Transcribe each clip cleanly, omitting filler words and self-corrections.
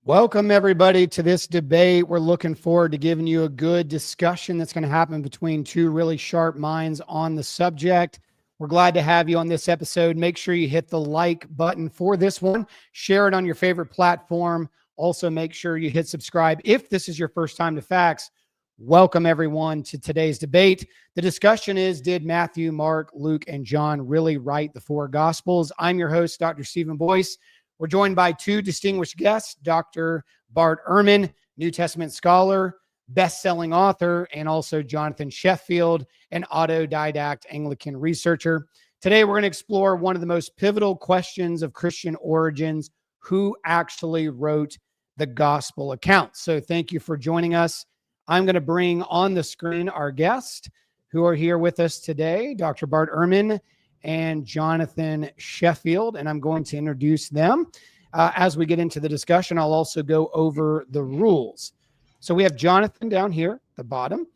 Welcome, everybody, to this debate. We're looking forward to giving you a good discussion that's going to happen between two really sharp minds on the subject. We're glad to have you on this episode. Make sure you hit the like button for this one. Share it on your favorite platform. Also, make sure you hit subscribe. If this is your first time to Facts, welcome, everyone, to today's debate. The discussion is, did Matthew, Mark, Luke, and John really write the four Gospels? I'm your host, Dr. Stephen Boyce. We're joined by two distinguished guests, Dr. Bart Ehrman, New Testament scholar, best-selling author, and also Jonathan Sheffield, an autodidact Anglican researcher. Today, we're going to explore one of the most pivotal questions of Christian origins: who actually wrote the gospel accounts? So thank you for joining us. I'm going to bring on the screen our guests who are here with us today, Dr. Bart Ehrman and Jonathan Sheffield, and I'm going to introduce them. As we get into the discussion, I'll also go over the rules. So we have Jonathan down here at the bottom.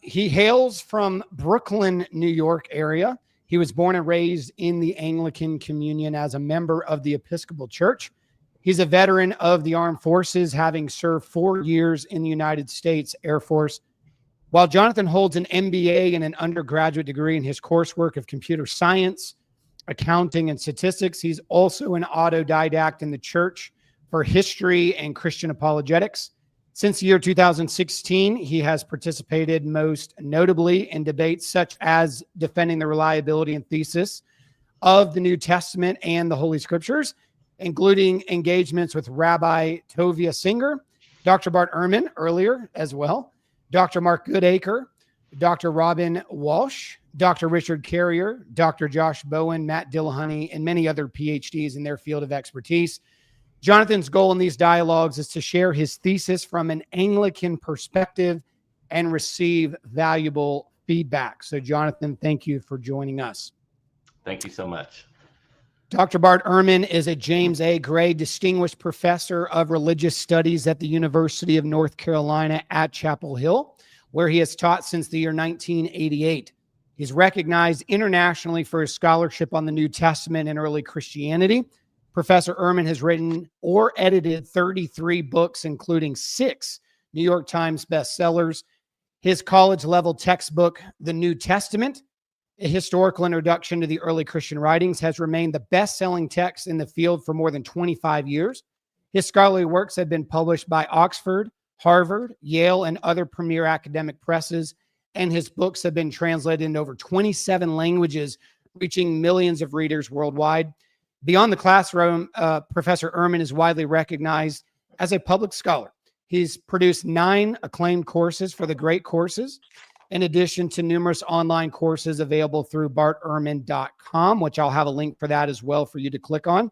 He hails from Brooklyn, New York area. He was born and raised in the Anglican communion as a member of the Episcopal Church. He's a veteran of the armed forces, having served 4 years in the United States Air Force. While Jonathan holds an MBA and an undergraduate degree in his coursework of computer science, accounting, and statistics, he's also an autodidact in the church for history and Christian apologetics. Since the year 2016, he has participated most notably in debates such as defending the reliability and thesis of the New Testament and the Holy Scriptures, including engagements with Rabbi Tovia Singer, Dr. Bart Ehrman earlier as well, Dr. Mark Goodacre, Dr. Robin Walsh, Dr. Richard Carrier, Dr. Josh Bowen, Matt Dillahunty, and many other PhDs in their field of expertise. Jonathan's goal in these dialogues is to share his thesis from an Anglican perspective and receive valuable feedback. So, Jonathan, thank you for joining us. Thank you so much. Dr. Bart Ehrman is a James A. Gray Distinguished Professor of Religious Studies at the University of North Carolina at Chapel Hill, where he has taught since the year 1988. He's recognized internationally for his scholarship on the New Testament and early Christianity. Professor Ehrman has written or edited 33 books, including 6 New York Times bestsellers. His college-level textbook, The New Testament, A Historical Introduction to the Early Christian Writings, has remained the best-selling text in the field for more than 25 years. His scholarly works have been published by Oxford, Harvard, Yale, and other premier academic presses, and his books have been translated into over 27 languages, reaching millions of readers worldwide. Beyond the classroom, Professor Ehrman is widely recognized as a public scholar. He's produced 9 acclaimed courses for the Great Courses, in addition to numerous online courses available through bartehrman.com, which I'll have a link for that as well for you to click on.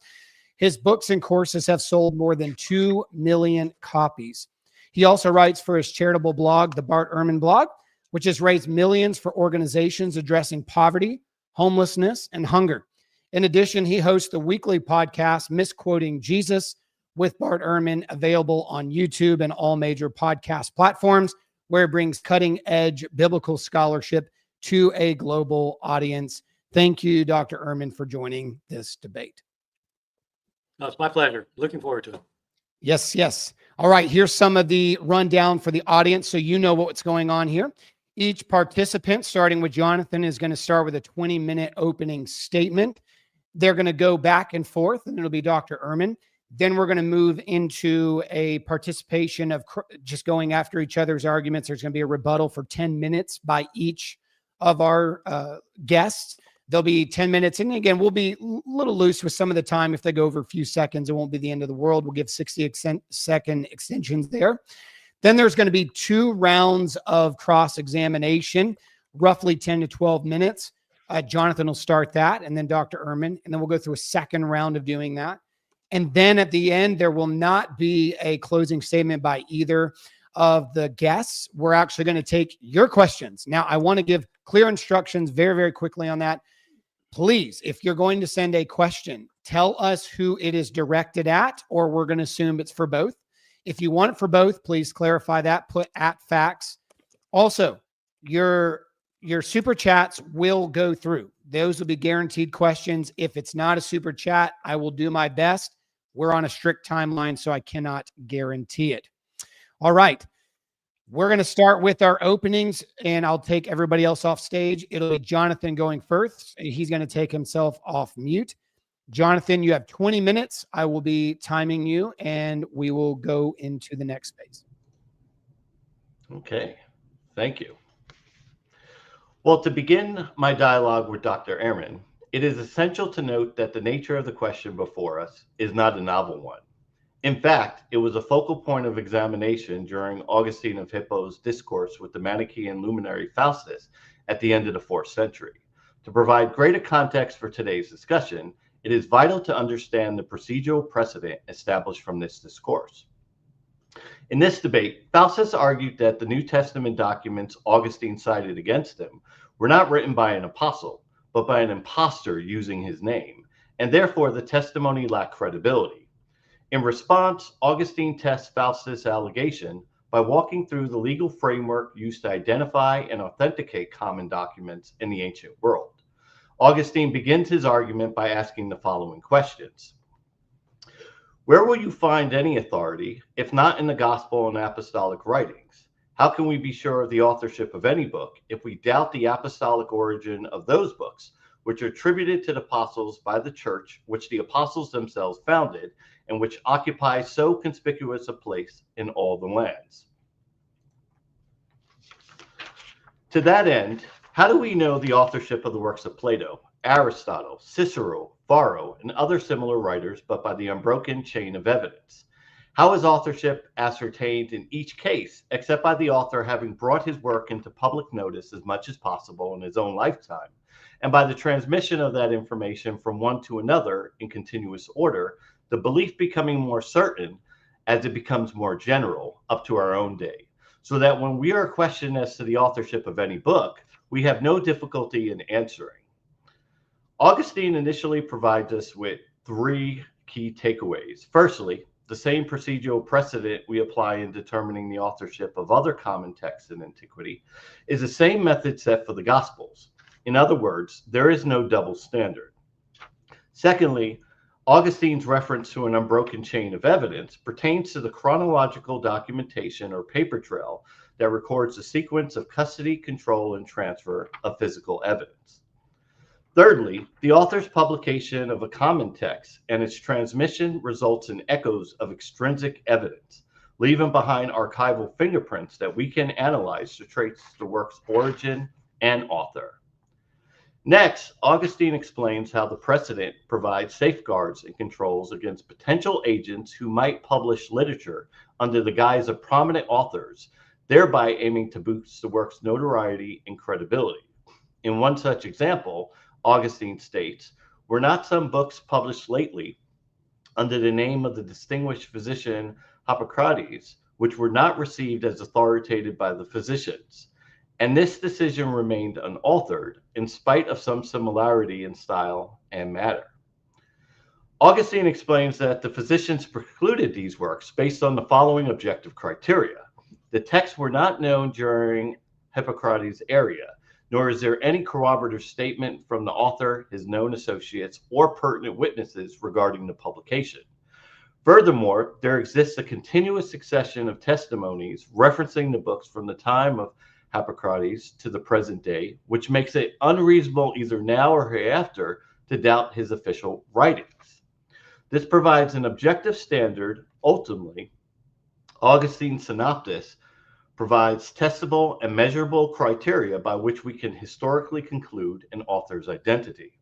His books and courses have sold more than 2 million copies. He also writes for his charitable blog, the Bart Ehrman blog, which has raised millions for organizations addressing poverty, homelessness, and hunger. In addition, he hosts the weekly podcast, Misquoting Jesus, with Bart Ehrman, available on YouTube and all major podcast platforms, where it brings cutting-edge biblical scholarship to a global audience. Thank you, Dr. Ehrman, for joining this debate. No, it's my pleasure. Looking forward to it. Yes, yes. All right, here's some of the rundown for the audience so you know what's going on here. Each participant, starting with Jonathan, is going to start with a 20-minute opening statement. They're going to go back and forth, and it'll be Dr. Ehrman. Then we're going to move into a participation of just going after each other's arguments. There's going to be a rebuttal for 10 minutes by each of our guests. There'll be 10 minutes. And again, we'll be a little loose with some of the time. If they go over a few seconds, it won't be the end of the world. We'll give 60-second extensions there. Then there's going to be 2 rounds of cross-examination, roughly 10 to 12 minutes. Jonathan will start that, and then Dr. Ehrman. And then we'll go through a second round of doing that. And then at the end, there will not be a closing statement by either of the guests. We're actually going to take your questions. Now, I want to give clear instructions very, very quickly on that. Please, if you're going to send a question, tell us who it is directed at, or we're going to assume it's for both. If you want it for both, please clarify that. Put @facts. Also, your super chats will go through. Those will be guaranteed questions. If it's not a super chat, I will do my best We're on a strict timeline, so I cannot guarantee it. All right. We're going to start with our openings, and I'll take everybody else off stage. It'll be Jonathan going first. He's going to take himself off mute. Jonathan, you have 20 minutes. I will be timing you, and we will go into the next phase. Okay, thank you. Well, to begin my dialogue with Dr. Ehrman, it is essential to note that the nature of the question before us is not a novel one. In fact, it was a focal point of examination during Augustine of Hippo's discourse with the Manichaean luminary Faustus at the end of the 4th century. To provide greater context for today's discussion, it is vital to understand the procedural precedent established from this discourse. In this debate, Faustus argued that the New Testament documents Augustine cited against him were not written by an apostle, but by an impostor using his name, and therefore the testimony lacked credibility. In response, Augustine tests Faustus' allegation by walking through the legal framework used to identify and authenticate common documents in the ancient world. Augustine begins his argument by asking the following questions. Where will you find any authority, if not in the gospel and apostolic writings? How can we be sure of the authorship of any book if we doubt the apostolic origin of those books, which are attributed to the apostles by the church, which the apostles themselves founded, and which occupy so conspicuous a place in all the lands? To that end, how do we know the authorship of the works of Plato, Aristotle, Cicero, Varro, and other similar writers, but by the unbroken chain of evidence? How is authorship ascertained in each case, except by the author having brought his work into public notice as much as possible in his own lifetime, and by the transmission of that information from one to another in continuous order, the belief becoming more certain as it becomes more general up to our own day, so that when we are questioned as to the authorship of any book, we have no difficulty in answering? Augustine initially provides us with 3 key takeaways. Firstly, the same procedural precedent we apply in determining the authorship of other common texts in antiquity is the same method set for the Gospels. In other words, there is no double standard. Secondly, Augustine's reference to an unbroken chain of evidence pertains to the chronological documentation or paper trail that records the sequence of custody, control, and transfer of physical evidence. Thirdly, the author's publication of a common text and its transmission results in echoes of extrinsic evidence, leaving behind archival fingerprints that we can analyze to trace the work's origin and author. Next, Augustine explains how the precedent provides safeguards and controls against potential agents who might publish literature under the guise of prominent authors, thereby aiming to boost the work's notoriety and credibility. In one such example, Augustine states, "Were not some books published lately under the name of the distinguished physician Hippocrates, which were not received as authoritative by the physicians? And this decision remained unaltered in spite of some similarity in style and matter." Augustine explains that the physicians precluded these works based on the following objective criteria. The texts were not known during Hippocrates' era, nor is there any corroborative statement from the author, his known associates, or pertinent witnesses regarding the publication. Furthermore, there exists a continuous succession of testimonies referencing the books from the time of Hippocrates to the present day, which makes it unreasonable either now or hereafter to doubt his official writings. This provides an objective standard. Ultimately, Augustine's synopsis provides testable and measurable criteria by which we can historically conclude an author's identity.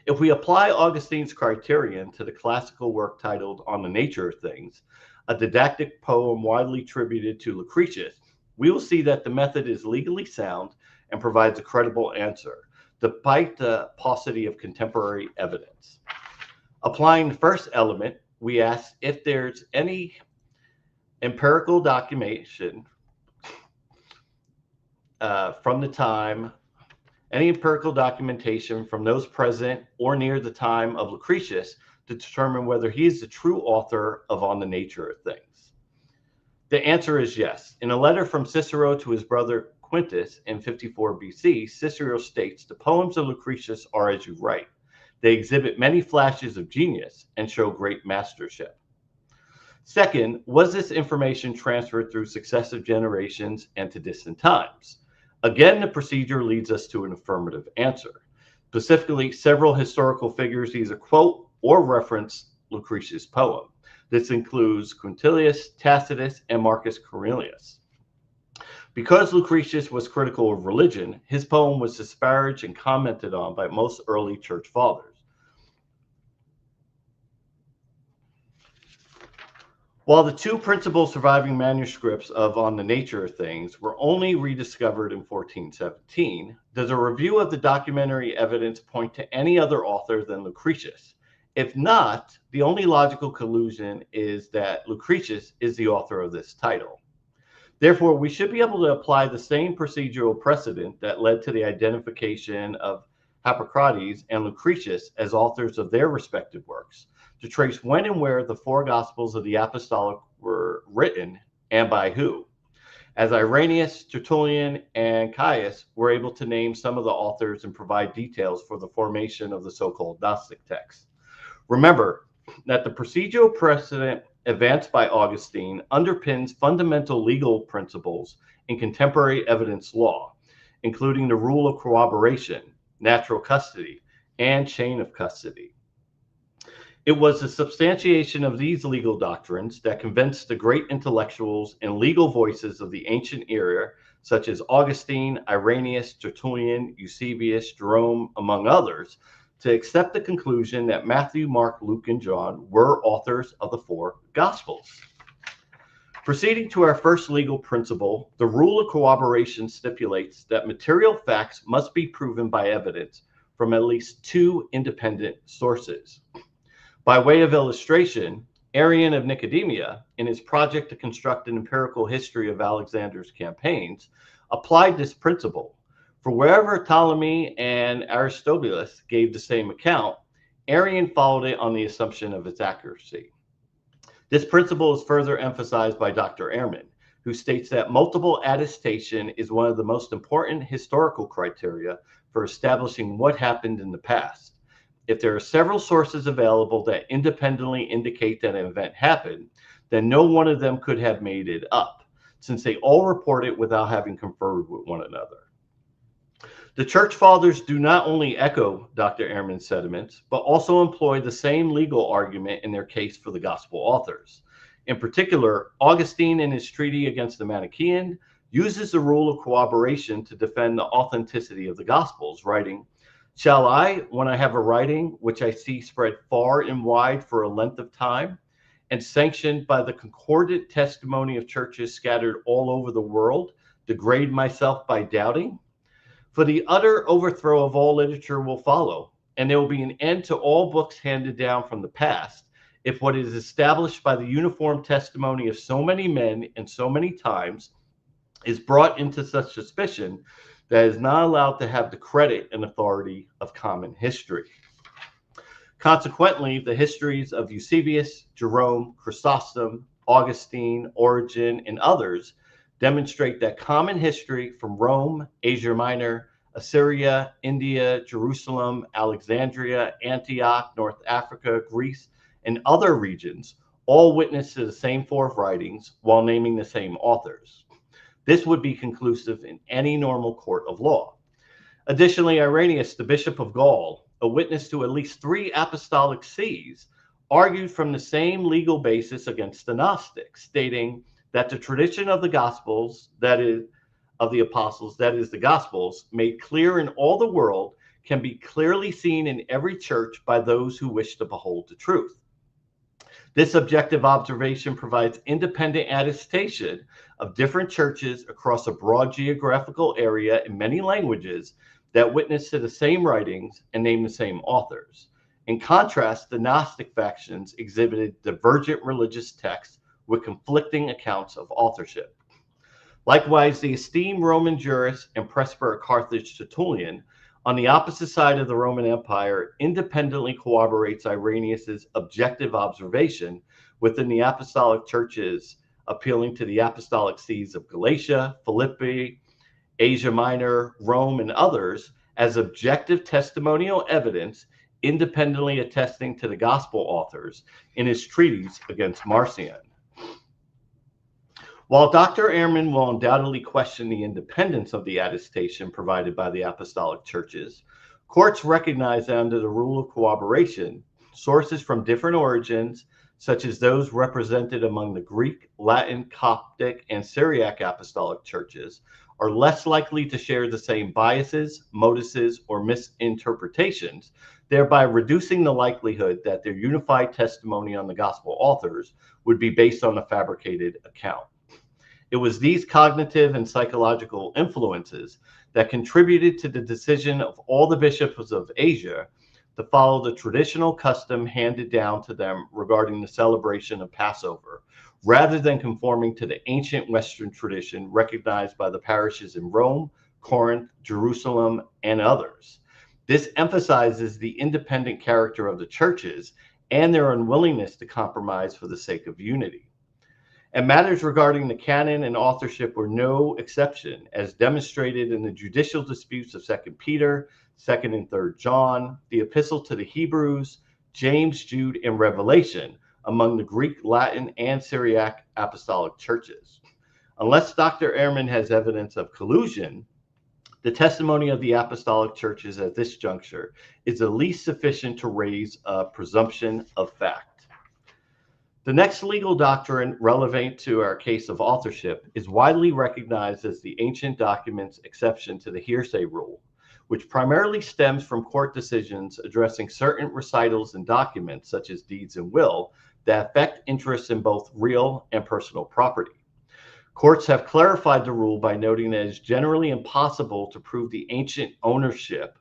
If we apply Augustine's criterion to the classical work titled On the Nature of Things, a didactic poem widely attributed to Lucretius, we will see that the method is legally sound and provides a credible answer, despite the paucity of contemporary evidence. Applying the first element, we ask if there's any empirical documentation from those present or near the time of Lucretius to determine whether he is the true author of On the Nature of Things. The answer is yes. In a letter from Cicero to his brother Quintus in 54 BC, Cicero states, "The poems of Lucretius are as you write. They exhibit many flashes of genius and show great mastership. Second, was this information transferred through successive generations and to distant times? Again, the procedure leads us to an affirmative answer. Specifically, several historical figures either quote or reference Lucretius' poem. This includes Quintilius, Tacitus, and Marcus Aurelius. Because Lucretius was critical of religion, his poem was disparaged and commented on by most early church fathers. While the two principal surviving manuscripts of On the Nature of Things were only rediscovered in 1417, does a review of the documentary evidence point to any other author than Lucretius? If not, the only logical conclusion is that Lucretius is the author of this title. Therefore, we should be able to apply the same procedural precedent that led to the identification of Hippocrates and Lucretius as authors of their respective works, to trace when and where the four Gospels of the Apostolic were written and by who. As Irenaeus, Tertullian, and Caius were able to name some of the authors and provide details for the formation of the so-called Gnostic texts. Remember that the procedural precedent advanced by Augustine underpins fundamental legal principles in contemporary evidence law, including the rule of corroboration, natural custody, and chain of custody. It was the substantiation of these legal doctrines that convinced the great intellectuals and legal voices of the ancient era, such as Augustine, Irenaeus, Tertullian, Eusebius, Jerome, among others, to accept the conclusion that Matthew, Mark, Luke, and John were authors of the four Gospels. Proceeding to our first legal principle, the rule of corroboration stipulates that material facts must be proven by evidence from at least two independent sources. By way of illustration, Arian of Nicomedia, in his project to construct an empirical history of Alexander's campaigns, applied this principle. For wherever Ptolemy and Aristobulus gave the same account, Arian followed it on the assumption of its accuracy. This principle is further emphasized by Dr. Ehrman, who states that multiple attestation is one of the most important historical criteria for establishing what happened in the past. If there are several sources available that independently indicate that an event happened, then no one of them could have made it up, since they all report it without having conferred with one another. The Church Fathers do not only echo Dr. Ehrman's sentiments, but also employ the same legal argument in their case for the Gospel authors. In particular, Augustine, in his treatise against the Manichaean, uses the rule of corroboration to defend the authenticity of the Gospels, writing, "Shall I, when I have a writing which I see spread far and wide for a length of time, and sanctioned by the concordant testimony of churches scattered all over the world, degrade myself by doubting? For the utter overthrow of all literature will follow, and there will be an end to all books handed down from the past, if what is established by the uniform testimony of so many men and so many times is brought into such suspicion that is not allowed to have the credit and authority of common history." Consequently, the histories of Eusebius, Jerome, Chrysostom, Augustine, Origen, and others demonstrate that common history from Rome, Asia Minor, Assyria, India, Jerusalem, Alexandria, Antioch, North Africa, Greece, and other regions all witness to the same four writings while naming the same authors. This would be conclusive in any normal court of law. Additionally, Irenaeus, the Bishop of Gaul, a witness to at least 3 apostolic sees, argued from the same legal basis against the Gnostics, stating that the tradition of the Gospels, that is, of the apostles, that is, the Gospels, made clear in all the world, can be clearly seen in every church by those who wish to behold the truth. This objective observation provides independent attestation of different churches across a broad geographical area in many languages that witness to the same writings and name the same authors. In contrast, the Gnostic factions exhibited divergent religious texts with conflicting accounts of authorship. Likewise, the esteemed Roman jurist and presbyter at Carthage, Tertullian, on the opposite side of the Roman Empire, independently corroborates Irenaeus's objective observation within the apostolic churches, appealing to the apostolic sees of Galatia, Philippi, Asia Minor, Rome, and others as objective testimonial evidence independently attesting to the gospel authors in his treatise against Marcion. While Dr. Ehrman will undoubtedly question the independence of the attestation provided by the apostolic churches, courts recognize that under the rule of cooperation, sources from different origins, such as those represented among the Greek, Latin, Coptic, and Syriac apostolic churches, are less likely to share the same biases, motives, or misinterpretations, thereby reducing the likelihood that their unified testimony on the gospel authors would be based on a fabricated account. It was these cognitive and psychological influences that contributed to the decision of all the bishops of Asia to follow the traditional custom handed down to them regarding the celebration of Passover, rather than conforming to the ancient Western tradition recognized by the parishes in Rome, Corinth, Jerusalem, and others. This emphasizes the independent character of the churches and their unwillingness to compromise for the sake of unity. And matters regarding the canon and authorship were no exception, as demonstrated in the judicial disputes of 2 Peter, 2nd and 3rd John, the Epistle to the Hebrews, James, Jude, and Revelation among the Greek, Latin, and Syriac apostolic churches. Unless Dr. Ehrman has evidence of collusion, the testimony of the apostolic churches at this juncture is at least sufficient to raise a presumption of fact. The next legal doctrine relevant to our case of authorship is widely recognized as the ancient documents exception to the hearsay rule, which primarily stems from court decisions addressing certain recitals and documents, such as deeds and will, that affect interests in both real and personal property. Courts have clarified the rule by noting that it is generally impossible to prove the ancient ownership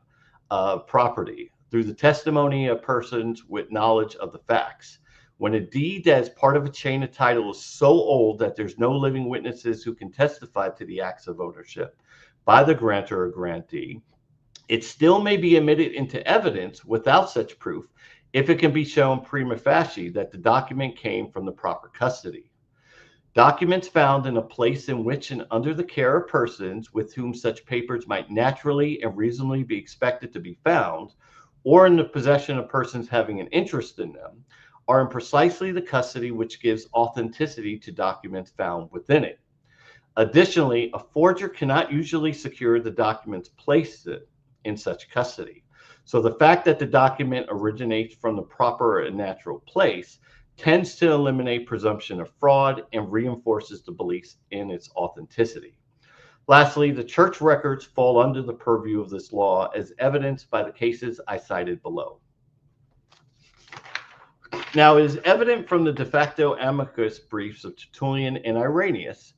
of property through the testimony of persons with knowledge of the facts. When a deed that is part of a chain of title is so old that there's no living witnesses who can testify to the acts of ownership by the grantor or grantee, it still may be admitted into evidence without such proof if it can be shown prima facie that the document came from the proper custody. Documents found in a place in which and under the care of persons with whom such papers might naturally and reasonably be expected to be found, or in the possession of persons having an interest in them, are in precisely the custody which gives authenticity to documents found within it. Additionally, a forger cannot usually secure the documents placed in such custody. So the fact that the document originates from the proper and natural place tends to eliminate presumption of fraud and reinforces the belief in its authenticity. Lastly, the church records fall under the purview of this law, as evidenced by the cases I cited below. Now, it is evident from the de facto amicus briefs of Tertullian and Irenaeus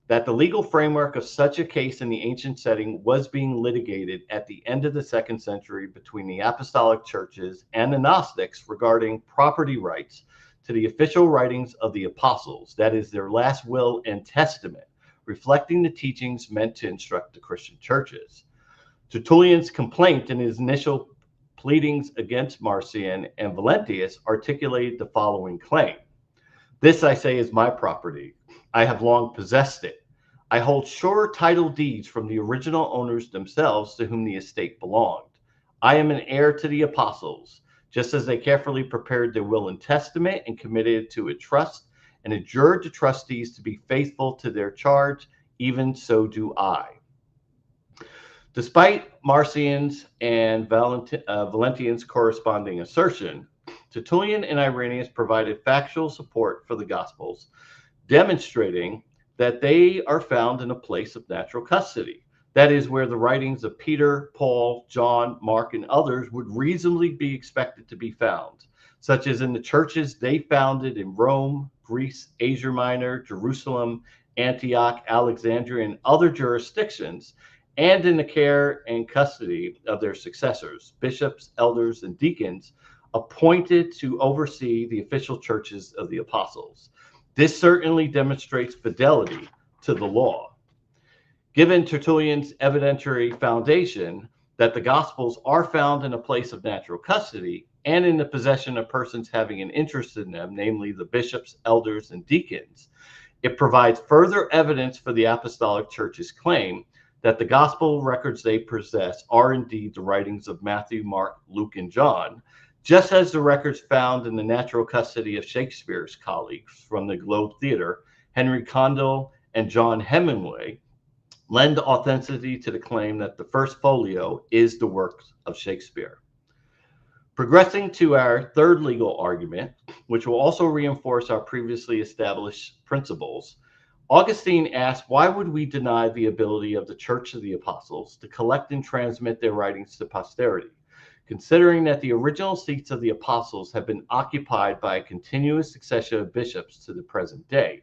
that the legal framework of such a case in the ancient setting was being litigated at the end of the 2nd century between the apostolic churches and the Gnostics regarding property rights to the official writings of the apostles, that is, their last will and testament, reflecting the teachings meant to instruct the Christian churches. Tertullian's complaint in his initial pleadings against Marcion and Valentius articulated the following claim. This, I say, is my property. I have long possessed it. I hold sure title deeds from the original owners themselves to whom the estate belonged. I am an heir to the apostles, just as they carefully prepared their will and testament and committed it to a trust and adjured the trustees to be faithful to their charge, even so do I. Despite Marcion's and Valentian's corresponding assertion, Tertullian and Irenaeus provided factual support for the Gospels, demonstrating that they are found in a place of natural custody. That is, where the writings of Peter, Paul, John, Mark, and others would reasonably be expected to be found, such as in the churches they founded in Rome, Greece, Asia Minor, Jerusalem, Antioch, Alexandria, and other jurisdictions, and in the care and custody of their successors, bishops, elders, and deacons, appointed to oversee the official churches of the apostles. This certainly demonstrates fidelity to the law. Given Tertullian's evidentiary foundation that the Gospels are found in a place of natural custody and in the possession of persons having an interest in them, namely the bishops, elders, and deacons, it provides further evidence for the Apostolic Church's claim that the gospel records they possess are indeed the writings of Matthew, Mark, Luke, and John, just as the records found in the natural custody of Shakespeare's colleagues from the Globe Theatre, Henry Condell and John Hemingway, lend authenticity to the claim that the first folio is the work of Shakespeare. Progressing to our third legal argument, which will also reinforce our previously established principles, Augustine asked, why would we deny the ability of the Church of the Apostles to collect and transmit their writings to posterity, considering that the original seats of the apostles have been occupied by a continuous succession of bishops to the present day?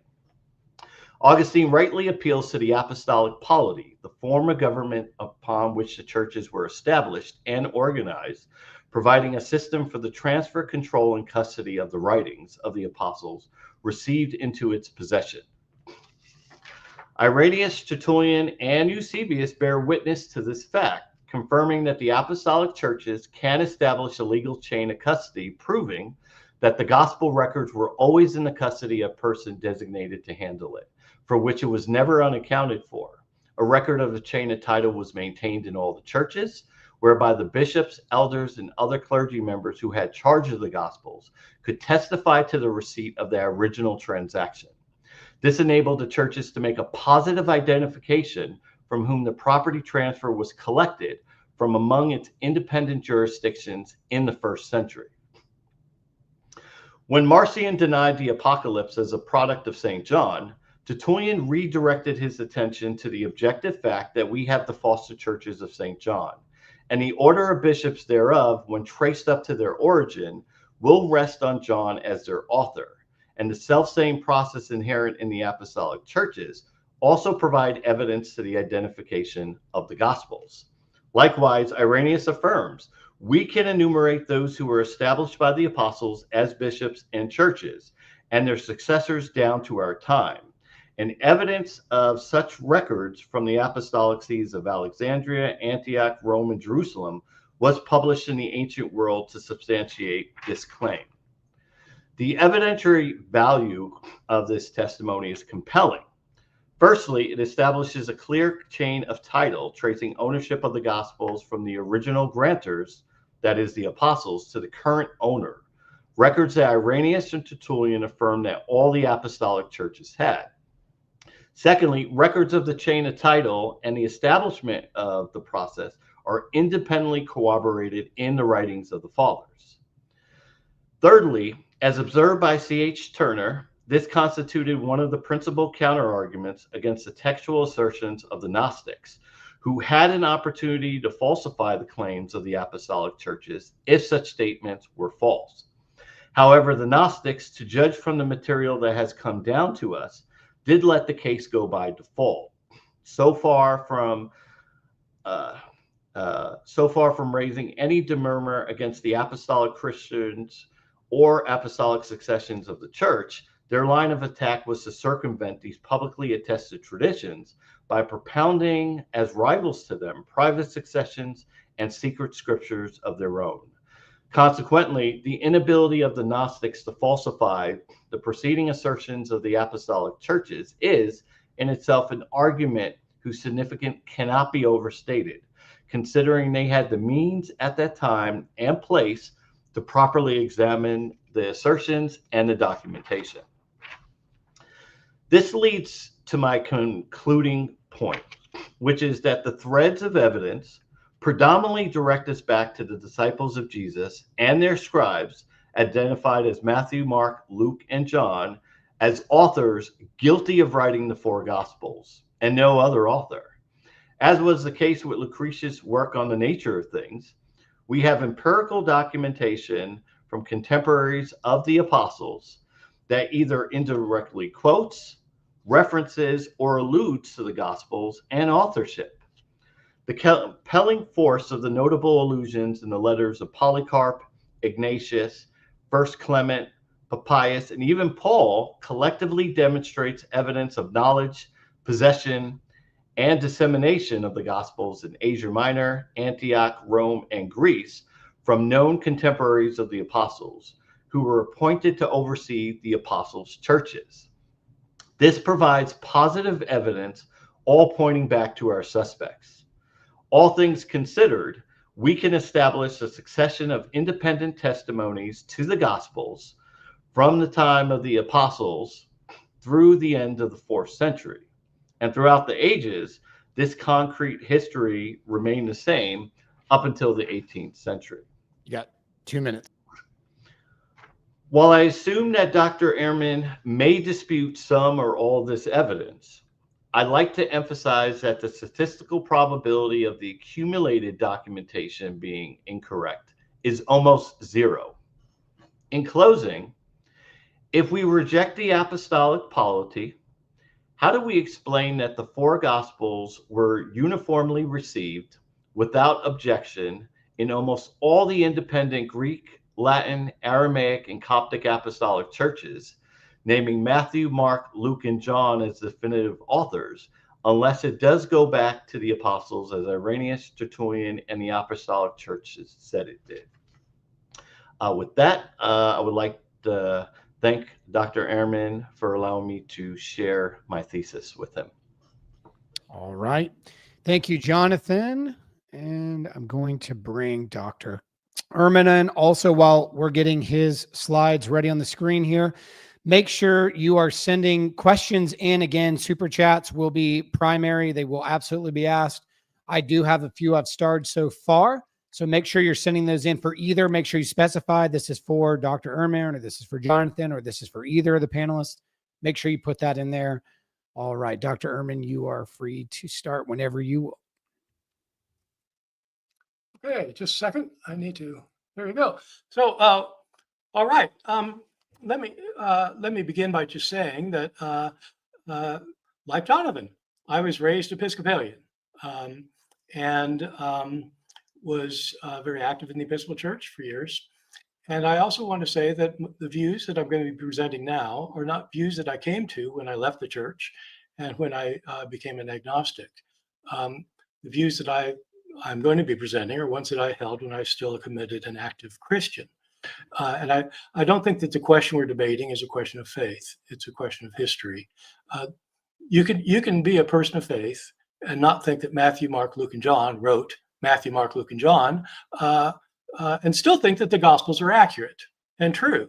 Augustine rightly appeals to the apostolic polity, the form of government upon which the churches were established and organized, providing a system for the transfer, control, and custody of the writings of the apostles received into its possession. Irenaeus, Tertullian, and Eusebius bear witness to this fact, confirming that the apostolic churches can establish a legal chain of custody, proving that the gospel records were always in the custody of a person designated to handle it, for which it was never unaccounted for. A record of the chain of title was maintained in all the churches, whereby the bishops, elders, and other clergy members who had charge of the gospels could testify to the receipt of their original transaction. This enabled the churches to make a positive identification from whom the property transfer was collected from among its independent jurisdictions in the first century. When Marcion denied the Apocalypse as a product of St. John, Tertullian redirected his attention to the objective fact that we have the foster churches of St. John, and the order of bishops thereof, when traced up to their origin, will rest on John as their author, and the self-same process inherent in the apostolic churches also provide evidence to the identification of the Gospels. Likewise, Irenaeus affirms, we can enumerate those who were established by the apostles as bishops and churches, and their successors down to our time. And evidence of such records from the apostolic sees of Alexandria, Antioch, Rome, and Jerusalem was published in the ancient world to substantiate this claim. The evidentiary value of this testimony is compelling. Firstly, it establishes a clear chain of title tracing ownership of the Gospels from the original grantors, that is, the apostles, to the current owner. Records that Irenaeus and Tertullian affirm that all the apostolic churches had. Secondly, records of the chain of title and the establishment of the process are independently corroborated in the writings of the fathers. Thirdly, as observed by C.H. Turner, this constituted one of the principal counterarguments against the textual assertions of the Gnostics, who had an opportunity to falsify the claims of the apostolic churches if such statements were false. However, the Gnostics, to judge from the material that has come down to us, did let the case go by default. So far from raising any demurrer against the apostolic Christians or apostolic successions of the church, their line of attack was to circumvent these publicly attested traditions by propounding as rivals to them private successions and secret scriptures of their own. Consequently, the inability of the Gnostics to falsify the preceding assertions of the apostolic churches is, in itself, an argument whose significance cannot be overstated, considering they had the means at that time and place to properly examine the assertions and the documentation. This leads to my concluding point, which is that the threads of evidence predominantly direct us back to the disciples of Jesus and their scribes, identified as Matthew, Mark, Luke, and John, as authors guilty of writing the four Gospels, and no other author. As was the case with Lucretius' work on the nature of things, we have empirical documentation from contemporaries of the apostles that either indirectly quotes, references, or alludes to the Gospels and authorship. The compelling force of the notable allusions in the letters of Polycarp, Ignatius, 1 Clement, Papias, and even Paul collectively demonstrates evidence of knowledge, possession, and dissemination of the Gospels in Asia Minor, Antioch, Rome, and Greece from known contemporaries of the apostles who were appointed to oversee the apostles' churches. This provides positive evidence all pointing back to our suspects. All things considered, we can establish a succession of independent testimonies to the Gospels from the time of the apostles through the end of the 4th century. And throughout the ages, this concrete history remained the same up until the 18th century. You got 2 minutes. While I assume that Dr. Ehrman may dispute some or all this evidence, I'd like to emphasize that the statistical probability of the accumulated documentation being incorrect is almost zero. In closing, if we reject the apostolic polity, how do we explain that the 4 Gospels were uniformly received without objection in almost all the independent Greek, Latin, Aramaic, and Coptic apostolic churches, naming Matthew, Mark, Luke, and John as definitive authors, unless it does go back to the apostles as Irenaeus, Tertullian, and the apostolic churches said it did? With that, I would like to thank Dr. Ehrman for allowing me to share my thesis with him. All right. Thank you, Jonathan. And I'm going to bring Dr. Ehrman in. Also, while we're getting his slides ready on the screen here, make sure you are sending questions in. Again, super chats will be primary. They will absolutely be asked. I do have a few I've starred so far. So make sure you're sending those in for either. Make sure you specify this is for Dr. Ehrman, or this is for Jonathan, or this is for either of the panelists. Make sure you put that in there. All right, Dr. Ehrman, you are free to start whenever you will. Okay, just a second. I need to. There we go. So, all right. Let me begin by just saying that, like Jonathan, I was raised Episcopalian, and was very active in the Episcopal Church for years. And I also want to say that the views that I'm going to be presenting now are not views that I came to when I left the church and when I became an agnostic. The views that I'm going to be presenting are ones that I held when I was still a committed and active Christian. And I don't think that the question we're debating is a question of faith. It's a question of history. You can be a person of faith and not think that Matthew, Mark, Luke, and John wrote Matthew, Mark, Luke, and John, and still think that the Gospels are accurate and true,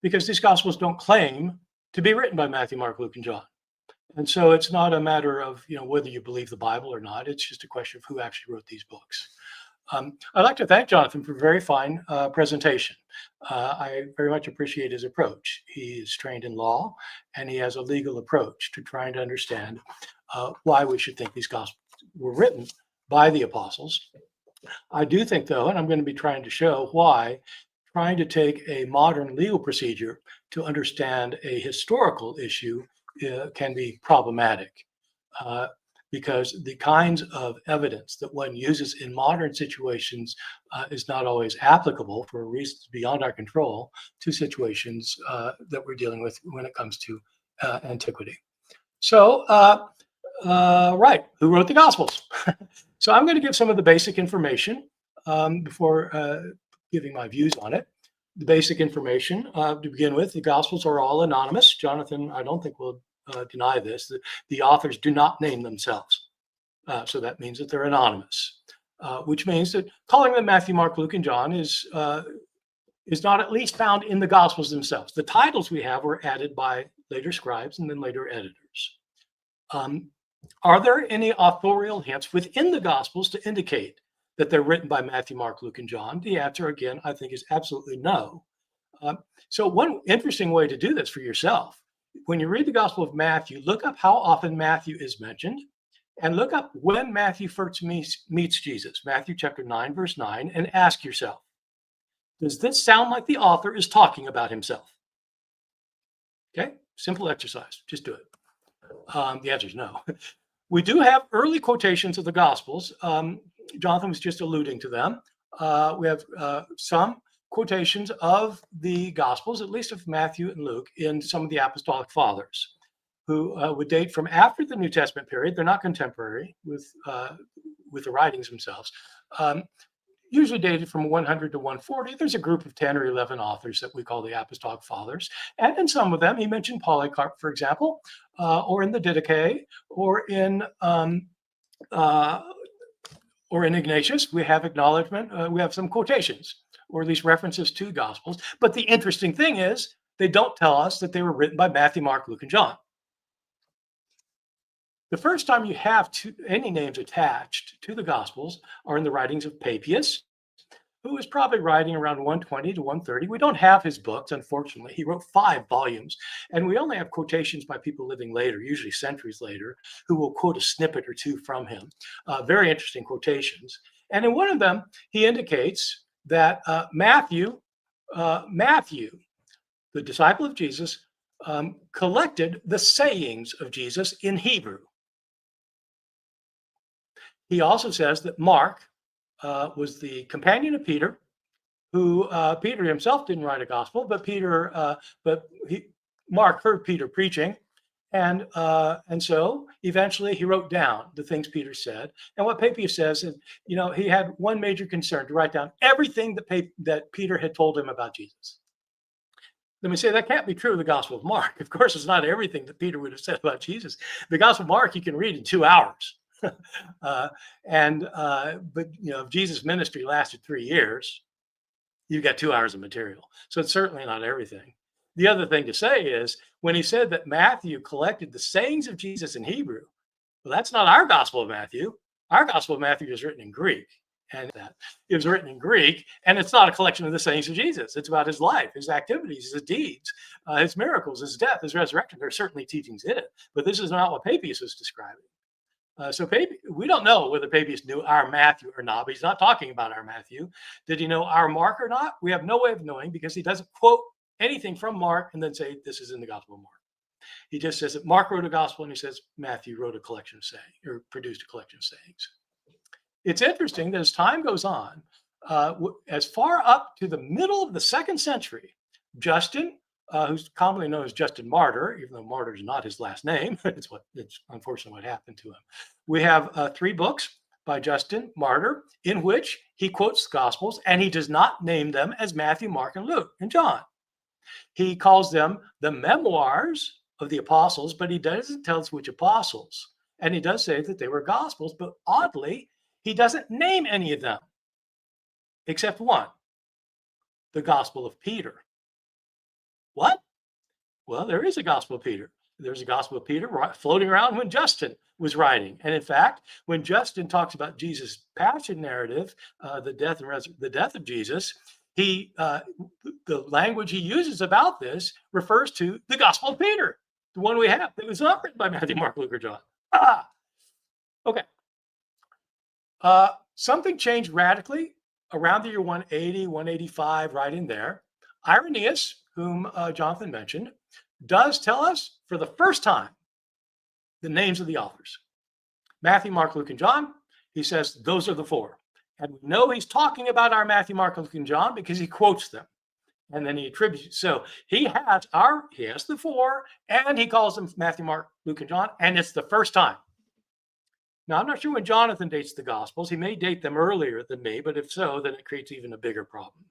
because these Gospels don't claim to be written by Matthew, Mark, Luke, and John. And so it's not a matter of whether you believe the Bible or not. It's just a question of who actually wrote these books. I'd like to thank Jonathan for a very fine presentation. I very much appreciate his approach. He is trained in law, and he has a legal approach to trying to understand why we should think these Gospels were written by the apostles. I do think, though, and I'm going to be trying to show why trying to take a modern legal procedure to understand a historical issue can be problematic, because the kinds of evidence that one uses in modern situations is not always applicable, for reasons beyond our control, to situations that we're dealing with when it comes to antiquity. So, right, who wrote the Gospels? So I'm going to give some of the basic information before giving my views on it. The basic information to begin with: the Gospels are all anonymous. Jonathan, I don't think, will deny this. The authors do not name themselves. So that means that they're anonymous, which means that calling them Matthew, Mark, Luke, and John is not at least found in the Gospels themselves. The titles we have were added by later scribes and then later editors. Are there any authorial hints within the Gospels to indicate that they're written by Matthew, Mark, Luke, and John? The answer, again, I think, is absolutely no. So one interesting way to do this for yourself: when you read the Gospel of Matthew, look up how often Matthew is mentioned, and look up when Matthew first meets Jesus, Matthew chapter 9, verse 9, and ask yourself, does this sound like the author is talking about himself? Okay, simple exercise. Just do it. The answer is no. We do have early quotations of the Gospels. Jonathan was just alluding to them. We have some quotations of the Gospels, at least of Matthew and Luke, in some of the apostolic fathers, who would date from after the New Testament period. They're not contemporary with the writings themselves. usually dated from 100 to 140. There's a group of 10 or 11 authors that we call the Apostolic Fathers. And in some of them, he mentioned Polycarp, for example, or in the Didache, or in Ignatius. We have acknowledgement, we have some quotations, or at least references to Gospels. But the interesting thing is, they don't tell us that they were written by Matthew, Mark, Luke, and John. The first time you have any names attached to the Gospels are in the writings of Papias, who was probably writing around 120 to 130. We don't have his books, unfortunately. He wrote 5 volumes, and we only have quotations by people living later, usually centuries later, who will quote a snippet or two from him. Very interesting quotations. And in one of them, he indicates that Matthew, the disciple of Jesus, collected the sayings of Jesus in Hebrew. He also says that Mark was the companion of Peter, who Peter himself didn't write a gospel, but Mark heard Peter preaching, and so eventually he wrote down the things Peter said. And what Papias says is, he had one major concern: to write down everything that Peter had told him about Jesus. Let me say, that can't be true of the Gospel of Mark. Of course, it's not everything that Peter would have said about Jesus. The Gospel of Mark you can read in 2 hours. But if Jesus' ministry lasted 3 years, you've got 2 hours of material. So it's certainly not everything. The other thing to say is, when he said that Matthew collected the sayings of Jesus in Hebrew, well, that's not our Gospel of Matthew. Our Gospel of Matthew is written in Greek, and that it was written in Greek, and it's not a collection of the sayings of Jesus. It's about his life, his activities, his deeds, his miracles, his death, his resurrection. There are certainly teachings in it, but this is not what Papias was describing. So we don't know whether Papias knew our Matthew or not, but he's not talking about our Matthew. Did he know our Mark or not? We have no way of knowing, because he doesn't quote anything from Mark and then say this is in the Gospel of Mark. He just says that Mark wrote a gospel, and he says Matthew wrote a collection of sayings, or produced a collection of sayings. It's interesting that as time goes on, as far up to the middle of the 2nd century, Justin, who's commonly known as Justin Martyr, even though Martyr is not his last name, it's unfortunately what happened to him. We have 3 books by Justin Martyr in which he quotes the Gospels, and he does not name them as Matthew, Mark, and Luke, and John. He calls them the memoirs of the apostles, but he doesn't tell us which apostles. And he does say that they were Gospels, but oddly, he doesn't name any of them, except one, the Gospel of Peter. What? Well, there is a Gospel of Peter. There's a Gospel of Peter floating around when Justin was writing. And in fact, when Justin talks about Jesus' passion narrative, the death of Jesus, the language he uses about this refers to the Gospel of Peter, the one we have. It was not written by Matthew, Mark, Luke, or John. Okay. Something changed radically around the year 180, 185, right in there. Irenaeus, whom Jonathan mentioned, does tell us for the first time the names of the authors. Matthew, Mark, Luke, and John. He says those are the 4. And we know he's talking about our Matthew, Mark, Luke, and John because he quotes them. And then he attributes. So he has the 4, and he calls them Matthew, Mark, Luke, and John, and it's the first time. Now, I'm not sure when Jonathan dates the Gospels. He may date them earlier than me, but if so, then it creates even a bigger problem.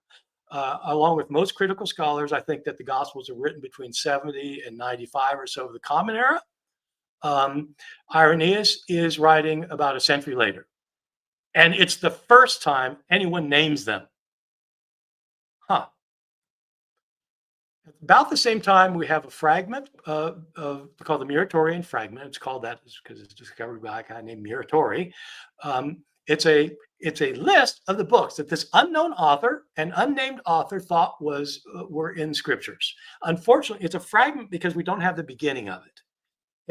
Along with most critical scholars, I think that the Gospels are written between 70 and 95 or so of the Common Era. Irenaeus is writing about a century later. And it's the first time anyone names them. About the same time, we have a fragment called the Muratorian fragment. It's called that because it's discovered by a guy named Muratori. It's a list of the books that this unknown author and unnamed author thought were in scriptures. Unfortunately, it's a fragment because we don't have the beginning of it.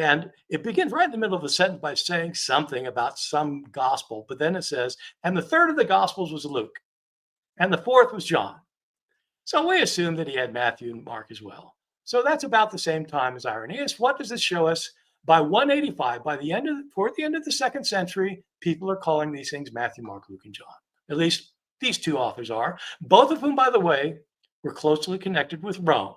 And it begins right in the middle of a sentence by saying something about some gospel, but then it says, and the 3rd of the gospels was Luke, and the 4th was John. So we assume that he had Matthew and Mark as well. So that's about the same time as Irenaeus. What does this show us? By 185, toward the end of the 2nd century, people are calling these things Matthew, Mark, Luke, and John. At least these 2 authors are, both of whom, by the way, were closely connected with Rome.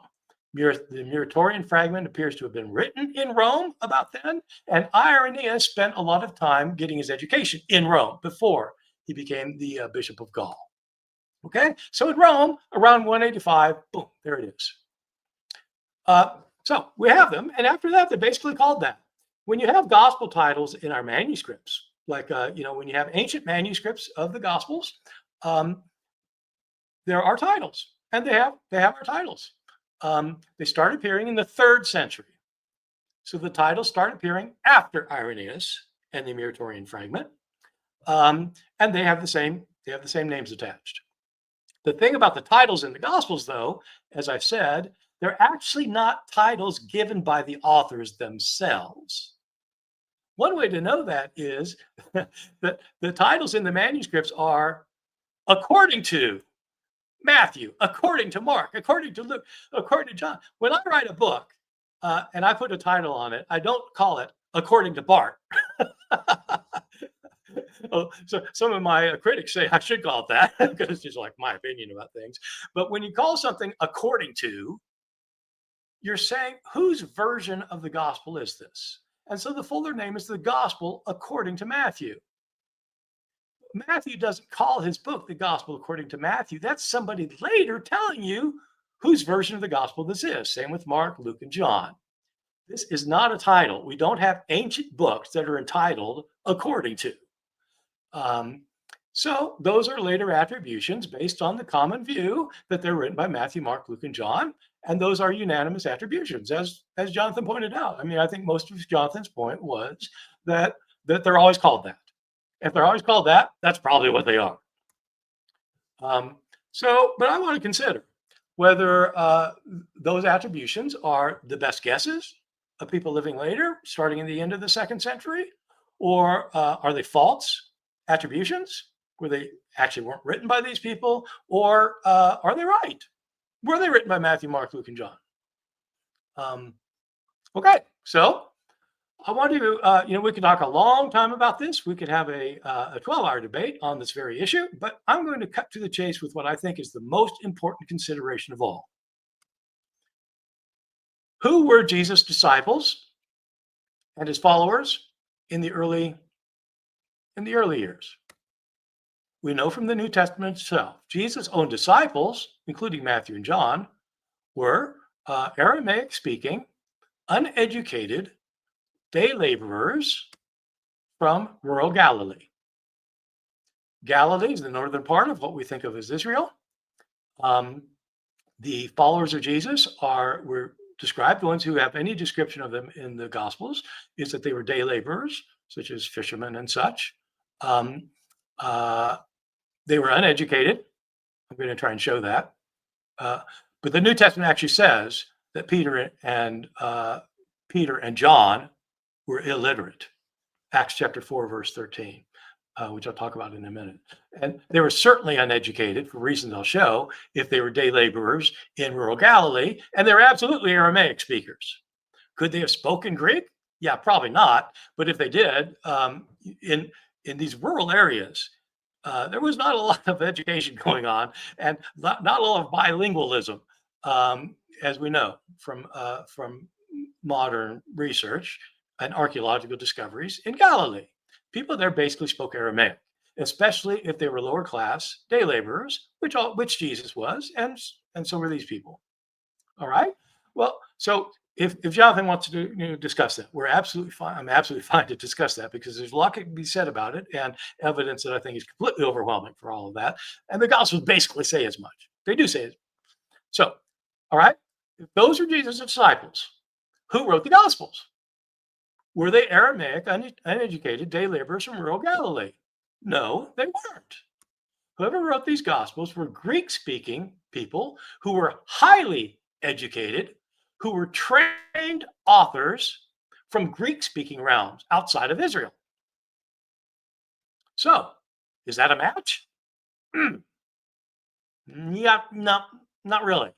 The Muratorian fragment appears to have been written in Rome about then, and Irenaeus spent a lot of time getting his education in Rome before he became the Bishop of Gaul. Okay, so in Rome, around 185, boom, there it is. So we have them, and after that, they're basically called that. When you have gospel titles in our manuscripts, like when you have ancient manuscripts of the Gospels, there are titles, and they have our titles. They start appearing in the 3rd century, so the titles start appearing after Irenaeus and the Muratorian fragment, and they have the same names attached. The thing about the titles in the Gospels, though, as I said, they're actually not titles given by the authors themselves. One way to know that is that the titles in the manuscripts are according to Matthew, according to Mark, according to Luke, according to John. When I write a book and I put a title on it, I don't call it according to Bart. So some of my critics say I should call it that because it's just like my opinion about things. But when you call something according to, you're saying whose version of the gospel is this? And so the fuller name is the Gospel according to Matthew. Matthew doesn't call his book the Gospel according to Matthew. That's somebody later telling you whose version of the gospel this is. Same with Mark, Luke, and John. This is not a title. We don't have ancient books that are entitled according to. So those are later attributions based on the common view that they're written by Matthew, Mark, Luke, and John. And those are unanimous attributions, as Jonathan pointed out. I mean, I think most of Jonathan's point was that they're always called that. If they're always called that, that's probably what they are. But I want to consider whether those attributions are the best guesses of people living later, starting in the end of the 2nd century, or are they false attributions where they actually weren't written by these people, or are they right? Were they written by Matthew, Mark, Luke, and John? Okay, so I want to, we could talk a long time about this. We could have a 12-hour debate on this very issue, but I'm going to cut to the chase with what I think is the most important consideration of all. Who were Jesus' disciples and his followers in the early years? We know from the New Testament itself, Jesus' own disciples, including Matthew and John, were Aramaic-speaking, uneducated day laborers from rural Galilee. Galilee is the northern part of what we think of as Israel. The followers of Jesus were described, the ones who have any description of them in the Gospels, is that they were day laborers, such as fishermen and such. They were uneducated. I'm going to try and show that. But the New Testament actually says that Peter and John were illiterate. Acts chapter 4, verse 13, which I'll talk about in a minute. And they were certainly uneducated, for reasons I'll show, if they were day laborers in rural Galilee, and they were absolutely Aramaic speakers. Could they have spoken Greek? Yeah, probably not. But if they did, in these rural areas, there was not a lot of education going on, and not a lot of bilingualism, as we know from modern research and archaeological discoveries in Galilee. People there basically spoke Aramaic, especially if they were lower class day laborers, which Jesus was, and so were these people. All right. Well, so if Jonathan wants to discuss that, we're absolutely fine. I'm absolutely fine to discuss that because there's a lot that can be said about it and evidence that I think is completely overwhelming for all of that. And the Gospels basically say as much. They do say it. So, all right, if those are Jesus' disciples, who wrote the Gospels? Were they Aramaic, uneducated day laborers from rural Galilee? No, they weren't. Whoever wrote these Gospels were Greek-speaking people who were highly educated, who were trained authors from Greek-speaking realms outside of Israel. So, is that a match? Yeah, no, not really.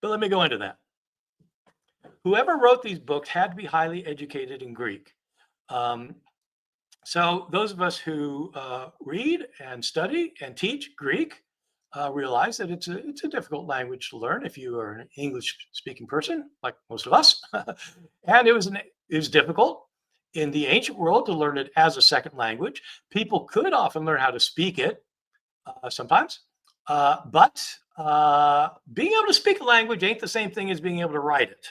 But let me go into that. Whoever wrote these books had to be highly educated in Greek. So those of us who read and study and teach Greek realize that it's a difficult language to learn if you are an English-speaking person, like most of us. And it was difficult in the ancient world to learn it as a second language. People could often learn how to speak it sometimes, but being able to speak a language ain't the same thing as being able to write it.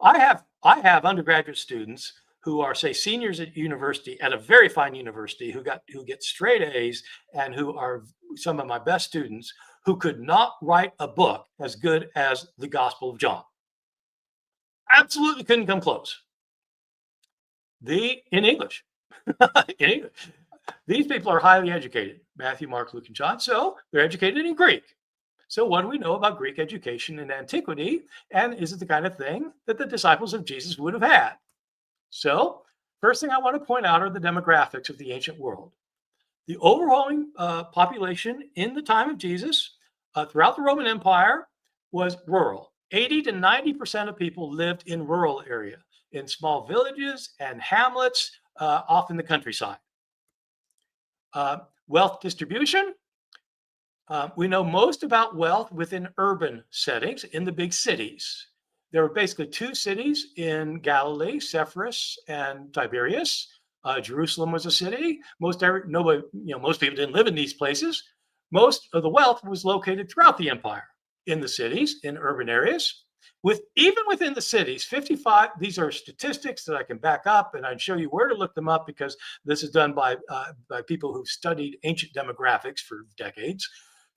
I have undergraduate students who are, say, seniors at university, at a very fine university, who get straight A's and who are some of my best students, who could not write a book as good as the Gospel of John. Absolutely couldn't come close. In English. In English. These people are highly educated, Matthew, Mark, Luke, and John, so they're educated in Greek. So what do we know about Greek education in antiquity? And is it the kind of thing that the disciples of Jesus would have had? So first thing I want to point out are the demographics of the ancient world. The overwhelming population in the time of Jesus throughout the Roman Empire was rural. 80 to 90% of people lived in rural area, in small villages and hamlets off in the countryside. Wealth distribution. We know most about wealth within urban settings in the big cities. There were basically two cities in Galilee, Sepphoris and Tiberias. Jerusalem was a city. Most people didn't live in these places. Most of the wealth was located throughout the empire, in the cities, in urban areas. Even within the cities, 55, these are statistics that I can back up, and I'd show you where to look them up because this is done by people who've studied ancient demographics for decades.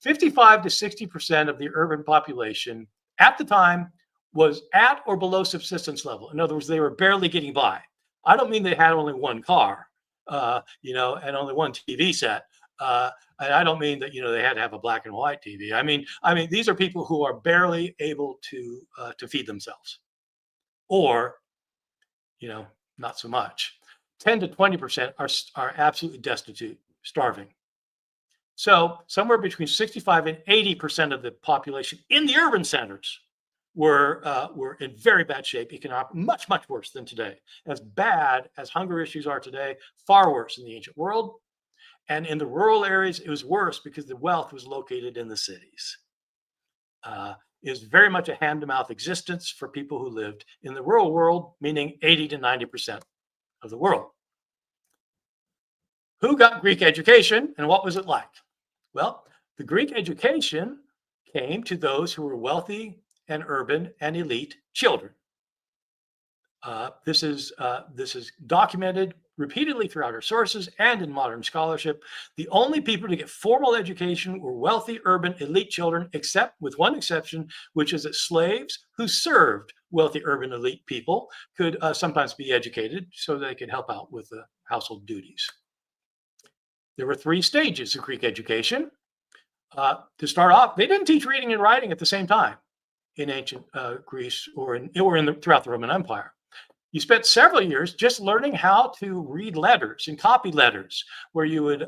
55 to 60% of the urban population at the time was at or below subsistence level. In other words, they were barely getting by. I don't mean they had only one car, and only one TV set. And I don't mean that, they had to have a black and white TV. I mean, these are people who are barely able to feed themselves, or, not so much. 10 to 20% are absolutely destitute, starving. So somewhere between 65 and 80% of the population in the urban centers were in very bad shape economically, much, much worse than today. As bad as hunger issues are today, far worse in the ancient world. And in the rural areas, it was worse because the wealth was located in the cities. It was very much a hand-to-mouth existence for people who lived in the rural world, meaning 80 to 90% of the world. Who got Greek education and what was it like? Well, the Greek education came to those who were wealthy and urban and elite children. This is documented repeatedly throughout our sources and in modern scholarship. The only people to get formal education were wealthy, urban, elite children, except with one exception, which is that slaves who served wealthy, urban, elite people could sometimes be educated so they could help out with the household duties. There were three stages of Greek education. To start off, they didn't teach reading and writing at the same time in ancient Greece or throughout the Roman Empire. You spent several years just learning how to read letters and copy letters, where you would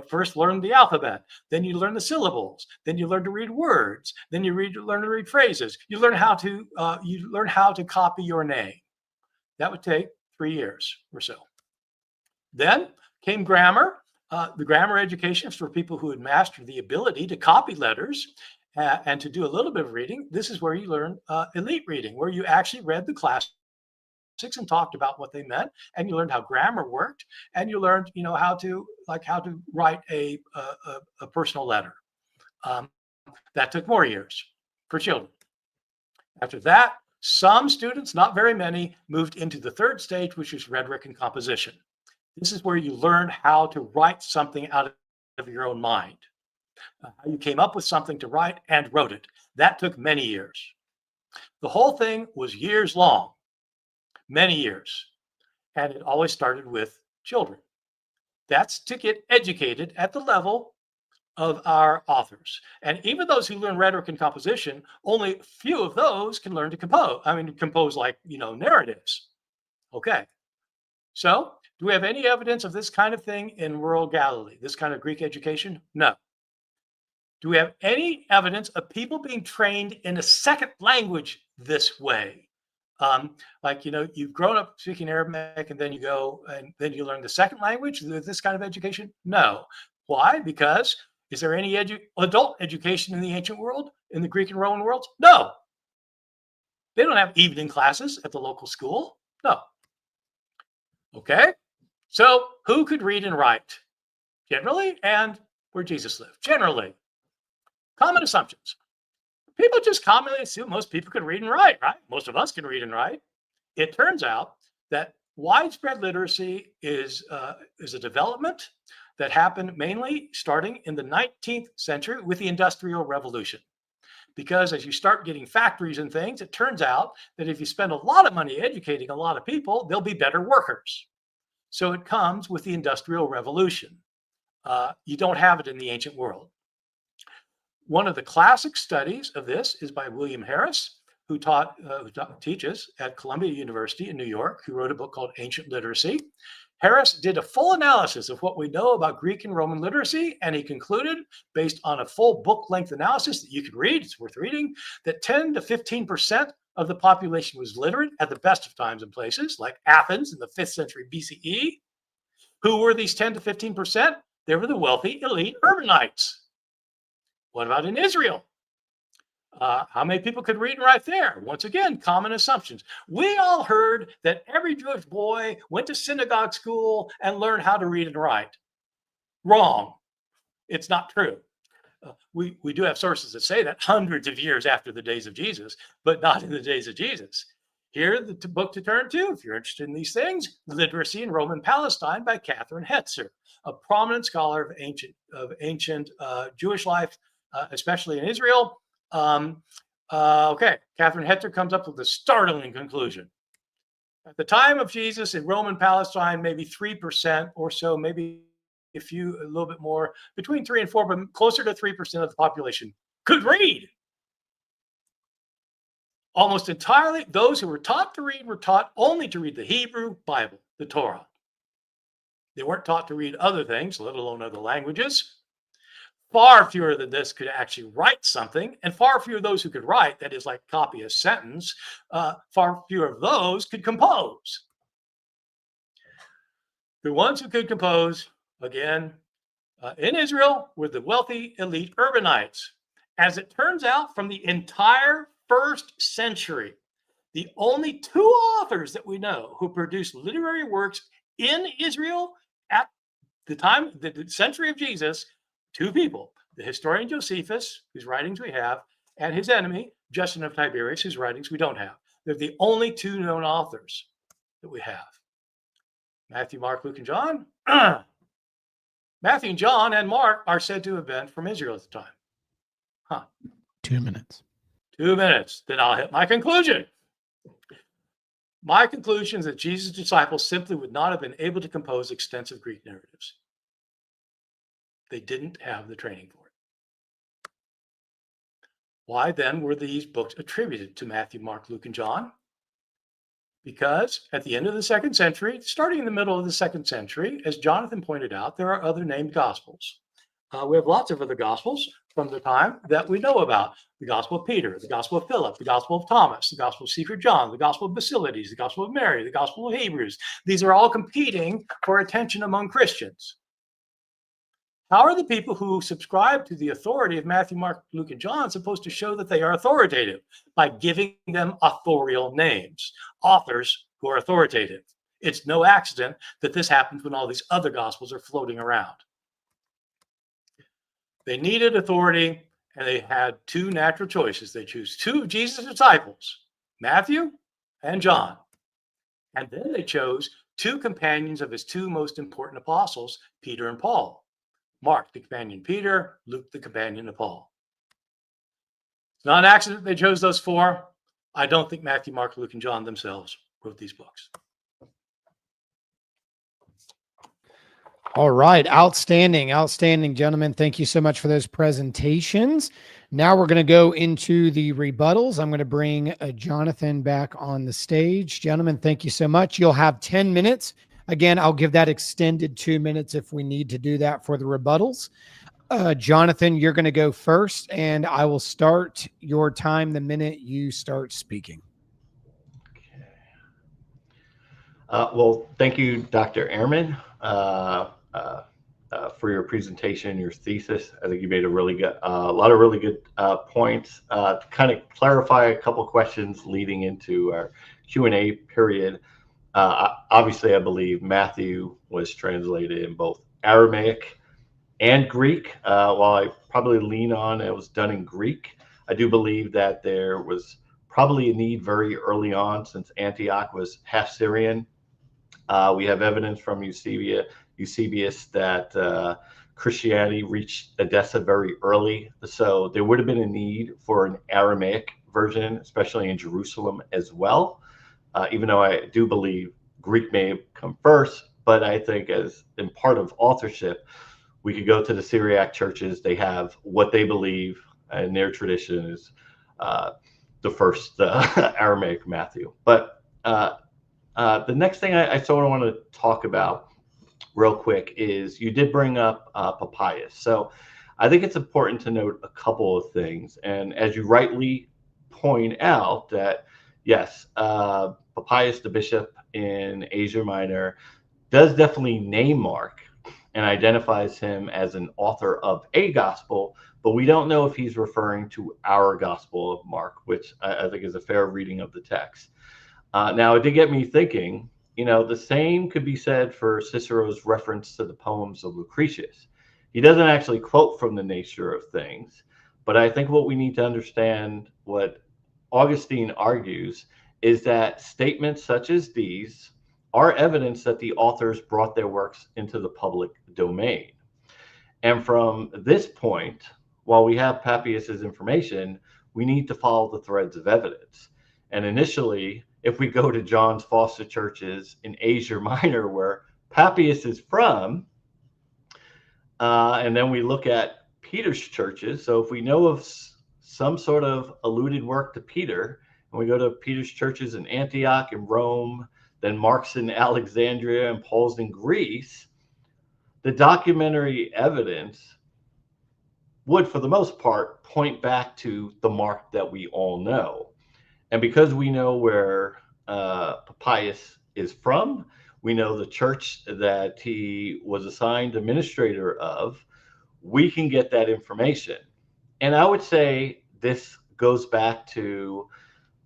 first learn the alphabet, then you learn the syllables, then you learn to read words, then you learn to read phrases. You learn how to copy your name. That would take 3 years or so. Then came grammar. The grammar education is for people who had mastered the ability to copy letters and to do a little bit of reading. This is where you learn elite reading, where you actually read the classics and talked about what they meant, and you learned how grammar worked, and you learned how to write a personal letter. That took more years for children. After that, some students, not very many, moved into the third stage, which is rhetoric and composition. This is where you learn how to write something out of your own mind. How you came up with something to write and wrote it. That took many years. The whole thing was years long, many years. And it always started with children. That's to get educated at the level of our authors. And even those who learn rhetoric and composition, only few of those can learn to compose. Compose like, narratives. Okay. So, do we have any evidence of this kind of thing in rural Galilee, this kind of Greek education? No. Do we have any evidence of people being trained in a second language this way? You've grown up speaking Arabic and then you go and then you learn the second language, this kind of education? No. Why? Because is there any adult education in the ancient world, in the Greek and Roman worlds? No. They don't have evening classes at the local school. No. Okay, so who could read and write? Generally, and where Jesus lived. Generally, common assumptions. People just commonly assume most people can read and write, right? Most of us can read and write. It turns out that widespread literacy is a development that happened mainly starting in the 19th century with the Industrial Revolution. Because as you start getting factories and things, it turns out that if you spend a lot of money educating a lot of people, they'll be better workers. So it comes with the Industrial Revolution. You don't have it in the ancient world. One of the classic studies of this is by William Harris, who teaches at Columbia University in New York, who wrote a book called Ancient Literacy. Harris did a full analysis of what we know about Greek and Roman literacy, and he concluded, based on a full book-length analysis that you can read, it's worth reading, that 10 to 15% of the population was literate at the best of times and places, like Athens in the 5th century BCE. Who were these 10 to 15%? They were the wealthy, elite urbanites. What about in Israel? How many people could read and write there? Once again, common assumptions. We all heard that every Jewish boy went to synagogue school and learned how to read and write. Wrong. It's not true. We do have sources that say that hundreds of years after the days of Jesus, but not in the days of Jesus. Here, the book to turn to, if you're interested in these things, Literacy in Roman Palestine by Catherine Hetzer, a prominent scholar of ancient Jewish life, especially in Israel. Okay, Catherine Hetzer comes up with a startling conclusion. At the time of Jesus in Roman Palestine, maybe 3% or so, maybe a little bit more, between 3 and 4, but closer to 3% of the population could read. Almost entirely, those who were taught to read were taught only to read the Hebrew Bible, the Torah. They weren't taught to read other things, let alone other languages. Far fewer than this could actually write something, and far fewer of those who could write, that is like copy a sentence, far fewer of those could compose. The ones who could compose, again, in Israel were the wealthy elite urbanites. As it turns out, from the entire 1st century, the only 2 authors that we know who produced literary works in Israel at the time, the century of Jesus, 2 people, the historian Josephus, whose writings we have, and his enemy, Justin of Tiberias, whose writings we don't have. They're the only 2 known authors that we have. Matthew, Mark, Luke, and John. Matthew, John, and Mark are said to have been from Israel at the time. Huh. 2 minutes. 2 minutes. Then I'll hit my conclusion. My conclusion is that Jesus' disciples simply would not have been able to compose extensive Greek narratives. They didn't have the training for it. Why then were these books attributed to Matthew, Mark, Luke, and John? Because at the end of the 2nd century, starting in the middle of the 2nd century, as Jonathan pointed out, there are other named gospels. We have lots of other gospels from the time that we know about. The Gospel of Peter, the Gospel of Philip, the Gospel of Thomas, the Gospel of Secret John, the Gospel of Basilides, the Gospel of Mary, the Gospel of Hebrews. These are all competing for attention among Christians. How are the people who subscribe to the authority of Matthew, Mark, Luke, and John supposed to show that they are authoritative? By giving them authorial names, authors who are authoritative. It's no accident that this happens when all these other gospels are floating around. They needed authority, and they had 2 natural choices. They chose 2 of Jesus' disciples, Matthew and John. And then they chose 2 companions of his 2 most important apostles, Peter and Paul. Mark, the companion Peter, Luke, the companion of Paul. It's not an accident they chose those 4. I don't think Matthew, Mark, Luke, and John themselves wrote these books. All right. Outstanding, gentlemen. Thank you so much for those presentations. Now we're going to go into the rebuttals. I'm going to bring Jonathan back on the stage. Gentlemen, thank you so much. You'll have 10 minutes. Again, I'll give that extended 2 minutes if we need to do that for the rebuttals. Jonathan, you're going to go first, and I will start your time the minute you start speaking. Okay. Well, thank you, Dr. Ehrman, for your presentation, your thesis. I think you made a lot of really good points. To kind of clarify a couple questions leading into our Q&A period. Obviously, I believe Matthew was translated in both Aramaic and Greek. While I probably lean on it was done in Greek, I do believe that there was probably a need very early on, since Antioch was half Syrian. We have evidence from Eusebius that Christianity reached Edessa very early. So there would have been a need for an Aramaic version, especially in Jerusalem as well. Even though I do believe Greek may have come first, but I think as in part of authorship, we could go to the Syriac churches. They have what they believe and their tradition is the first Aramaic Matthew. But the next thing I sort of want to talk about real quick is you did bring up Papias. So I think it's important to note a couple of things. And as you rightly point out that, yes, Papias, the bishop in Asia Minor, does definitely name Mark and identifies him as an author of a gospel, but we don't know if he's referring to our gospel of Mark, which I think is a fair reading of the text. Now, it did get me thinking, the same could be said for Cicero's reference to the poems of Lucretius. He doesn't actually quote from the nature of things, but I think what we need to understand, what Augustine argues, is that statements such as these are evidence that the authors brought their works into the public domain. And from this point, while we have Papias's information, we need to follow the threads of evidence. And initially, if we go to John's foster churches in Asia Minor, where Papias is from, and then we look at Peter's churches. So if we know of some sort of alluded work to Peter, and we go to Peter's churches in Antioch and Rome, then Mark's in Alexandria and Paul's in Greece, the documentary evidence would, for the most part, point back to the Mark that we all know. And because we know where Papias is from, we know the church that he was assigned administrator of, we can get that information. And I would say this goes back to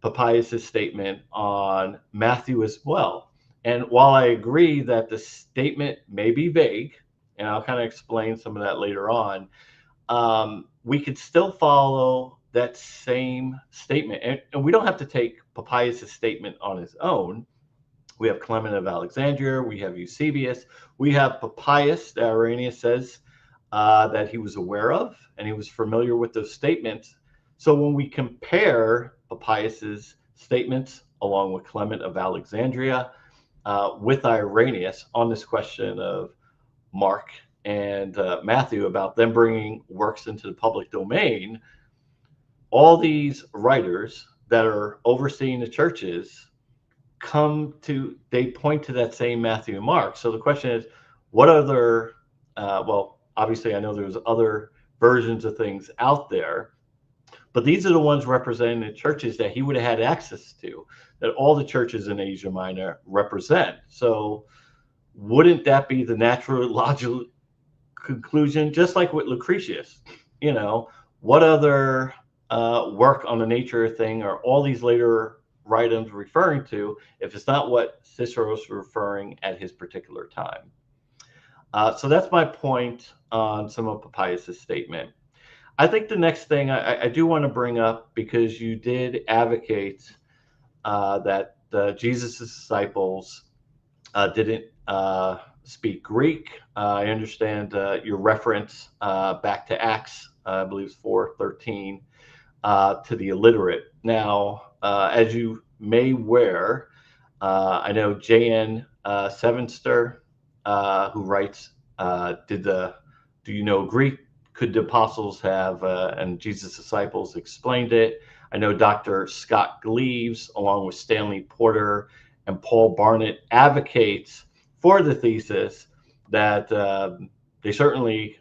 Papias's statement on Matthew as well. And while I agree that the statement may be vague, and I'll kind of explain some of that later on, we could still follow that same statement. And we don't have to take Papias's statement on his own. We have Clement of Alexandria, we have Eusebius, we have Papias that Irenaeus says that he was aware of, and he was familiar with those statements. So when we compare Papias's statements along with Clement of Alexandria with Irenaeus on this question of Mark and Matthew about them bringing works into the public domain, all these writers that are overseeing the churches they point to that same Matthew and Mark. So the question is, what other, well, obviously I know there's other versions of things out there, but these are the ones representing the churches that he would have had access to, that all the churches in Asia Minor represent. So wouldn't that be the natural logical conclusion? Just like with Lucretius, what other work on the nature of thing are all these later writings referring to, if it's not what Cicero's referring at his particular time? So that's my point on some of Papias's statement. I think the next thing I do want to bring up, because you did advocate that Jesus' disciples didn't speak Greek. I understand your reference back to Acts, I believe it's 4:13, to the illiterate. Now, as you may aware, I know J.N. Sevenster, who writes, do you know Greek? Could the apostles have, and Jesus' disciples explained it? I know Dr. Scott Gleaves, along with Stanley Porter and Paul Barnett, advocates for the thesis that they certainly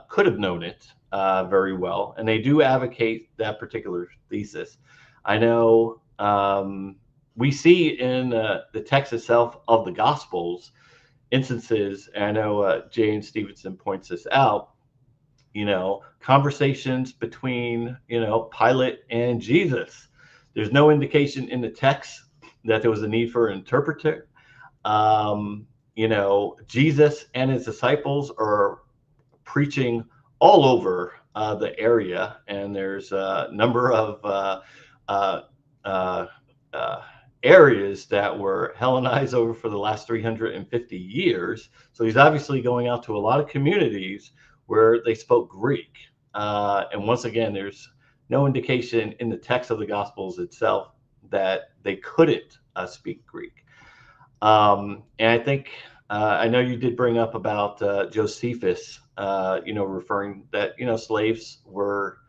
could have known it very well, and they do advocate that particular thesis. I know we see in the text itself of the Gospels instances, and I know Jane Stevenson points this out, conversations between, Pilate and Jesus. There's no indication in the text that there was a need for an interpreter. Jesus and his disciples are preaching all over the area, and there's a number of uh, uh, uh, areas that were Hellenized over for the last 350 years. So he's obviously going out to a lot of communities where they spoke Greek. And once again, there's no indication in the text of the Gospels itself that they couldn't speak Greek. And I think I know you did bring up about Josephus, referring that slaves were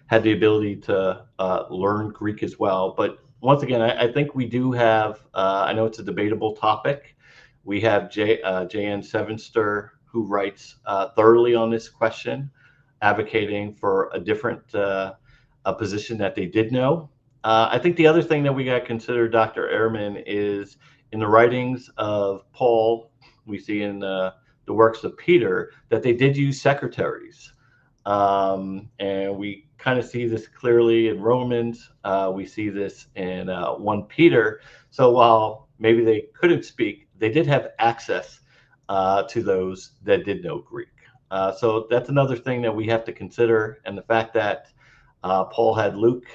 had the ability to learn Greek as well. But once again, I think we do have. I know it's a debatable topic. We have J.N. Sevenster, who writes thoroughly on this question, advocating for a different a position that they did know. I think the other thing that we got to consider, Dr. Ehrman, is in the writings of Paul, we see in the works of Peter, that they did use secretaries. And we kind of see this clearly in Romans. We see this in 1 Peter. So while maybe they couldn't speak, they did have access to those that did know Greek. So that's another thing that we have to consider. And the fact that Paul had Luke,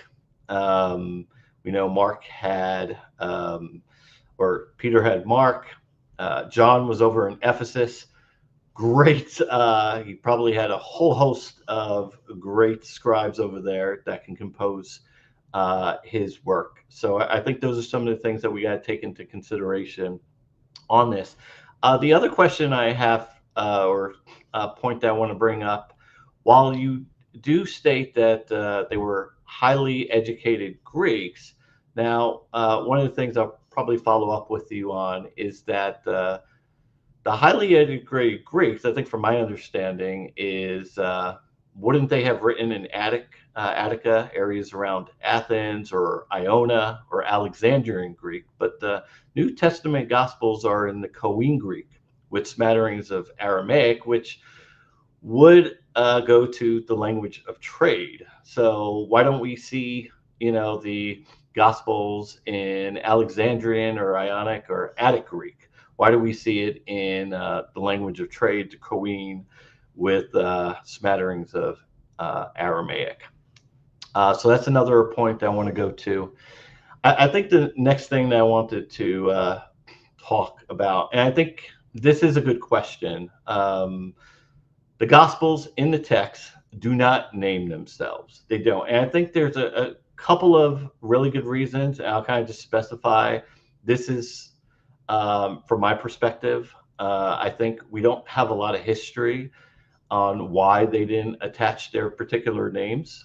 we know Mark had, or Peter had Mark, John was over in Ephesus. Great. He probably had a whole host of great scribes over there that can compose his work. So I think those are some of the things that we got to take into consideration on this. The other question I have, or point that I want to bring up, while you do state that they were highly educated Greeks, now one of the things I'll probably follow up with you on is that the highly educated Greeks, I think from my understanding, is wouldn't they have written in Attica, areas around Athens or Iona or Alexandrian Greek, but the New Testament Gospels are in the Koine Greek with smatterings of Aramaic, which would go to the language of trade. So why don't we see, the Gospels in Alexandrian or Ionic or Attic Greek? Why do we see it in the language of trade, the Koine, with smatterings of Aramaic? So that's another point that I want to go to. I think the next thing that I wanted to talk about, and I think this is a good question. The Gospels in the text do not name themselves. They don't. And I think there's a couple of really good reasons. And I'll kind of just specify this is, from my perspective, I think we don't have a lot of history on why they didn't attach their particular names.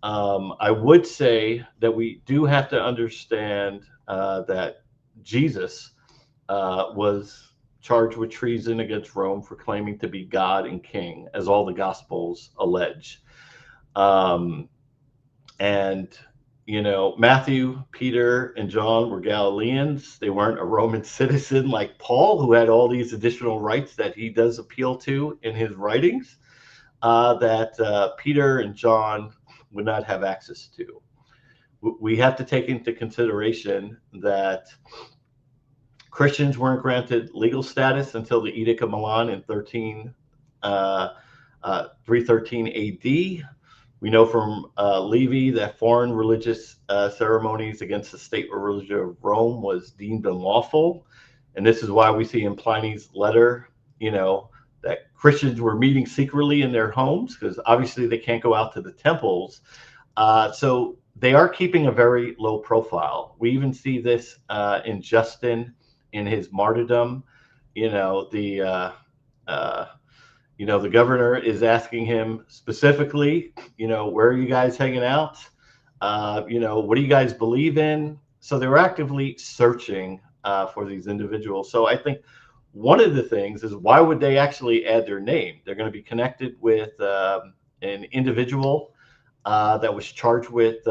I would say that we do have to understand that Jesus was charged with treason against Rome for claiming to be God and King, as all the Gospels allege. And, Matthew, Peter, and John were Galileans. They weren't a Roman citizen like Paul, who had all these additional rights that he does appeal to in his writings, that Peter and John would not have access to. We have to take into consideration that Christians weren't granted legal status until the Edict of Milan in 313 AD. We know from Livy that foreign religious ceremonies against the state or religion of Rome was deemed unlawful. And this is why we see in Pliny's letter, that Christians were meeting secretly in their homes, because obviously they can't go out to the temples. So they are keeping a very low profile. We even see this in Justin, in his martyrdom. The governor is asking him specifically, where are you guys hanging out? What do you guys believe in? So they were actively searching for these individuals. So I think one of the things is, why would they actually add their name? They're going to be connected with an individual that was charged with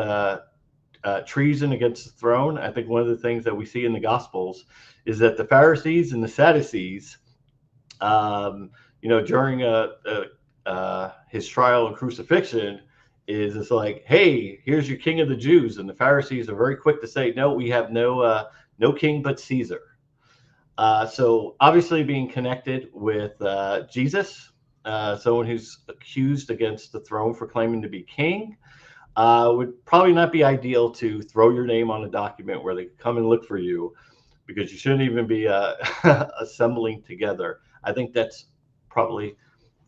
treason against the throne. I think one of the things that we see in the Gospels is that the Pharisees and the Sadducees, during his trial and crucifixion, is it's like, hey, here's your king of the Jews. And the Pharisees are very quick to say, no, we have no king but Caesar. So obviously being connected with Jesus, someone who's accused against the throne for claiming to be king, would probably not be ideal to throw your name on a document where they come and look for you, because you shouldn't even be assembling together. I think that's probably,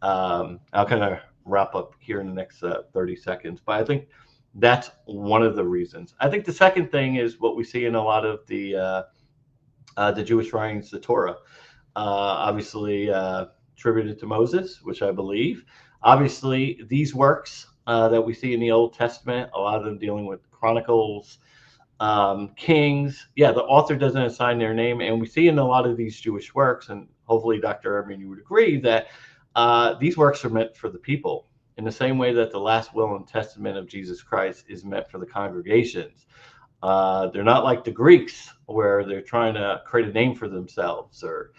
I'll kind of wrap up here in the next 30 seconds, but I think that's one of the reasons. I think the second thing is what we see in a lot of the Jewish writings, the Torah, obviously attributed to Moses, which I believe. Obviously, these works that we see in the Old Testament, a lot of them dealing with Chronicles, Kings. Yeah, the author doesn't assign their name, and we see in a lot of these Jewish works, and hopefully, Dr. Ehrman, you would agree that these works are meant for the people, in the same way that the last will and testament of Jesus Christ is meant for the congregations. They're not like the Greeks, where they're trying to create a name for themselves or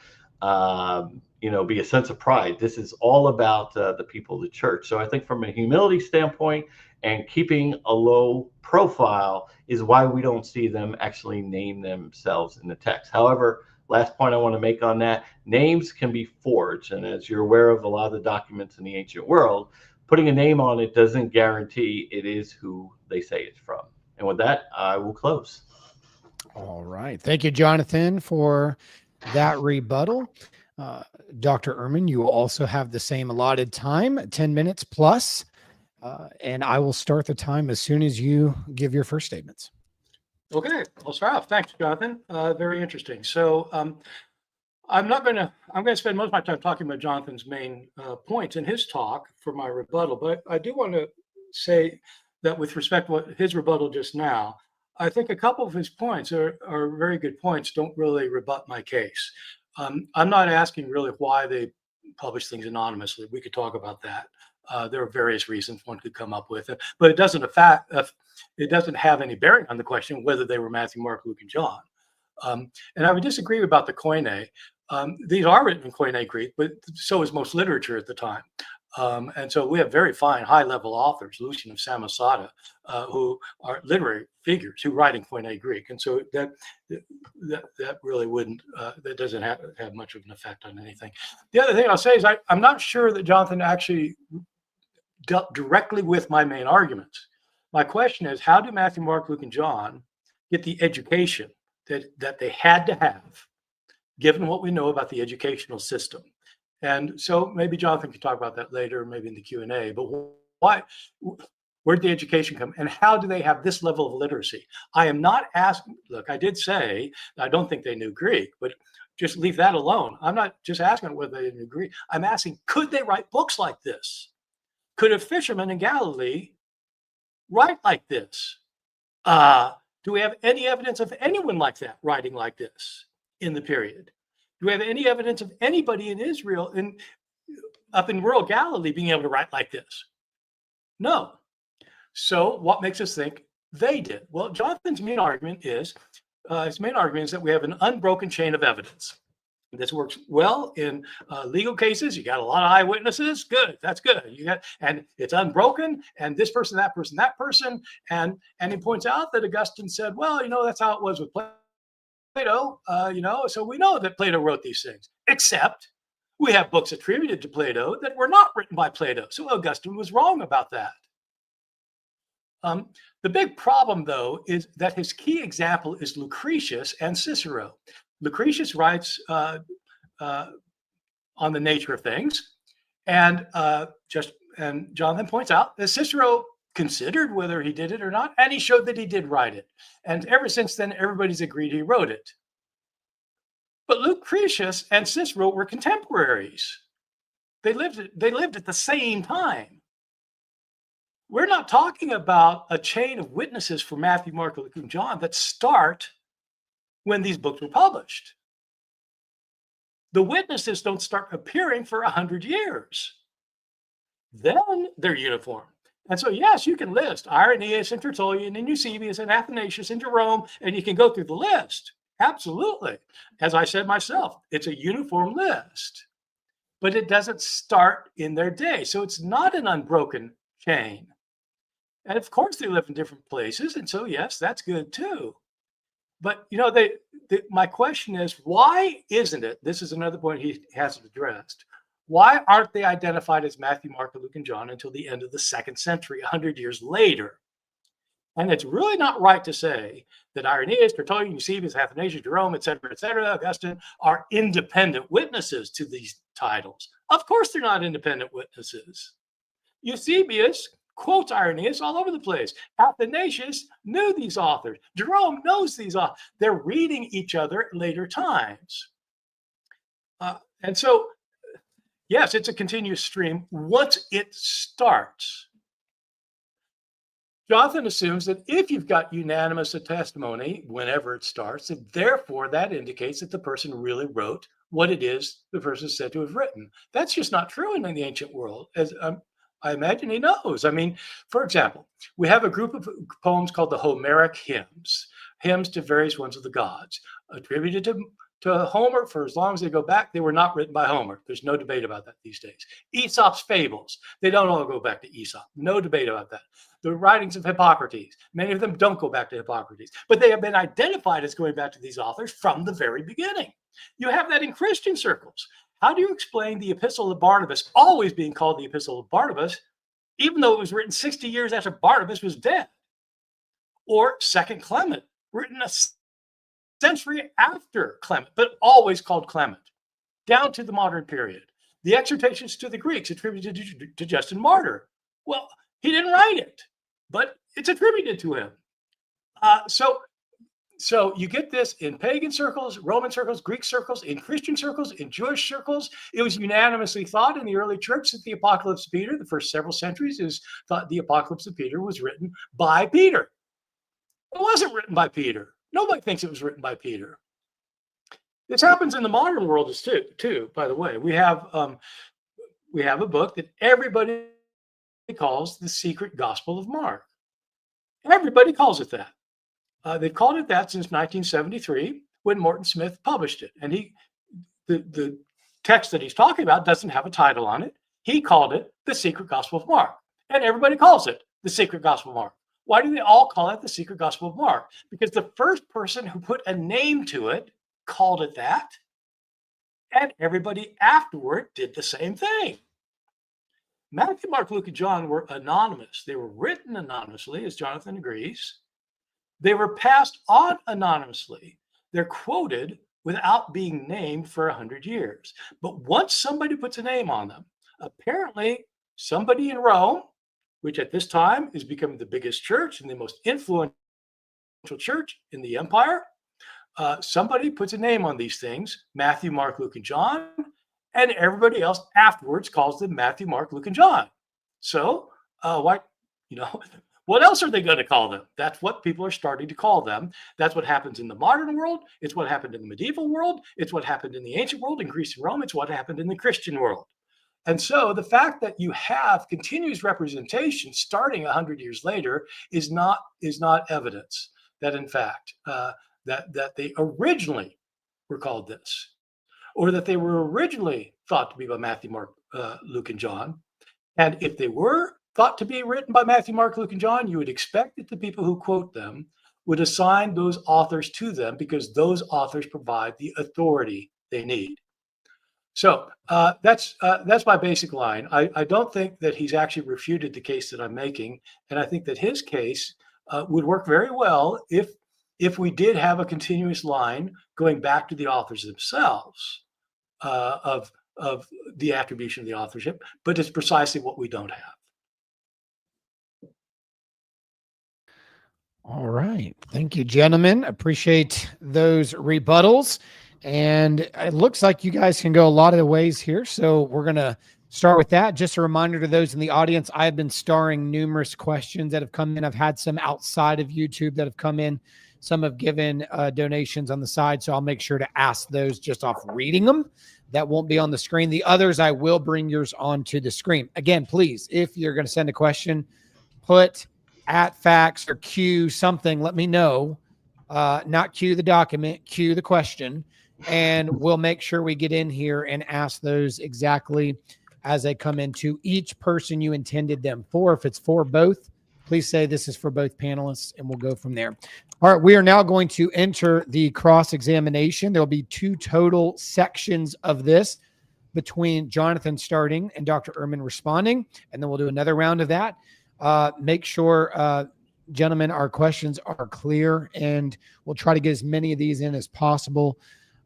be a sense of pride. This is all about the people of the church. So I think from a humility standpoint and keeping a low profile is why we don't see them actually name themselves in the text. However, last point I want to make on that, names can be forged. And as you're aware of a lot of the documents in the ancient world, putting a name on it doesn't guarantee it is who they say it's from. And with that, I will close. All right. Thank you, Jonathan, for that rebuttal. Dr. Ehrman, you will also have the same allotted time, 10 minutes plus. And I will start the time as soon as you give your first statements. Okay, I'll start off. Thanks, Jonathan. Very interesting. So I'm going to spend most of my time talking about Jonathan's main points in his talk for my rebuttal, but I do want to say that with respect to what his rebuttal just now, I think a couple of his points are very good points, don't really rebut my case. I'm not asking really why they publish things anonymously. We could talk about that. There are various reasons one could come up with, but it doesn't have any bearing on the question whether they were Matthew, Mark, Luke, and John. And I would disagree about the Koine. These are written in Koine Greek, but so is most literature at the time. And so we have very fine, high-level authors, Lucian of Samosata, who are literary figures who write in Koine Greek, and so that really wouldn't that doesn't have much of an effect on anything. The other thing I'll say is I'm not sure that Jonathan actually dealt directly with my main arguments. My question is, how do Matthew, Mark, Luke, and John get the education that they had to have, given what we know about the educational system? And so maybe Jonathan can talk about that later, maybe in the Q&A, but where did the education come and how do they have this level of literacy? I am not asking, look, I did say, I don't think they knew Greek, but just leave that alone. I'm not just asking whether they knew Greek. I'm asking, could they write books like this? Could a fisherman in Galilee write like this? Do we have any evidence of anyone like that writing like this in the period? Do we have any evidence of anybody in Israel up in rural Galilee being able to write like this? No. So what makes us think they did? Well, Jonathan's main argument is that we have an unbroken chain of evidence. This works well in legal cases. You got a lot of eyewitnesses. Good, that's good. And it's unbroken. And this person, that person, that person. And he points out that Augustine said, well, that's how it was with Plato. So we know that Plato wrote these things. Except we have books attributed to Plato that were not written by Plato. So Augustine was wrong about that. The big problem, though, is that his key example is Lucretius and Cicero. Lucretius writes on the nature of things, and Jonathan points out that Cicero considered whether he did it or not, and he showed that he did write it. And ever since then, everybody's agreed he wrote it. But Lucretius and Cicero were contemporaries. They lived at the same time. We're not talking about a chain of witnesses for Matthew, Mark, Luke, and John that start when these books were published. The witnesses don't start appearing for 100 years. Then they're uniform. And so, yes, you can list Irenaeus and Tertullian and Eusebius and Athanasius and Jerome, and you can go through the list. Absolutely. As I said myself, it's a uniform list, but it doesn't start in their day. So it's not an unbroken chain. And of course, they live in different places. And so, yes, that's good too. But, my question is, why isn't it? This is another point he hasn't addressed. Why aren't they identified as Matthew, Mark, Luke, and John until the end of the 2nd century, 100 years later? And it's really not right to say that Irenaeus, Tertullian, Eusebius, Athanasius, Jerome, et cetera, Augustine are independent witnesses to these titles. Of course, they're not independent witnesses. Eusebius quotes Irenaeus all over the place. Athanasius knew these authors. Jerome knows these authors. They're reading each other at later times. And so, yes, it's a continuous stream once it starts. Jonathan assumes that if you've got unanimous testimony whenever it starts, and therefore that indicates that the person really wrote what it is the person is said to have written. That's just not true in the ancient world, as I imagine he knows. I mean, for example, we have a group of poems called the Homeric hymns, hymns to various ones of the gods, attributed to Homer. For as long as they go back, they were not written by Homer. There's no debate about that these days. Aesop's fables, they don't all go back to Aesop. No debate about that. The writings of Hippocrates, many of them don't go back to Hippocrates, but they have been identified as going back to these authors from the very beginning. You have that in Christian circles. How do you explain the Epistle of Barnabas always being called the Epistle of Barnabas, even though it was written 60 years after Barnabas was dead? Or Second Clement, written a century after Clement, but always called Clement, down to the modern period. The exhortations to the Greeks attributed to Justin Martyr. Well, he didn't write it, but it's attributed to him. So you get this in pagan circles, Roman circles, Greek circles, in Christian circles, in Jewish circles. It was unanimously thought in the early church that the Apocalypse of Peter, the first several centuries, is thought the Apocalypse of Peter was written by Peter. It wasn't written by Peter. Nobody thinks it was written by Peter. This happens in the modern world too. By the way, we have a book that everybody calls the Secret Gospel of Mark. Everybody calls it that. They've called it that since 1973 when Morton Smith published it. And the text that he's talking about doesn't have a title on it. He called it the Secret Gospel of Mark. And everybody calls it the Secret Gospel of Mark. Why do they all call it the Secret Gospel of Mark? Because the first person who put a name to it called it that. And everybody afterward did the same thing. Matthew, Mark, Luke, and John were anonymous. They were written anonymously, as Jonathan agrees. They were passed on anonymously. They're quoted without being named for 100 years. But once somebody puts a name on them, apparently somebody in Rome, which at this time is becoming the biggest church and the most influential church in the empire, somebody puts a name on these things, Matthew, Mark, Luke, and John, and everybody else afterwards calls them Matthew, Mark, Luke, and John. So what else are they going to call them? That's what people are starting to call them. That's what happens in the modern world. It's what happened in the medieval world. It's what happened in the ancient world, in Greece and Rome. It's what happened in the Christian world. And so the fact that you have continuous representation starting 100 years later is not evidence that, in fact, that they originally were called this, or that they were originally thought to be by Matthew, Mark, Luke, and John. And if they were thought to be written by Matthew, Mark, Luke, and John, you would expect that the people who quote them would assign those authors to them because those authors provide the authority they need. So that's my basic line. I don't think that he's actually refuted the case that I'm making, and I think that his case would work very well if we did have a continuous line going back to the authors themselves of the attribution of the authorship, but it's precisely what we don't have. All right. Thank you, gentlemen. Appreciate those rebuttals. And it looks like you guys can go a lot of the ways here. So we're going to start with that. Just a reminder to those in the audience, I've been starring numerous questions that have come in. I've had some outside of YouTube that have come in. Some have given donations on the side. So I'll make sure to ask those just off reading them. That won't be on the screen. The others, I will bring yours onto the screen. Again, please, if you're going to send a question, put @facts or Q something, let me know. Not Q the document, Q the question, and we'll make sure we get in here and ask those exactly as they come into each person you intended them for. If it's for both, please say this is for both panelists, and we'll go from there. All right, we are now going to enter the cross-examination. There'll be 2 total sections of this, between Jonathan starting and Dr. Ehrman responding, and then we'll do another round of that. Make sure, gentlemen, our questions are clear, and we'll try to get as many of these in as possible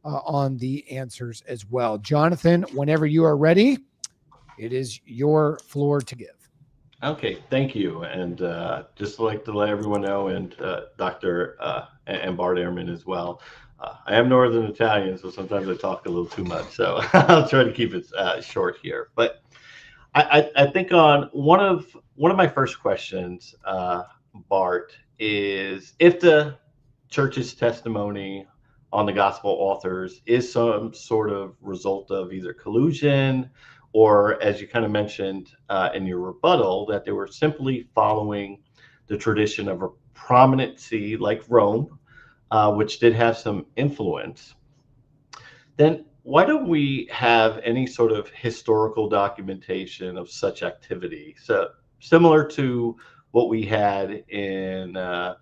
on the answers as well. Jonathan, whenever you are ready, it is your floor to give. Okay, thank you. And just like to let everyone know, and Dr. and Bart Ehrman as well, I am Northern Italian, so sometimes I talk a little too much. So I'll try to keep it short here. But I think on one of my first questions, Bart, is if the church's testimony on the gospel authors is some sort of result of either collusion, or as you kind of mentioned in your rebuttal, that they were simply following the tradition of a prominent see like Rome, which did have some influence, then why don't we have any sort of historical documentation of such activity? So similar to what we had in the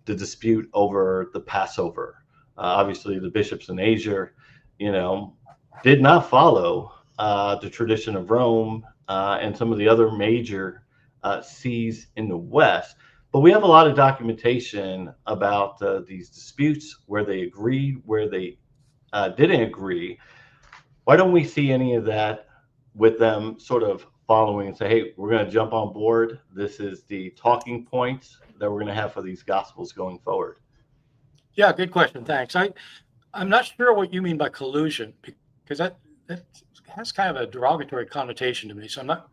dispute over the Passover. Obviously, the bishops in Asia, did not follow the tradition of Rome and some of the other major sees in the West. But we have a lot of documentation about these disputes, where they agreed, where they didn't agree. Why don't we see any of that with them sort of following and say, hey, we're going to jump on board. This is the talking points that we're going to have for these gospels going forward. Yeah, good question. Thanks. I'm not sure what you mean by collusion, because that has kind of a derogatory connotation to me. So I'm not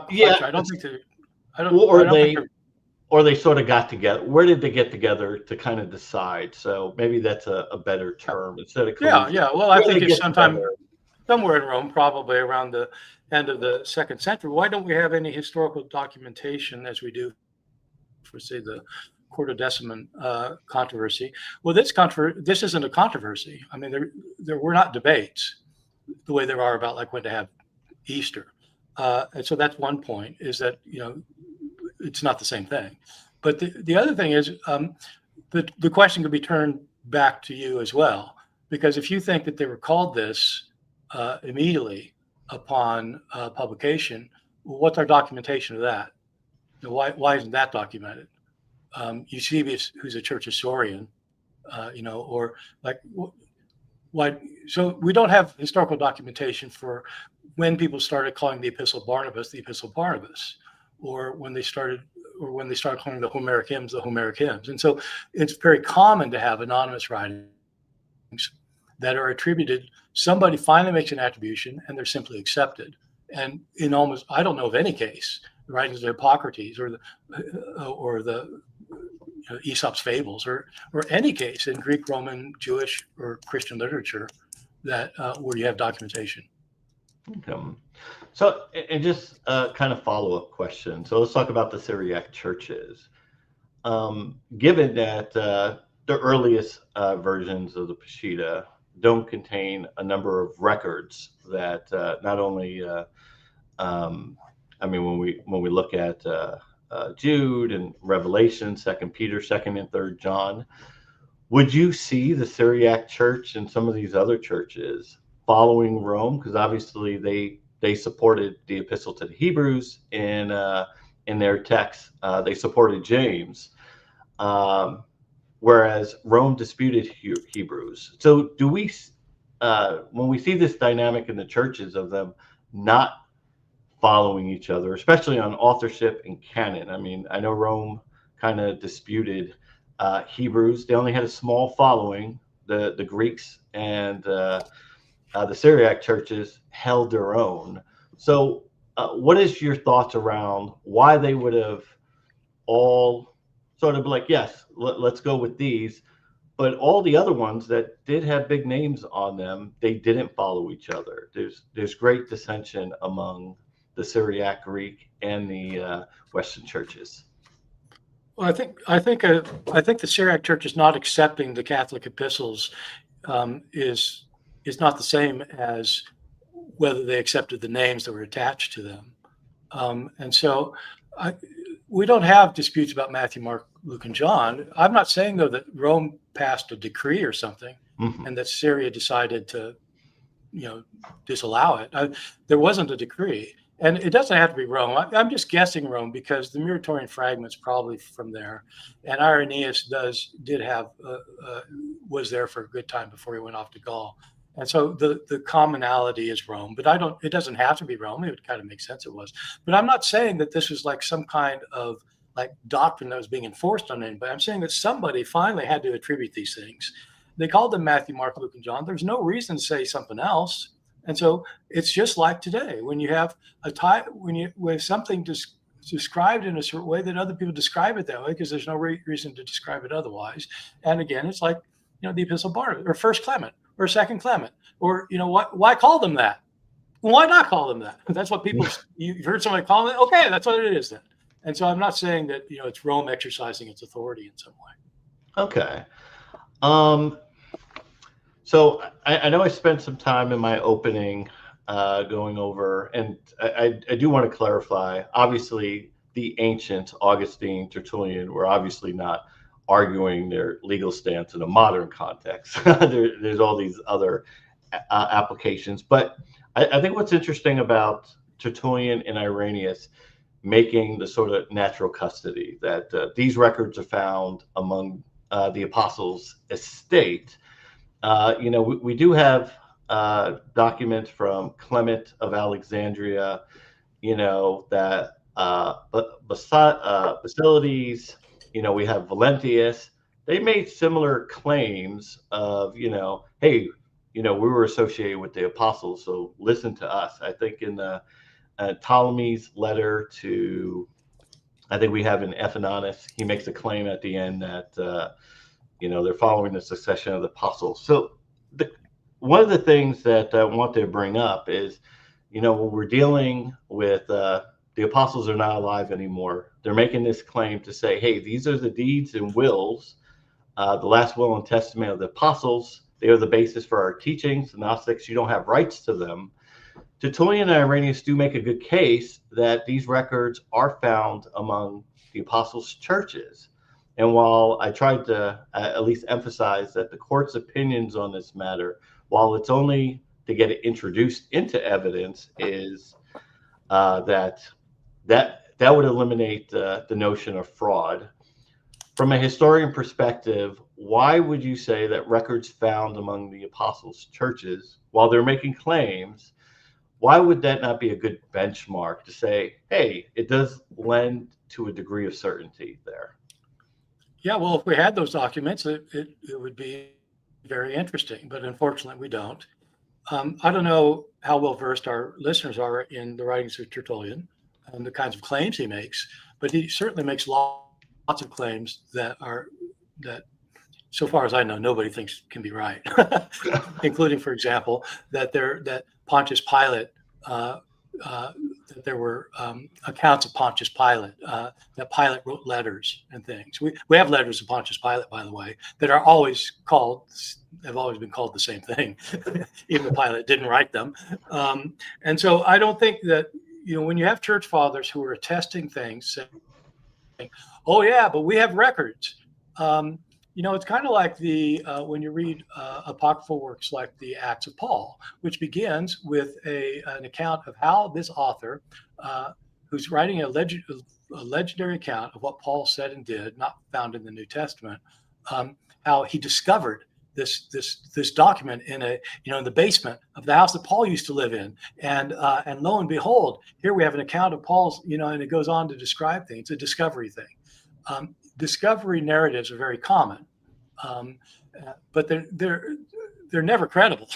quite sure. I don't think that. Or they sort of got together. Where did they get together to kind of decide? So maybe that's a better term instead of collusion. Yeah. Well, I think it's sometime somewhere in Rome, probably around the end of the 2nd century. Why don't we have any historical documentation as we do for, say, the Quartodeciman controversy? Well, this isn't a controversy. I mean, there were not debates the way there are about like when to have Easter. And so that's one point, is that, it's not the same thing. But the other thing is the question could be turned back to you as well, because if you think that they were called this immediately upon publication, well, what's our documentation of that? Why isn't that documented? Eusebius, who's a church historian, or like, why? So we don't have historical documentation for when people started calling the Epistle Barnabas, or when they started calling the Homeric hymns. And so it's very common to have anonymous writings that are attributed. Somebody finally makes an attribution and they're simply accepted. And in almost, I don't know of any case, the writings of Hippocrates or the Aesop's fables, or any case in Greek, Roman, Jewish, or Christian literature that where you have documentation. So, and just kind of follow-up question. So let's talk about the Syriac churches. Given that the earliest versions of the Peshitta don't contain a number of records that not only, when we look at Jude and Revelation, 2 Peter, 2nd and 3rd John, would you see the Syriac church and some of these other churches following Rome? Because obviously they supported the epistle to the Hebrews in their text. They supported James, whereas Rome disputed Hebrews. So do we, when we see this dynamic in the churches of them not following each other, especially on authorship and canon? I mean, I know Rome kind of disputed Hebrews. They only had a small following. The Greeks and the Syriac churches held their own. So what is your thoughts around why they would have all sort of like, yes, let's go with these, but all the other ones that did have big names on them, they didn't follow each other? There's great dissension among the Syriac Greek and the Western churches. Well, I think the Syriac church is not accepting the Catholic epistles is not the same as whether they accepted the names that were attached to them. And so we don't have disputes about Matthew, Mark, Luke, and John. I'm not saying, though, that Rome passed a decree or something and that Syria decided to, disallow it. There wasn't a decree. And it doesn't have to be Rome. I'm just guessing Rome because the Muratorian fragment's probably from there. And Irenaeus was there for a good time before he went off to Gaul. And so the commonality is Rome, but it doesn't have to be Rome. It would kind of make sense it was. But I'm not saying that this was like some kind of like doctrine that was being enforced on anybody. I'm saying that somebody finally had to attribute these things. They called them Matthew, Mark, Luke, and John. There's no reason to say something else. And so it's just like today when you have when something described in a certain way that other people describe it that way because there's no reason to describe it otherwise. And again, it's like, the Epistle of Bart or First Clement or Second Clement or, why call them that? Why not call them that? That's what people, you've heard somebody call them. Okay, that's what it is then. And so I'm not saying that, it's Rome exercising its authority in some way. Okay. So I know I spent some time in my opening going over, and I do want to clarify, obviously, the ancient Augustine, Tertullian were obviously not arguing their legal stance in a modern context. There's all these other applications. But I think what's interesting about Tertullian and Irenaeus making the sort of natural custody, that these records are found among the apostles' estate. We do have documents from Clement of Alexandria, that Basilides, we have Valentius. They made similar claims of, hey, we were associated with the apostles, so listen to us. I think in the Ptolemy's letter to, I think we have in Ephesus, he makes a claim at the end that, they're following the succession of the apostles. So one of the things that I want to bring up is, when we're dealing with the apostles are not alive anymore, they're making this claim to say, hey, these are the deeds and wills, the last will and testament of the apostles. They are the basis for our teachings. The Gnostics, you don't have rights to them. Tertullian and Irenaeus do make a good case that these records are found among the apostles' churches. And while I tried to at least emphasize that the court's opinions on this matter, while it's only to get it introduced into evidence, is that would eliminate the notion of fraud. From a historian perspective, why would you say that records found among the apostles' churches, while they're making claims, why would that not be a good benchmark to say, hey, it does lend to a degree of certainty there? Yeah, well, if we had those documents, it would be very interesting, but unfortunately we don't. I don't know how well versed our listeners are in the writings of Tertullian and the kinds of claims he makes, but he certainly makes lots of claims that, so far as I know, nobody thinks can be right, including, for example, that Pontius Pilate, that there were accounts of Pontius Pilate, that Pilate wrote letters and things. We have letters of Pontius Pilate, by the way, that have always been called the same thing, even though Pilate didn't write them. And so I don't think that, when you have church fathers who are attesting things, saying, oh yeah, but we have records. It's kind of like when you read apocryphal works like the Acts of Paul, which begins with an account of how this author, who's writing a legendary account of what Paul said and did, not found in the New Testament, how he discovered this document in the basement of the house that Paul used to live in, and lo and behold, here we have an account of Paul's, and it goes on to describe things, a discovery thing. Discovery narratives are very common, but they're never credible.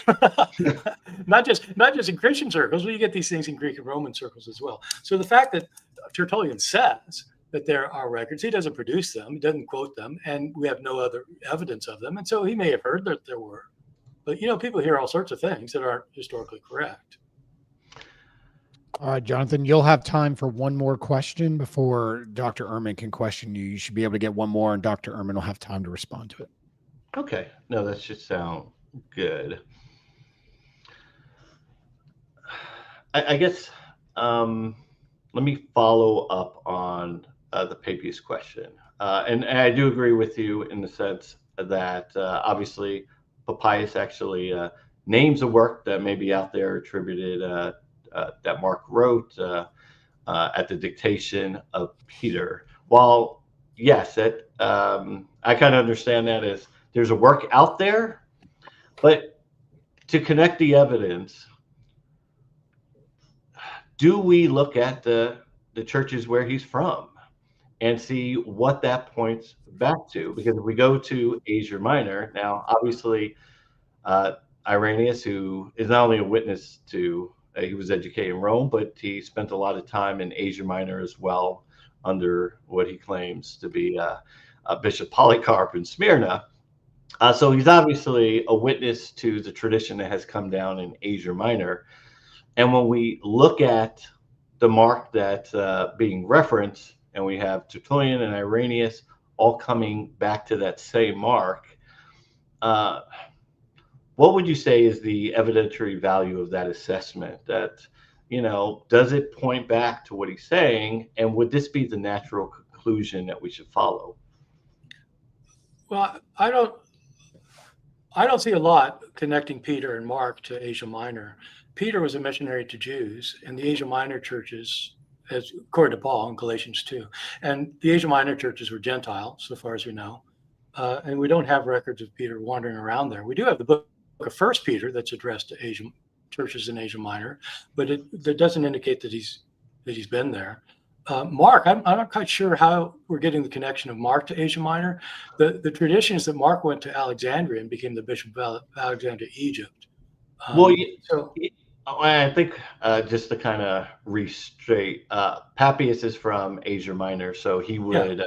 not just in Christian circles, but you get these things in Greek and Roman circles as well. So the fact that Tertullian says that there are records, he doesn't produce them, he doesn't quote them, and we have no other evidence of them, and so he may have heard that there were. But people hear all sorts of things that aren't historically correct. All right, Jonathan, you'll have time for one more question before Dr. Ehrman can question you. You should be able to get one more, and Dr. Ehrman will have time to respond to it. Okay. No, that should sound good. I guess let me follow up on the Papias question. And I do agree with you in the sense that obviously Papias actually names a work that may be out there attributed that Mark wrote at the dictation of Peter. While yes, I kind of understand that as there's a work out there, but to connect the evidence, do we look at the churches where he's from and see what that points back to? Because if we go to Asia Minor, now obviously Irenaeus, who is not only a witness to, he was educated in Rome, but he spent a lot of time in Asia Minor as well, under what he claims to be Bishop Polycarp in Smyrna. So he's obviously a witness to the tradition that has come down in Asia Minor. And when we look at the Mark that's being referenced, and we have Tertullian and Irenaeus all coming back to that same Mark, what would you say is the evidentiary value of that assessment? That, does it point back to what he's saying? And would this be the natural conclusion that we should follow? Well, I don't see a lot connecting Peter and Mark to Asia Minor. Peter was a missionary to Jews, and the Asia Minor churches, as according to Paul in Galatians 2, and the Asia Minor churches were Gentile, so far as we know, and we don't have records of Peter wandering around there. We do have the book of First Peter that's addressed to Asian churches in Asia Minor, but that doesn't indicate that he's been there. Mark, I'm not quite sure how we're getting the connection of Mark to Asia Minor. The tradition is that Mark went to Alexandria and became the bishop of Alexandria, Egypt. I think just to kind of restate, Papias is from Asia Minor, so he would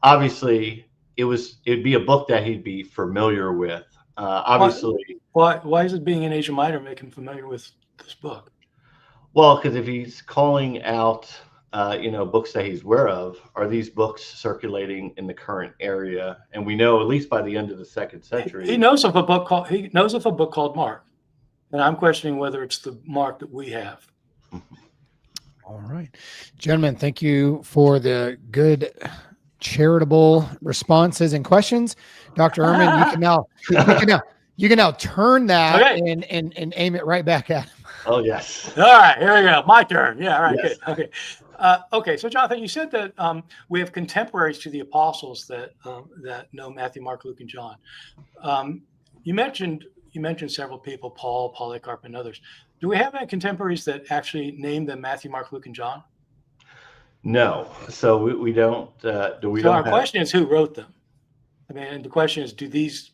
obviously it'd be a book that he'd be familiar with. Obviously, why is it being in Asia Minor make him familiar with this book? Well, because if he's calling out, books that he's aware of, are these books circulating in the current area? And we know at least by the end of the 2nd century, he knows of a book called Mark. And I'm questioning whether it's the Mark that we have. All right. Gentlemen, thank you for the good charitable responses and questions. Dr. Ehrman, you can now turn that and aim it right back at him. Oh, yes. All right, here we go. My turn. Yeah, all right, Yes. good. Okay. Okay, so Jonathan, you said that we have contemporaries to the apostles that know Matthew, Mark, Luke, and John. You mentioned several people, Paul, Polycarp, and others. Do we have any contemporaries that actually name them Matthew, Mark, Luke, and John? No. So we don't. Our question is who wrote them. I mean, and the question is, do these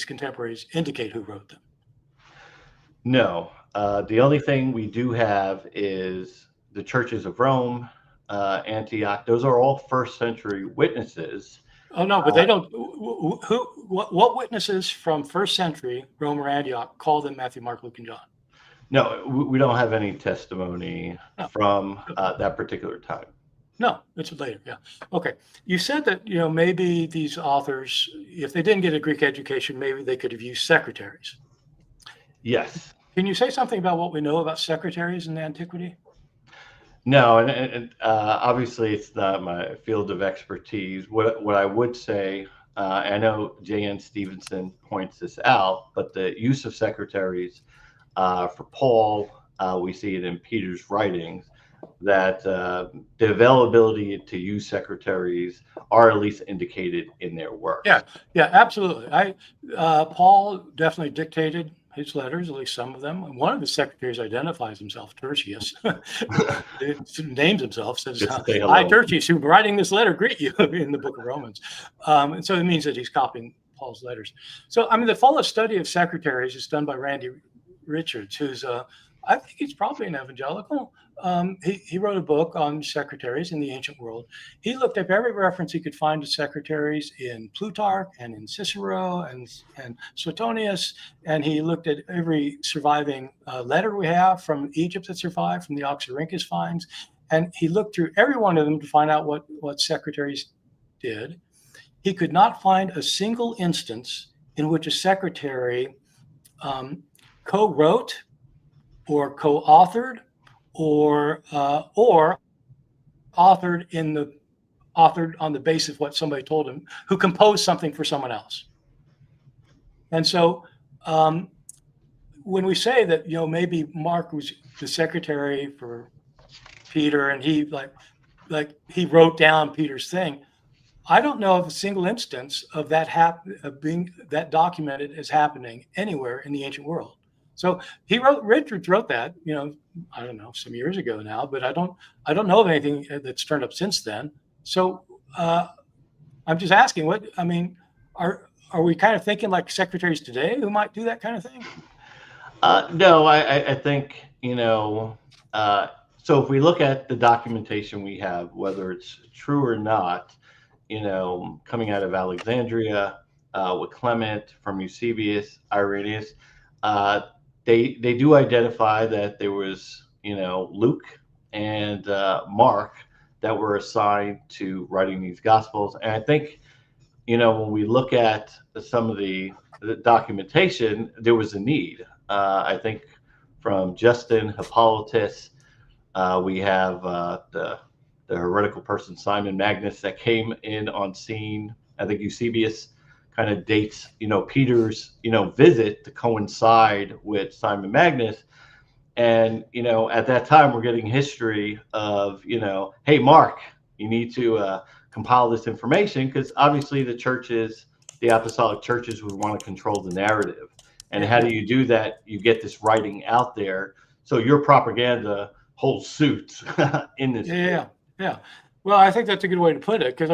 contemporaries indicate who wrote them? No. The only thing we do have is the churches of Rome, Antioch. Those are all 1st century witnesses. Oh no, but they don't. What witnesses from 1st century Rome or Antioch call them Matthew, Mark, Luke, and John? No, we don't have any testimony from that particular time. No, it's later. Yeah. Okay. You said that maybe these authors, if they didn't get a Greek education, maybe they could have used secretaries. Yes. Can you say something about what we know about secretaries in antiquity? No, and obviously it's not my field of expertise. What I would say, I know J.N. Stevenson points this out, but the use of secretaries for Paul, we see it in Peter's writings, that the availability to use secretaries are at least indicated in their work. Yeah, absolutely. Paul definitely dictated his letters, at least some of them. And one of the secretaries identifies himself, Tertius, names himself, says, "I, Tertius, who writing this letter, greet you," in the book of Romans. And so it means that he's copying Paul's letters. So, I mean, the fullest study of secretaries is done by Randy Richards, who's I think he's probably an evangelical. He wrote a book on secretaries in the ancient world. He looked up every reference he could find to secretaries in Plutarch and in Cicero and Suetonius, and he looked at every surviving letter we have from Egypt that survived, from the Oxyrhynchus finds, and he looked through every one of them to find out what secretaries did. He could not find a single instance in which a secretary co-wrote or co-authored or authored in the authored on the basis of what somebody told him, who composed something for someone else. And so when we say that, maybe Mark was the secretary for Peter and he he wrote down Peter's thing, I don't know of a single instance of that being that documented as happening anywhere in the ancient world. So Richard wrote that, I don't know, some years ago now, but I don't know of anything that's turned up since then. So I'm just asking, are we kind of thinking like secretaries today who might do that kind of thing? No, I think, so if we look at the documentation we have, whether it's true or not, coming out of Alexandria, with Clement, from Eusebius, Irenaeus, they do identify that there was, Luke and Mark that were assigned to writing these Gospels. And I think, when we look at some of the documentation, there was a need. I think from Justin, Hippolytus, we have the heretical person Simon Magnus that came in on scene. I think Eusebius kind of dates, Peter's, visit to coincide with Simon Magnus. And, at that time, we're getting history of, hey, Mark, you need to compile this information, because obviously the apostolic churches would want to control the narrative. And how do you do that? You get this writing out there. So your propaganda holds suit in this. Yeah. Well, I think that's a good way to put it, because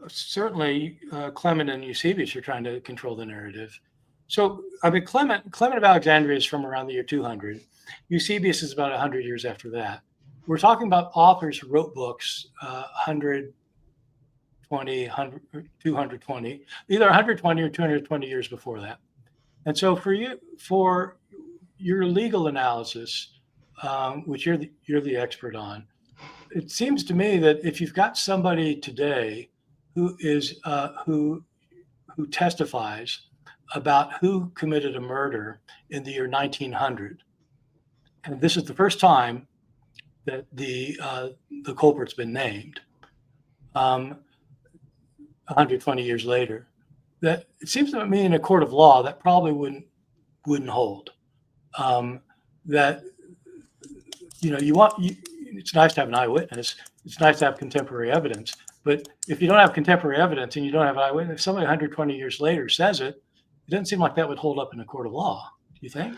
certainly Clement and Eusebius are trying to control the narrative. So Clement of Alexandria is from around the year 200. Eusebius is about 100 years after that. We're talking about authors who wrote books 120, 220, either 120 or 220 years before that. And so for your legal analysis, which you're the expert on, it seems to me that if you've got somebody today who is who testifies about who committed a murder in the year 1900, and this is the first time that the culprit's been named, 120 years later, that it seems to me in a court of law that probably wouldn't hold. That it's nice to have an eyewitness. It's nice to have contemporary evidence. But if you don't have contemporary evidence and you don't have an eyewitness, if somebody 120 years later says it, it doesn't seem like that would hold up in a court of law. Do you think?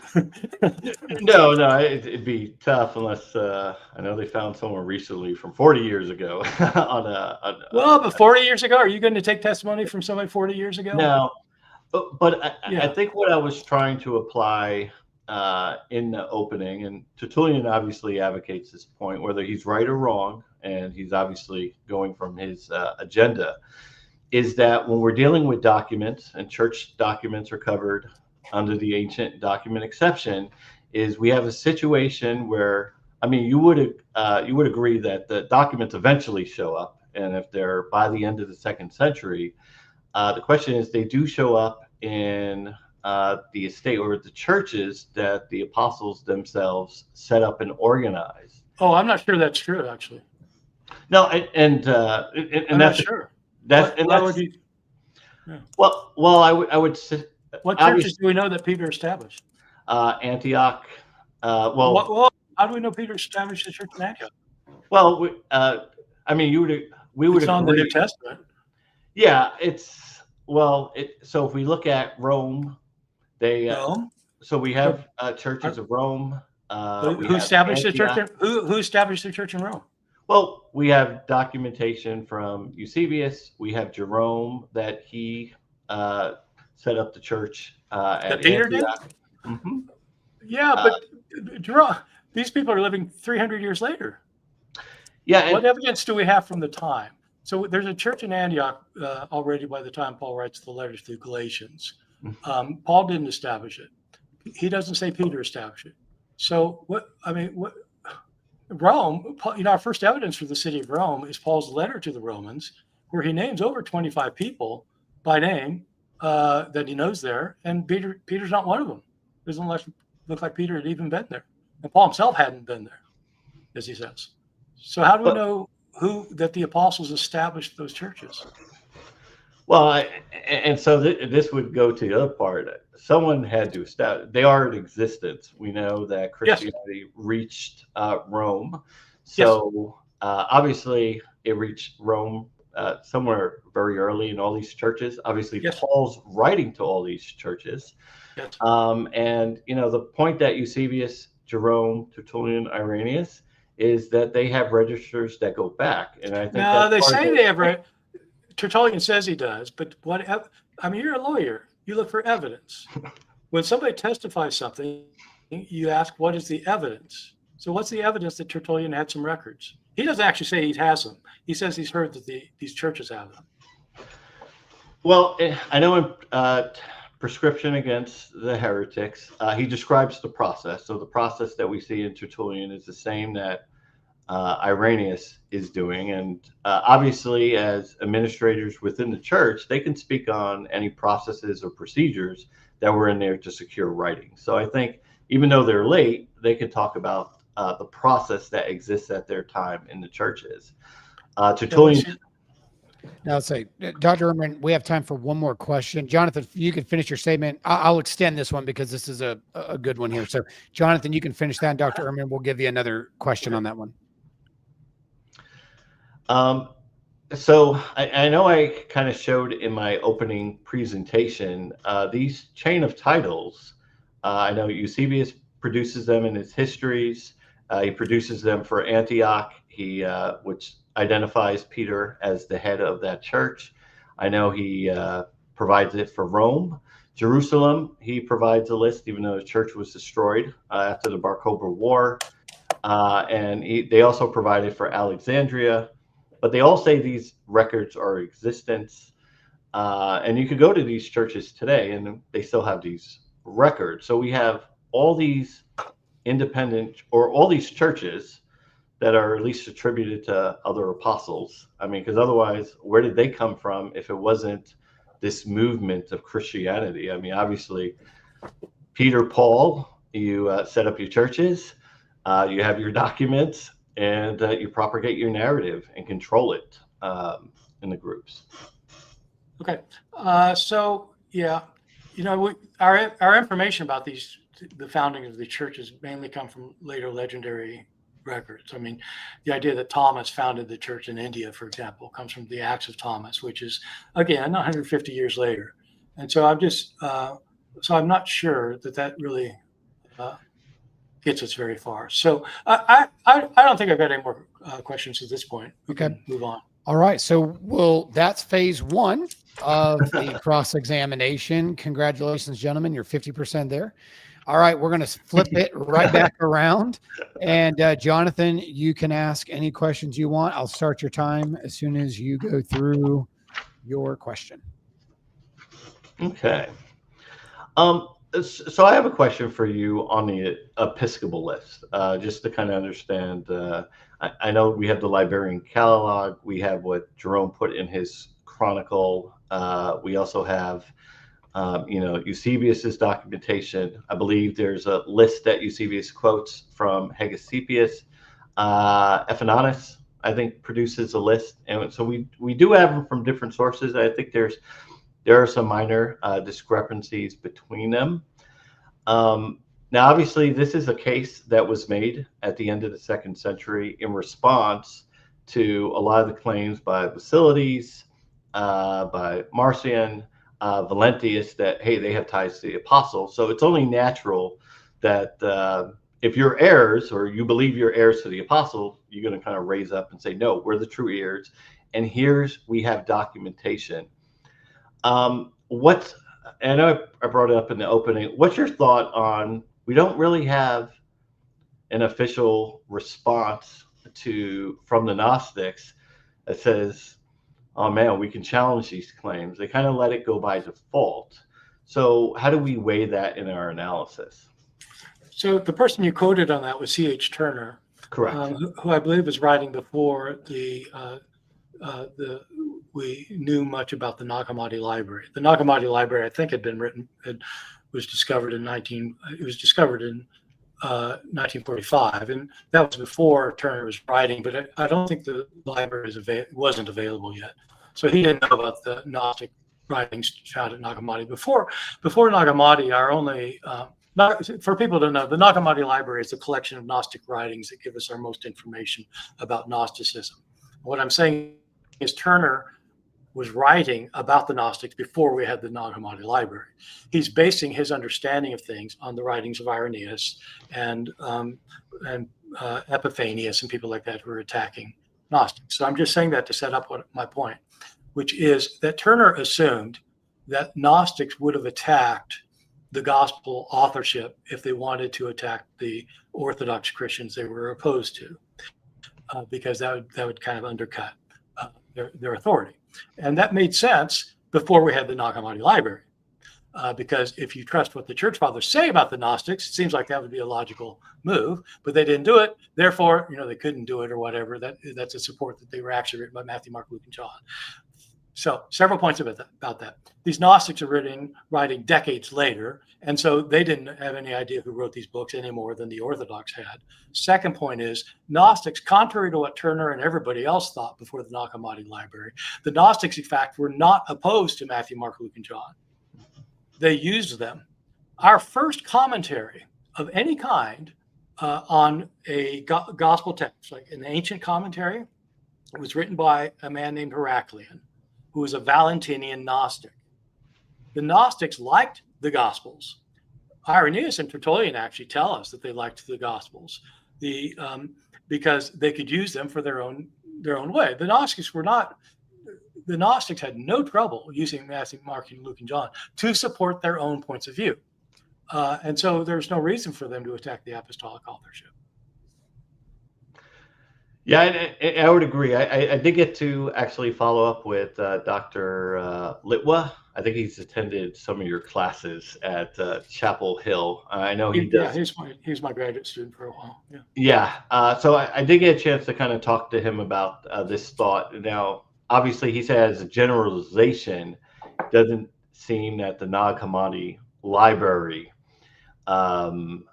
No, it'd be tough unless I know they found someone recently from 40 years ago but 40 years ago, are you going to take testimony from somebody 40 years ago? No, but I think what I was trying to apply in the opening, and Tertullian obviously advocates this point, whether he's right or wrong, and he's obviously going from his agenda, is that when we're dealing with documents, and church documents are covered under the ancient document exception, is we have a situation where, you would agree that the documents eventually show up, and if they're by the end of the 2nd century, the question is, they do show up in the estate or the churches that the apostles themselves set up and organized. Oh, I'm not sure that's true, actually. No, and I'm not sure. Well, I would say. What churches do we know that Peter established? Antioch. Well, how do we know Peter established the church in Antioch? Well, we would It's on the agree. New Testament. Yeah, so if we look at Rome, so we have churches of Rome. Who established the church? Who established the church in Rome? Well, we have documentation from Eusebius. We have Jerome that he set up the church at Peter Antioch. did? Mm-hmm. Yeah, but Jerome, these people are living 300 years later. Yeah. What evidence do we have from the time? So there's a church in Antioch already by the time Paul writes the letters to the Galatians. Paul didn't establish it. He doesn't say Peter established it. So Rome, our first evidence for the city of Rome is Paul's letter to the Romans, where he names over 25 people by name that he knows there, and Peter's not one of them. Doesn't look like Peter had even been there, and Paul himself hadn't been there, as he says. So how do we know that the apostles established those churches. Well, and so this would go to the other part. Someone had to establish. They are in existence. We know that Christianity reached Rome. So obviously it reached Rome somewhere very early in all these churches. Obviously, Paul's writing to all these churches. And, you know, the point that Eusebius, Jerome, Tertullian, Irenaeus is that they have registers that go back. And I think no, they say they have. Tertullian says he does, but I mean, you're a lawyer. You look for evidence. When somebody testifies something, you ask, what is the evidence? So what's the evidence that Tertullian had some records? He doesn't actually say he has them. He says he's heard that these churches have them. Well, I know in Prescription Against the Heretics, he describes the process. So the process that we see in Tertullian is the same that Irenaeus is doing. And obviously, as administrators within the church, they can speak on any processes or procedures that were in there to secure writing. So I think even though they're late, they can talk about the process that exists at their time in the churches. Tertullian. Now, let's say, Dr. Ehrman, we have time for one more question. Jonathan, if you could finish your statement. I'll extend this one because this is a good one here. So, Jonathan, you can finish that. And Dr. Ehrman, we'll give you another question on that one. So I know I kind of showed in my opening presentation these chain of titles. I know Eusebius produces them in his histories. He produces them for Antioch, which identifies Peter as the head of that church. I know he provides it for Rome. Jerusalem, he provides a list, even though the church was destroyed after the Bar Kokhba War. And they also provide it for Alexandria. But they all say these records are in existence. And you could go to these churches today and they still have these records. So we have all these independent, or all these churches that are at least attributed to other apostles. I mean, because otherwise, where did they come from if it wasn't this movement of Christianity? I mean, obviously, Peter, Paul, you set up your churches, you have your documents, and you propagate your narrative and control it in the groups. Okay, so yeah, you know, our information about the founding of the churches mainly come from later legendary records. I mean, the idea that Thomas founded the church in India, for example, comes from the Acts of Thomas, which is again 150 years later. And so I'm not sure that really gets us very far. So I don't think I've got any more questions at this point. We can move on. All right. So that's phase one of the cross-examination. Congratulations, gentlemen. You're 50% there. All right. We're going to flip it right back around. And Jonathan, you can ask any questions you want. I'll start your time as soon as you go through your question. Okay. So I have a question for you on the Episcopal list, just to kind of understand. I know we have the Librarian Catalog. We have what Jerome put in his Chronicle. We also have, Eusebius's documentation. I believe there's a list that Eusebius quotes from Hegesippus. Ephananus, I think, produces a list. And so we do have them from different sources. I think there are some minor discrepancies between them. Now, obviously, this is a case that was made at the end of the 2nd century in response to a lot of the claims by Basilides, by Marcion, Valentius, that, hey, they have ties to the apostles. So it's only natural that if you're heirs, or you believe you're heirs to the apostle, you're going to kind of raise up and say, no, we're the true heirs. And we have documentation. I know I brought it up in the opening. What's your thought on, we don't really have an official response from the Gnostics that says, oh man, we can challenge these claims. They kind of let it go by default. So how do we weigh that in our analysis? So the person you quoted on that was C.H. Turner. Correct. Who I believe was writing before we knew much about the Nag Hammadi Library. The Nag Hammadi Library, I think, was discovered in 1945, and that was before Turner was writing. But I don't think the library wasn't available yet, so he didn't know about the Gnostic writings found at Nag Hammadi. Before Nag Hammadi, our only for people to know, the Nag Hammadi library is a collection of Gnostic writings that give us our most information about Gnosticism. What I'm saying is Turner was writing about the Gnostics before we had the Nag Hammadi library. He's basing his understanding of things on the writings of Irenaeus and Epiphanius and people like that who are attacking Gnostics. So I'm just saying that to set up my point, which is that Turner assumed that Gnostics would have attacked the gospel authorship if they wanted to attack the Orthodox Christians they were opposed to, because that would kind of undercut their authority. And that made sense before we had the Nag Hammadi library, because if you trust what the church fathers say about the Gnostics, it seems like that would be a logical move, but they didn't do it. Therefore, they couldn't do it or whatever. That's a support that they were actually written by Matthew, Mark, Luke, and John. So several points about that. These Gnostics are writing decades later, and so they didn't have any idea who wrote these books any more than the Orthodox had. Second point is Gnostics, contrary to what Turner and everybody else thought before the Nag Hammadi library, the Gnostics, in fact, were not opposed to Matthew, Mark, Luke, and John. They used them. Our first commentary of any kind on a gospel text, like an ancient commentary, it was written by a man named Heraclian, who was a Valentinian Gnostic. The Gnostics liked the Gospels. Irenaeus and Tertullian actually tell us that they liked the Gospels, because they could use them for their own way. The Gnostics had no trouble using Matthew, Mark, and Luke, and John to support their own points of view. And so there's no reason for them to attack the apostolic authorship. Yeah, I would agree. I did get to actually follow up with Dr. Litwa. I think he's attended some of your classes at Chapel Hill. I know he does. Yeah, he's my graduate student for a while. Yeah. Yeah. So I did get a chance to kind of talk to him about this thought. Now, obviously, he says a generalization doesn't seem that the Nag Hammadi library obviously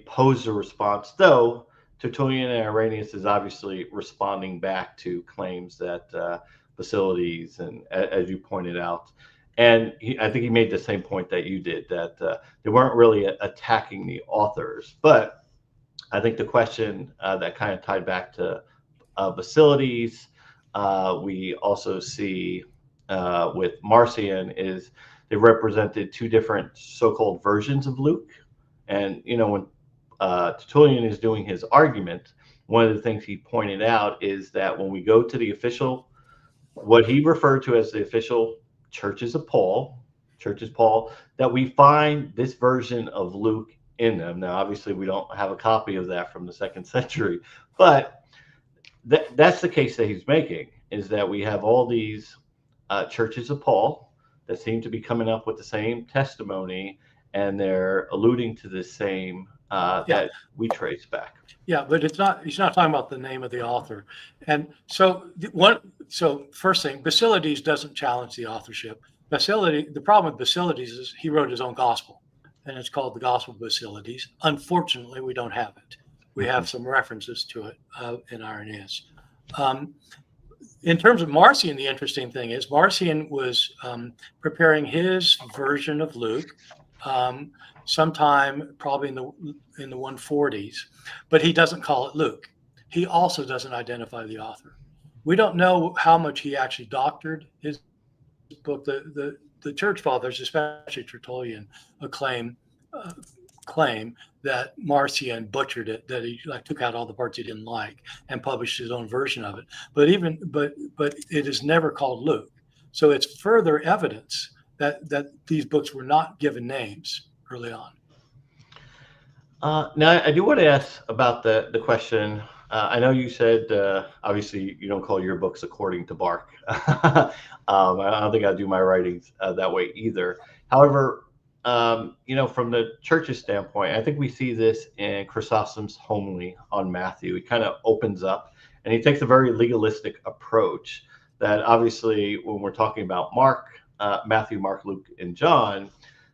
posed a response, though Tertullian and Irenaeus is obviously responding back to claims that facilities, and as you pointed out, and I think he made the same point that you did, that they weren't really attacking the authors. But I think the question that kind of tied back to facilities, we also see with Marcion is they represented two different so-called versions of Luke. And, when Tertullian is doing his argument, one of the things he pointed out is that when we go to the official, what he referred to as the official churches of Paul, that we find this version of Luke in them. Now, obviously, we don't have a copy of that from the 2nd century, but that's the case that he's making, is that we have all these churches of Paul that seem to be coming up with the same testimony, and they're alluding to the same that we trace back. Yeah, but he's not talking about the name of the author. And so first thing, Basilides doesn't challenge the authorship. The problem with Basilides is he wrote his own gospel, and it's called the Gospel of Basilides. Unfortunately, we don't have it. We have some references to it in Irenaeus. In terms of Marcion, the interesting thing is Marcion was preparing his version of Luke sometime probably in the 140s, but he doesn't call it Luke. He also doesn't identify the author. We don't know how much he actually doctored his book. The church fathers, especially Tertullian, claim that Marcion butchered it, that he took out all the parts he didn't like and published his own version of it. But it is never called Luke. So it's further evidence that these books were not given names early on. Now, I do want to ask about the question. I know you said, obviously, you don't call your books according to Bart. I don't think I do my writings that way either. However, from the church's standpoint, I think we see this in Chrysostom's homily on Matthew. He kind of opens up, and he takes a very legalistic approach that obviously when we're talking about Matthew, Mark, Luke, and John,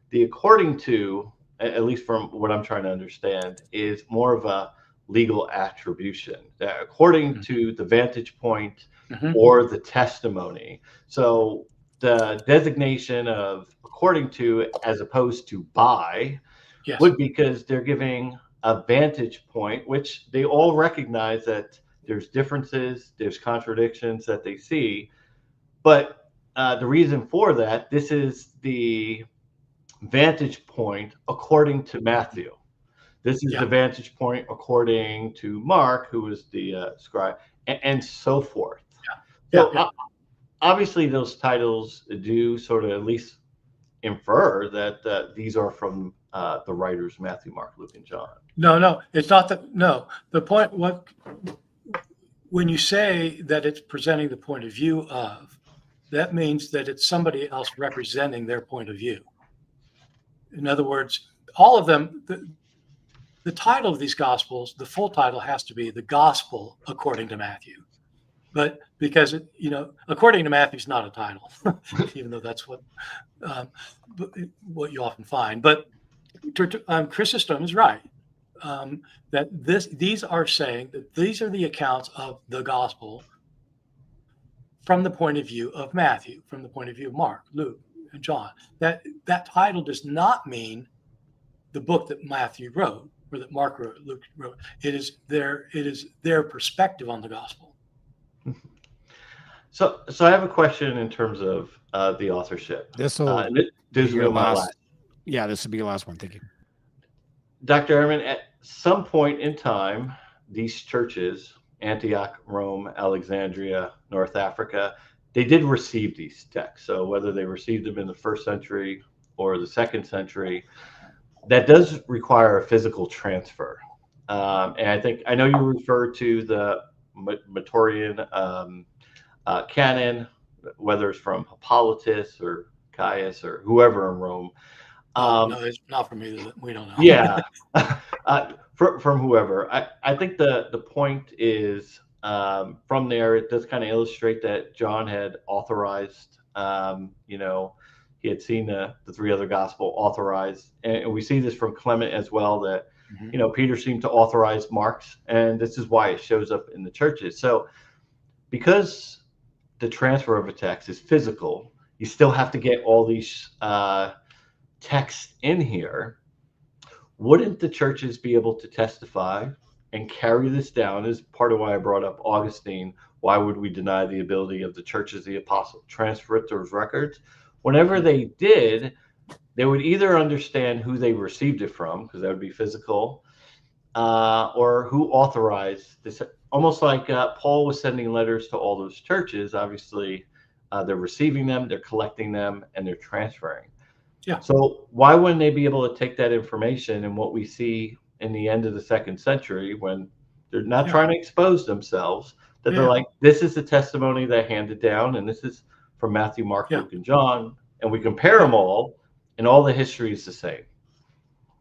the according to at least from what I'm trying to understand, is more of a legal attribution, that according to the vantage point or the testimony. So the designation of according to as opposed to by would be because they're giving a vantage point, which they all recognize that there's differences, there's contradictions that they see. But the reason for that, this is the vantage point according to Matthew. This is the vantage point according to Mark, who was the scribe, and so forth. So obviously those titles do sort of at least infer that these are from the writers Matthew, Mark, Luke, and John. No, it's not that. No, the point, when you say that it's presenting the point of view of, that means that it's somebody else representing their point of view. In other words, all of them, the title of these gospels, the full title has to be the gospel according to Matthew. But because, according to Matthew is not a title, even though that's what you often find. But Chrysostom is right, that these are saying that these are the accounts of the gospel from the point of view of Matthew, from the point of view of Mark, Luke, and John. That title does not mean the book that Matthew wrote or that Mark wrote, Luke wrote. It is their perspective on the gospel. So I have a question in terms of the authorship. This will be your last. Yeah, this will be your last one. Thank you. Dr. Ehrman, at some point in time, these churches, Antioch, Rome, Alexandria, North Africa, they did receive these texts. So whether they received them in the 1st century or the 2nd century, that does require a physical transfer. And I know you refer to the Matorian canon, whether it's from Hippolytus or Caius or whoever in Rome. No, it's not from either. We don't know. Yeah, from whoever. I think the point is from there, it does kind of illustrate that John had authorized, he had seen the 3 other gospel authorized. And we see this from Clement as well, that, Peter seemed to authorize Mark's, and this is why it shows up in the churches. So because the transfer of a text is physical, you still have to get all these texts in here. Wouldn't the churches be able to testify and carry this down? Is part of why I brought up Augustine. Why would we deny the ability of the churches, the apostles, transfer it those records? Whenever they did, they would either understand who they received it from, because that would be physical, or who authorized this. Almost like Paul was sending letters to all those churches. Obviously, they're receiving them, they're collecting them, and they're transferring. Yeah. So why wouldn't they be able to take that information and what we see in the end of the 2nd century, when they're not trying to expose themselves, that they're like, this is the testimony that I handed down, and this is from Matthew, Mark, Luke, and John, and we compare them all, and all the history is the same.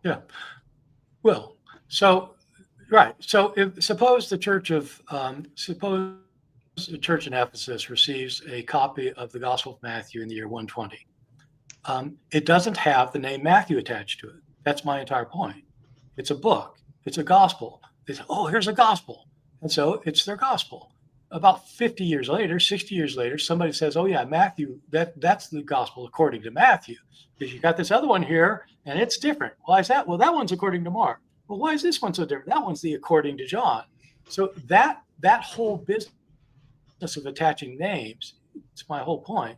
Yeah. Well, so right. So suppose the church in Ephesus receives a copy of the Gospel of Matthew in the year 120. It doesn't have the name Matthew attached to it. That's my entire point. It's a book. It's a gospel. They say, oh, here's a gospel. And so it's their gospel. About 50 years later, 60 years later, somebody says, oh, yeah, Matthew, that's the gospel according to Matthew. Because you got this other one here, and it's different. Why is that? Well, that one's according to Mark. Well, why is this one so different? That one's the according to John. So that whole business of attaching names, it's my whole point.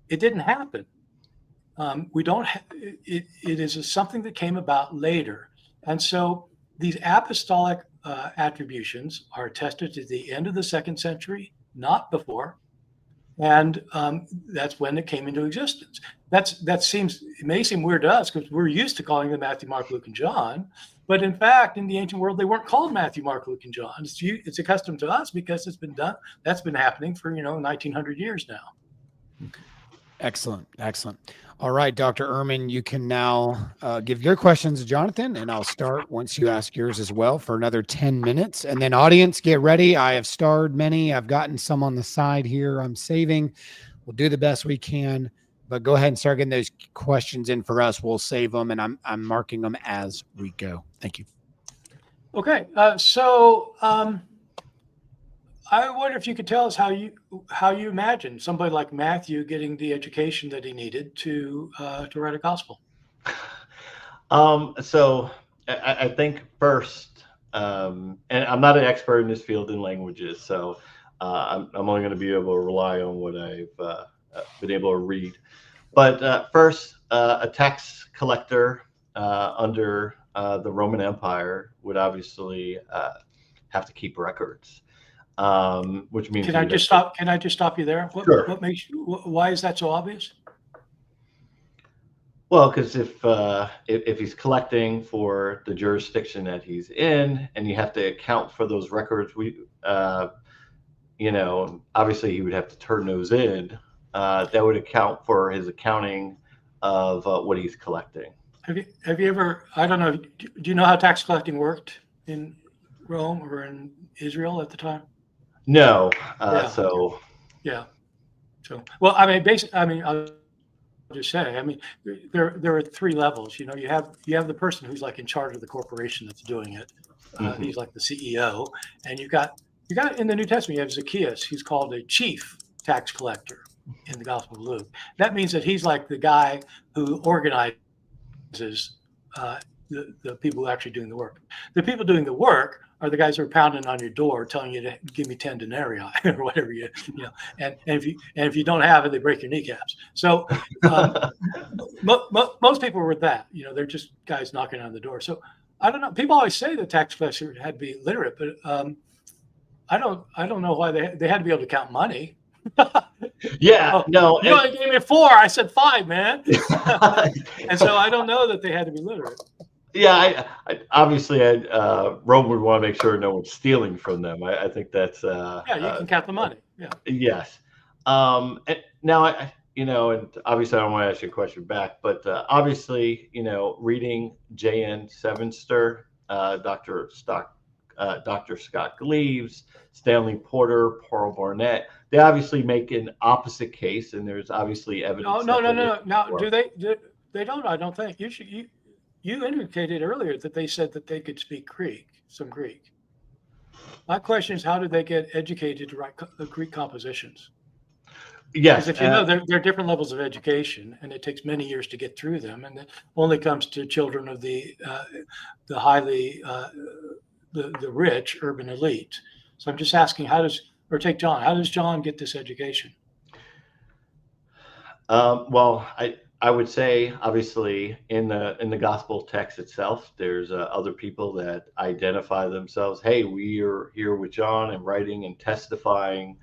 It didn't happen. We don't. It is something that came about later, and so these apostolic attributions are attested to the end of the 2nd century, not before, and that's when it came into existence. It may seem weird to us because we're used to calling them Matthew, Mark, Luke, and John, but in fact, in the ancient world, they weren't called Matthew, Mark, Luke, and John. It's accustomed to us because it's been done. That's been happening for 1900 years now. Excellent. All right, Dr. Ehrman, you can now give your questions to Jonathan, and I'll start once you ask yours as well for another 10 minutes. And then audience, get ready. I have starred many. I've gotten some on the side here I'm saving. We'll do the best we can. But go ahead and start getting those questions in for us. We'll save them, and I'm marking them as we go. Thank you. Okay, I wonder if you could tell us how you imagine somebody like Matthew getting the education that he needed to write a gospel. So I think first, and I'm not an expert in this field in languages, so I'm only going to be able to rely on what I've been able to read. But first, a tax collector under the Roman Empire would obviously have to keep records, which means Can I just stop you there? Sure. What makes you? Why is that so obvious? Well, because if he's collecting for the jurisdiction that he's in, and you have to account for those records, obviously he would have to turn those in. That would account for his accounting of what he's collecting. Have you ever? I don't know. Do you know how tax collecting worked in Rome or in Israel at the time? No. Yeah. So. Yeah. So well, I mean, I'll just say, I mean, there are three levels. You have the person who's like in charge of the corporation that's doing it. He's like the CEO, and you got in the New Testament you have Zacchaeus. He's called a chief tax collector in the Gospel of Luke. That means that he's like the guy who organizes the people who are actually doing the work. The people doing the work are the guys who are pounding on your door, telling you to give me 10 denarii or whatever and if you don't have it, they break your kneecaps. So most people were that. They're just guys knocking on the door. So I don't know. People always say the tax collector had to be literate, but I don't know why they had to be able to count money. Yeah, no. You only gave me 4. I said 5, man. And so I don't know that they had to be literate. Yeah, I obviously, Rome would want to make sure no one's stealing from them. I think that's yeah. You can count the money. Yeah. Yes. And now and obviously I don't want to ask you a question back, but obviously, reading J.N. Sevenster, Dr. Scott Gleaves, Stanley Porter, Paul Barnett, they obviously make an opposite case, and there's obviously evidence. No. Now, do they? They don't. I don't think you indicated earlier that they said that they could speak some Greek. My question is, how did they get educated to write Greek compositions? Yes, because if there are different levels of education, and it takes many years to get through them, and it only comes to children of the highly the rich urban elite. So I'm just asking, take John. How does John get this education? Well, I would say, obviously, in the gospel text itself, there's other people that identify themselves. Hey, we are here with John and writing and testifying.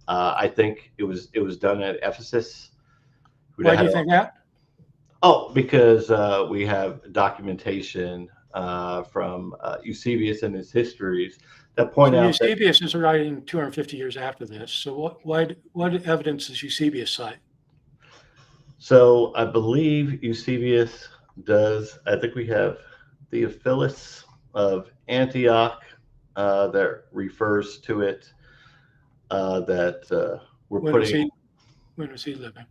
I think it was done at Ephesus. Why do you think that? Oh, because we have documentation from Eusebius and his histories that point out. Eusebius is writing 250 years after this. So what evidence does Eusebius cite? So I believe Eusebius does. I think we have Theophilus of Antioch that refers to it. That we're putting. When was he living?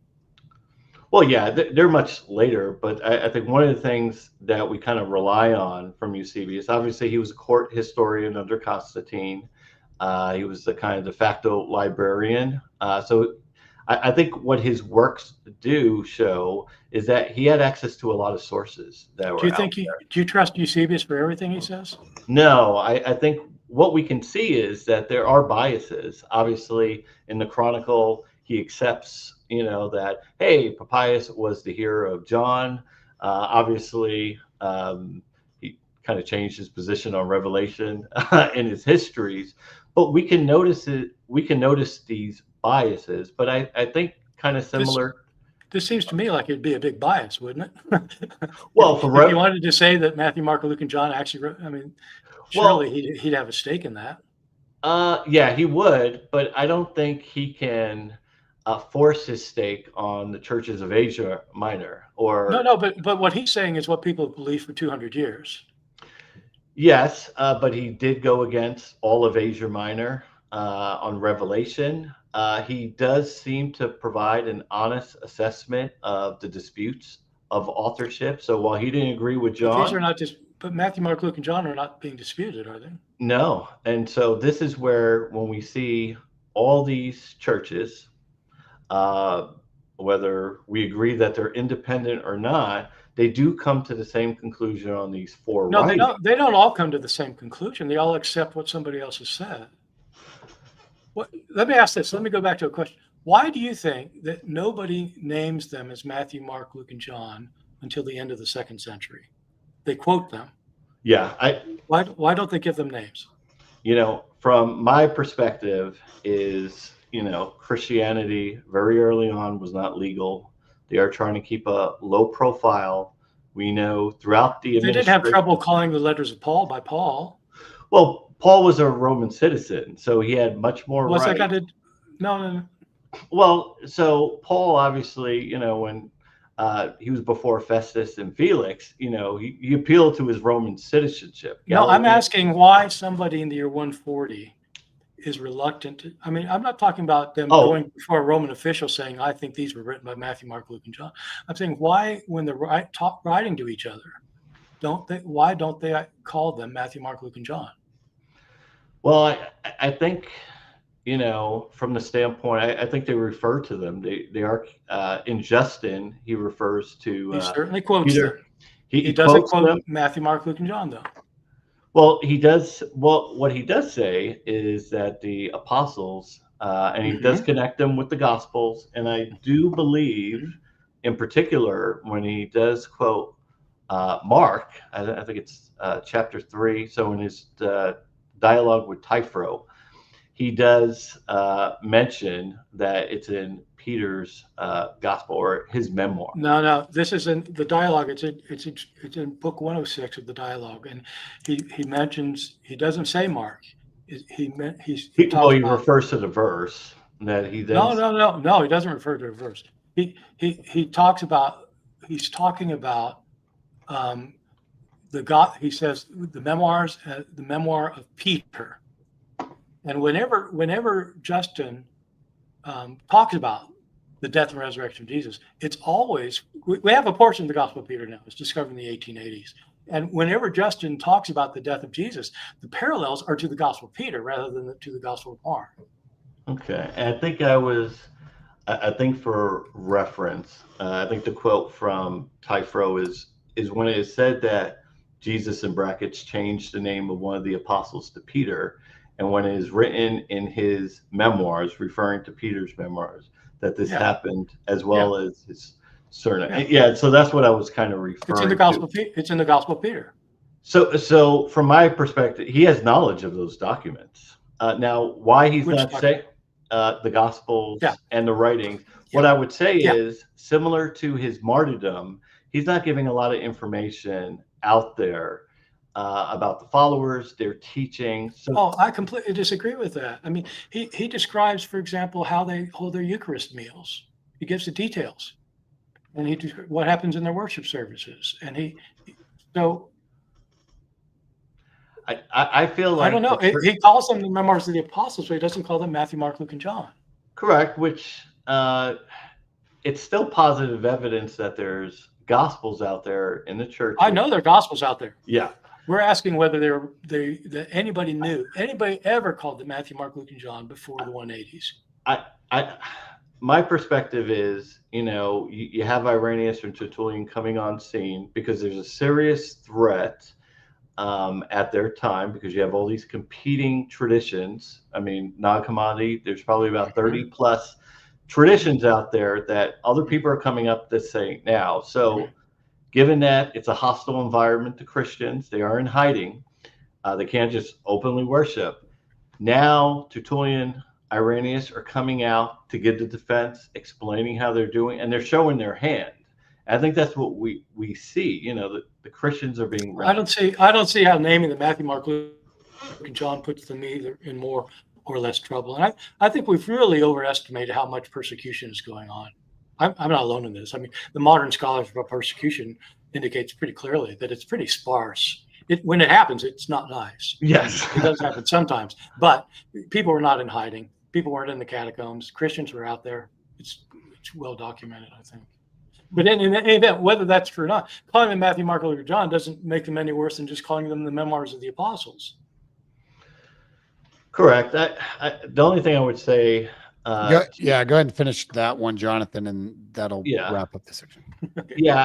Well, yeah, they're much later, but I think one of the things that we kind of rely on from Eusebius, obviously he was a court historian under Constantine. He was the kind of de facto librarian. So I think what his works do show is that he had access to a lot of sources that were. Do you trust Eusebius for everything he says? No, I think what we can see is that there are biases. Obviously, in the Chronicle, he accepts, that, hey, Papias was the hero of John. Obviously, he kind of changed his position on Revelation in his histories. But we can notice it. We can notice these biases. But I think kind of similar. This seems to me like it'd be a big bias, wouldn't it? Well, if you wanted to say that Matthew, Mark, Luke, and John actually wrote, surely he'd have a stake in that. Yeah, he would, but I don't think he can force his stake on the churches of Asia Minor. No, but what he's saying is what people believe for 200 years. Yes, but he did go against all of Asia Minor. on Revelation. He does seem to provide an honest assessment of the disputes of authorship. So while he didn't agree with But these John, are not just, but Matthew, Mark, Luke, and John are not being disputed, are they? no. And so this is where, when we see all these churches, whether we agree that they're independent or not, they do come to the same conclusion on these four No, writings. they don't all come to the same conclusion. They all accept what somebody else has said. Let me ask this. Let me go back to a question. Why do you think that nobody names them as Matthew, Mark, Luke, and John until the end of the 2nd century? They quote them. Yeah, Why don't they give them names? From my perspective is, Christianity very early on was not legal. They are trying to keep a low profile. We know throughout the They didn't have trouble calling the letters of Paul by Paul. Well, Paul was a Roman citizen, so he had much more What's rights. that got to? No. Well, so Paul, obviously, when he was before Festus and Felix, he appealed to his Roman citizenship. No, I'm asking why somebody in the year 140 is reluctant to. I mean, I'm not talking about them going before a Roman official saying, "I think these were written by Matthew, Mark, Luke, and John." I'm saying why, when they're writing to each other, why don't they call them Matthew, Mark, Luke, and John? Well, I think, from the standpoint, I think they refer to them. They are in Justin. He refers to. He certainly quotes Peter. them. He doesn't quote them. Matthew, Mark, Luke, and John, though. Well, he does. Well, what he does say is that the apostles, and he does connect them with the Gospels. And I do believe, in particular, when he does quote Mark, I think it's chapter 3. So in his dialogue with Typhro, he does mention that it's in Peter's gospel or his memoir. No, this is in the dialogue. It's in book 106 of the dialogue, and he mentions, he doesn't say Mark. He refers to the verse that he then. No, he doesn't refer to a verse. He talks about, he's talking about he says the memoir of Peter. And whenever Justin talks about the death and resurrection of Jesus, it's always, we have a portion of the Gospel of Peter now. It's discovered in the 1880s. And whenever Justin talks about the death of Jesus, the parallels are to the Gospel of Peter rather than to the Gospel of Mark. Okay. And I think for reference, I think the quote from Typhro is when it is said that Jesus, in brackets, changed the name of one of the apostles to Peter. And when it is written in his memoirs, referring to Peter's memoirs, that this happened as well as his surname. Yeah, so that's what I was kind of referring to. It's in the Gospel of Peter. So from my perspective, he has knowledge of those documents. Now, why he's not saying the Gospels and the writings, what I would say is, similar to his martyrdom, he's not giving a lot of information out there about the followers, their teaching. So, I completely disagree with that. I mean, he describes, for example, how they hold their Eucharist meals. He gives the details, and what happens in their worship services. And I feel like, I don't know. He calls them the memoirs of the apostles, but he doesn't call them Matthew, Mark, Luke, and John. Correct. Which it's still positive evidence that there's Gospels out there in the church. I know there are Gospels out there. Yeah. We're asking whether that anybody ever called them Matthew, Mark, Luke, and John before the 180s. My perspective is, you have Irenaeus and Tertullian coming on scene because there's a serious threat at their time, because you have all these competing traditions. I mean, non-commodity, there's probably about 30 plus traditions out there that other people are coming up to say now. So given that it's a hostile environment to Christians, they are in hiding. They can't just openly worship. Now, Tertullian, Irenaeus are coming out to give the defense, explaining how they're doing, and they're showing their hand. I think that's what we see. The Christians are being. I don't see how naming the Matthew, Mark, Luke, and John puts them either in more or less trouble. And I think we've really overestimated how much persecution is going on. I'm not alone in this. I mean, the modern scholars about persecution indicates pretty clearly that it's pretty sparse. When it happens, it's not nice. Yes. It does happen sometimes, but people were not in hiding. People weren't in the catacombs. Christians were out there. It's well documented, I think. But in any event, whether that's true or not, calling them Matthew, Mark, Luke, or John doesn't make them any worse than just calling them the memoirs of the apostles. Correct. The only thing I would say. Go ahead and finish that one, Jonathan, and that'll wrap up the section. Yeah,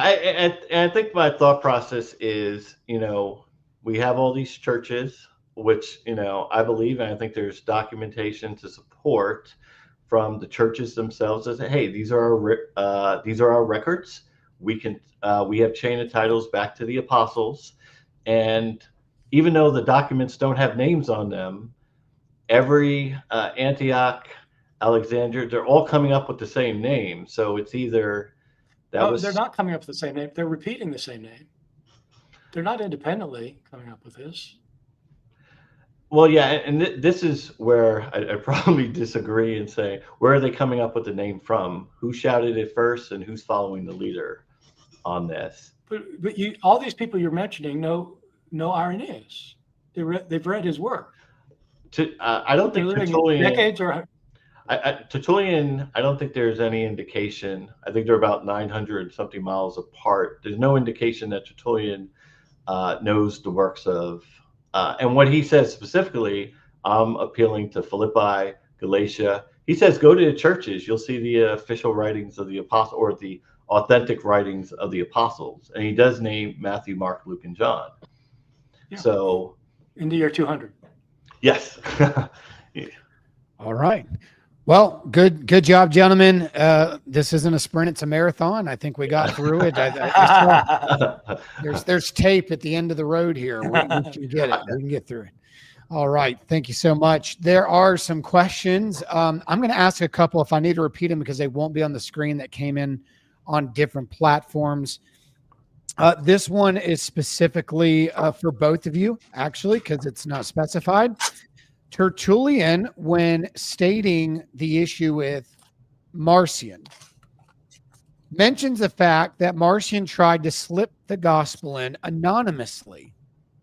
I think my thought process is, we have all these churches, which, I believe, and I think there's documentation to support from the churches themselves as, hey, these are our records. We have chain of titles back to the apostles, and even though the documents don't have names on them, every Antioch, Alexandria, they're all coming up with the same name. So it's either they're not coming up with the same name. They're repeating the same name. They're not independently coming up with this. Well, yeah, and this is where I probably disagree and say, where are they coming up with the name from? Who shouted it first, and who's following the leader on this? But all these people you're mentioning know Irenaeus. They've read his work. I don't think Tertullian, decades or Tertullian, I don't think there's any indication. I think they're about 900 something miles apart. There's no indication that Tertullian knows the works of. And what he says specifically, I'm appealing to Philippi, Galatia. He says, go to the churches. You'll see the official writings of the apostle, or the authentic writings of the apostles. And he does name Matthew, Mark, Luke, and John. Yeah. So in the year 200. Yes. Yeah. All right. Well, good job, gentlemen. This isn't a sprint; it's a marathon. I think we got through it. There's tape at the end of the road here. We can get it. We can get through it. All right. Thank you so much. There are some questions. I'm going to ask a couple if I need to repeat them because they won't be on the screen that came in on different platforms. This one is specifically for both of you, actually, because it's not specified. Tertullian, when stating the issue with Marcion, mentions the fact that Marcion tried to slip the gospel in anonymously,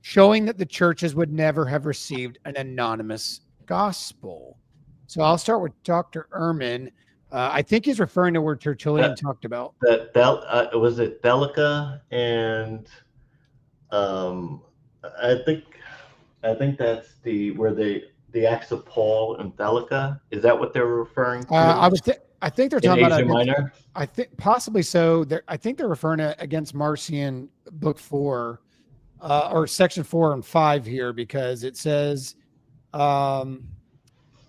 showing that the churches would never have received an anonymous gospel. So I'll start with Dr. Ehrman. I think he's referring to where Tertullian talked about. Was it Thelica? And I think that's where the Acts of Paul and Thelica. Is that what they're referring to? I think they're talking about Asia Minor. I think possibly so. I think they're referring to against Marcion, book 4, or section 4 and 5 here, because it says, talking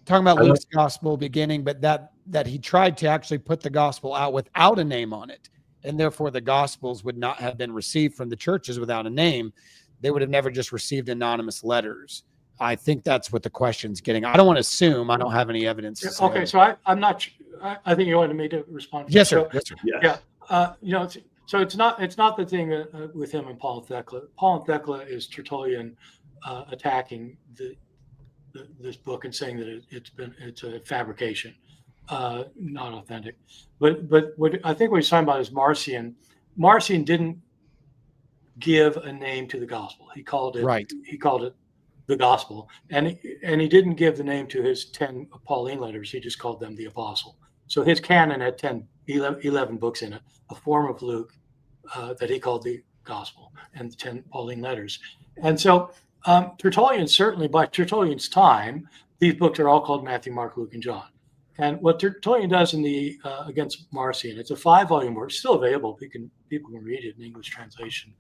about Luke's gospel beginning, but that he tried to actually put the gospel out without a name on it, and therefore the gospels would not have been received from the churches without a name. They would have never just received anonymous letters. I think that's what the question's getting. I don't want to assume. I don't have any evidence. Okay, so I'm not. I think you wanted me to respond. Yes, sir. Yes, sir. Yes. Yeah. So it's not the thing with him and Paul and Thecla. Paul and Thecla is Tertullian attacking this book and saying that it's a fabrication, not authentic. But what I think what he's talking about is Marcion. Marcion didn't give a name to the gospel. He called it right. He called it the gospel, and he didn't give the name to his 10 Pauline letters. He just called them the apostle. So his canon had 11 books in it, a form of Luke that he called the gospel, and 10 Pauline letters. And so Tertullian, certainly by Tertullian's time, these books are all called Matthew, Mark, Luke, and John. And what Tertullian does in the against Marcion, it's a 5-volume work, still available. People can read it in English translation.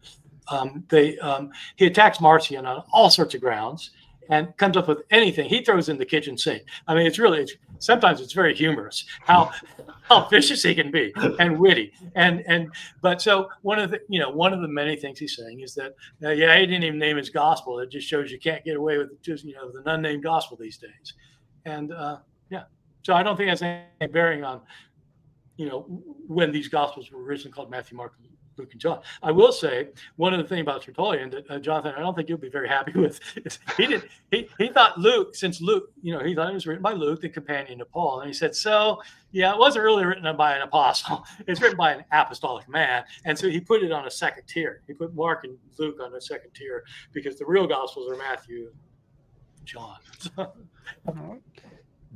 He attacks Marcion on all sorts of grounds and comes up with anything he throws in the kitchen sink. I mean, sometimes it's very humorous how vicious he can be and witty. But so one of the many things he's saying is that he didn't even name his gospel. It just shows you can't get away with just the unnamed gospel these days. And so I don't think that's any bearing on when these gospels were originally called Matthew, Mark, Luke and John. I will say one of the things about Tertullian that Jonathan, I don't think you'll be very happy with. Is he thought Luke, since Luke, he thought it was written by Luke, the companion of Paul, and he said, so yeah, it wasn't really written by an apostle. It's written by an apostolic man, and so he put it on a second tier. He put Mark and Luke on a second tier because the real Gospels are Matthew, and John.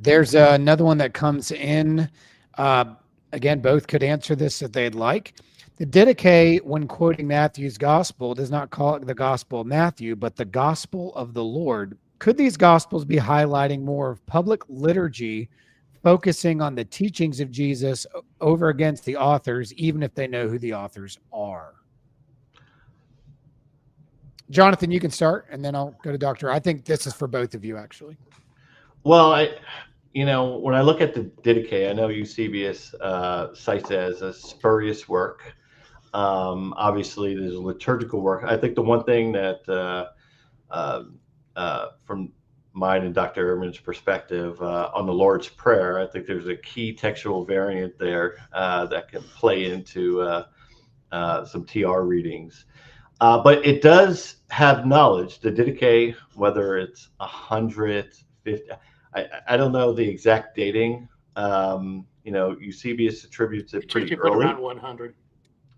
There's another one that comes in. Again, both could answer this if they'd like. The Didache, when quoting Matthew's gospel, does not call it the gospel of Matthew, but the gospel of the Lord. Could these gospels be highlighting more of public liturgy, focusing on the teachings of Jesus over against the authors, even if they know who the authors are? Jonathan, you can start, and then I'll go to Dr. I think this is for both of you, actually. Well, when I look at the Didache, I know Eusebius cites it as a spurious work. Obviously, there's a liturgical work. I think the one thing that, from mine and Dr. Ehrman's perspective, on the Lord's Prayer, I think there's a key textual variant there that can play into some TR readings. But it does have knowledge. The Didache, whether it's 150, I don't know the exact dating. Eusebius attributes it pretty early. Around 100.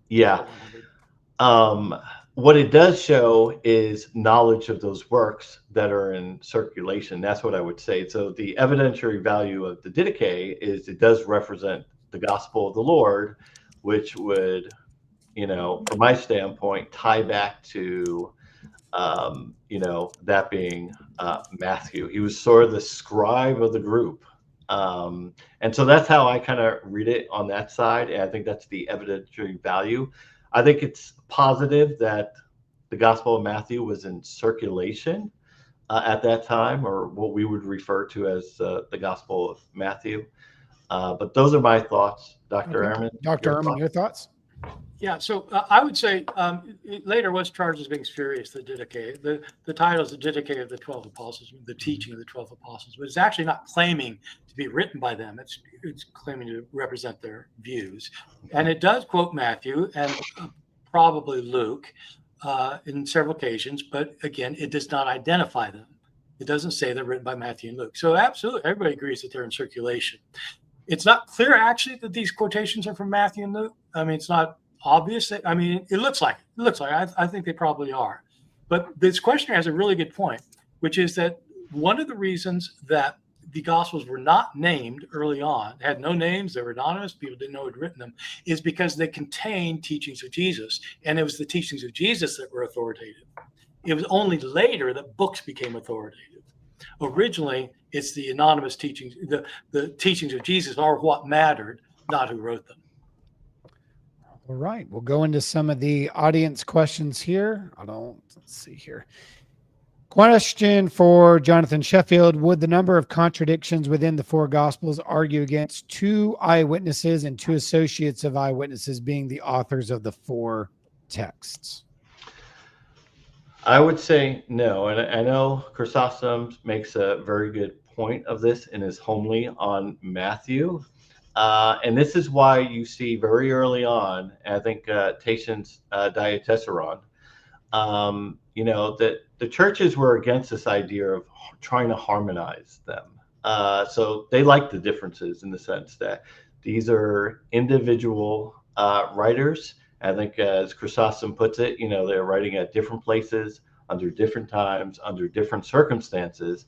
Yeah. What it does show is knowledge of those works that are in circulation. That's what I would say. So the evidentiary value of the Didache is it does represent the gospel of the Lord, which would, from my standpoint, tie back to, that being Matthew. He was sort of the scribe of the group. And so that's how I kind of read it on that side. And I think that's the evidentiary value. I think it's positive that the Gospel of Matthew was in circulation at that time, or what we would refer to as the Gospel of Matthew. But those are my thoughts, Dr. Okay. Ehrman. Dr. Ehrman, your thoughts? Yeah, so I would say it later was charged as being spurious, the Didache. The title is the Didache of the 12 Apostles, the teaching of the 12 Apostles, but it's actually not claiming to be written by them. It's claiming to represent their views. And it does quote Matthew and probably Luke in several occasions, but again, it does not identify them. It doesn't say they're written by Matthew and Luke. So absolutely, everybody agrees that they're in circulation. It's not clear, actually, that these quotations are from Matthew and Luke. I mean, it's not obvious. I mean, it looks like it. It looks like it. I think they probably are. But this questioner has a really good point, which is that one of the reasons that the Gospels were not named early on, had no names, they were anonymous, people didn't know who had written them, is because they contained teachings of Jesus. And it was the teachings of Jesus that were authoritative. It was only later that books became authoritative. Originally, it's the anonymous teachings, the teachings of Jesus are what mattered, not who wrote them. All right, we'll go into some of the audience questions here. Let's see here. Question for Jonathan Sheffield. Would the number of contradictions within the four Gospels argue against two eyewitnesses and two associates of eyewitnesses being the authors of the four texts? I would say no. And I know Chrysostom makes a very good point of this in his homily on Matthew. And this is why you see very early on, I think Tatian's Diatessaron, that the churches were against this idea of trying to harmonize them. So they like the differences in the sense that these are individual writers. I think as Chrysostom puts it, they're writing at different places, under different times, under different circumstances.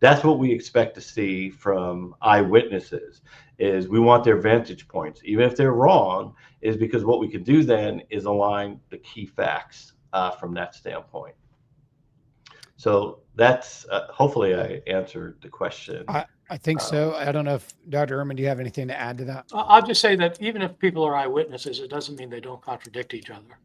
That's what we expect to see from eyewitnesses, is we want their vantage points. Even if they're wrong, is because what we can do then is align the key facts from that standpoint. So that's, hopefully I answered the question. I think so. I don't know if Dr. Ehrman, do you have anything to add to that? I'll just say that even if people are eyewitnesses, it doesn't mean they don't contradict each other.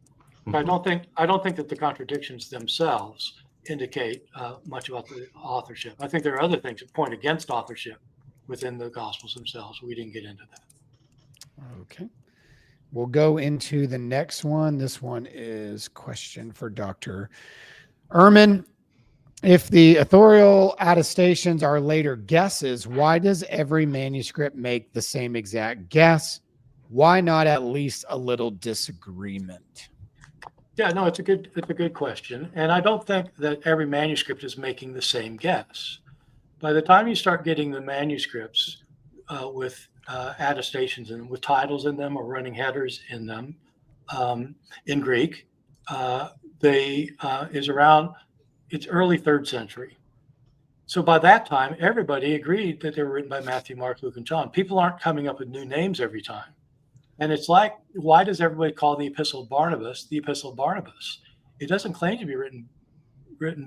Mm-hmm. I don't think that the contradictions themselves indicate much about the authorship. I think there are other things that point against authorship within the Gospels themselves. We didn't get into that. Okay. We'll go into the next one. This one is question for Dr. Ehrman. If the authorial attestations are later guesses, why does every manuscript make the same exact guess? Why not at least a little disagreement? Yeah, no, it's a good question. And I don't think that every manuscript is making the same guess. By the time you start getting the manuscripts with attestations and with titles in them or running headers in them in Greek, it's early 3rd century. So by that time, everybody agreed that they were written by Matthew, Mark, Luke, and John. People aren't coming up with new names every time. And it's like, why does everybody call the Epistle of Barnabas the Epistle of Barnabas? It doesn't claim to be written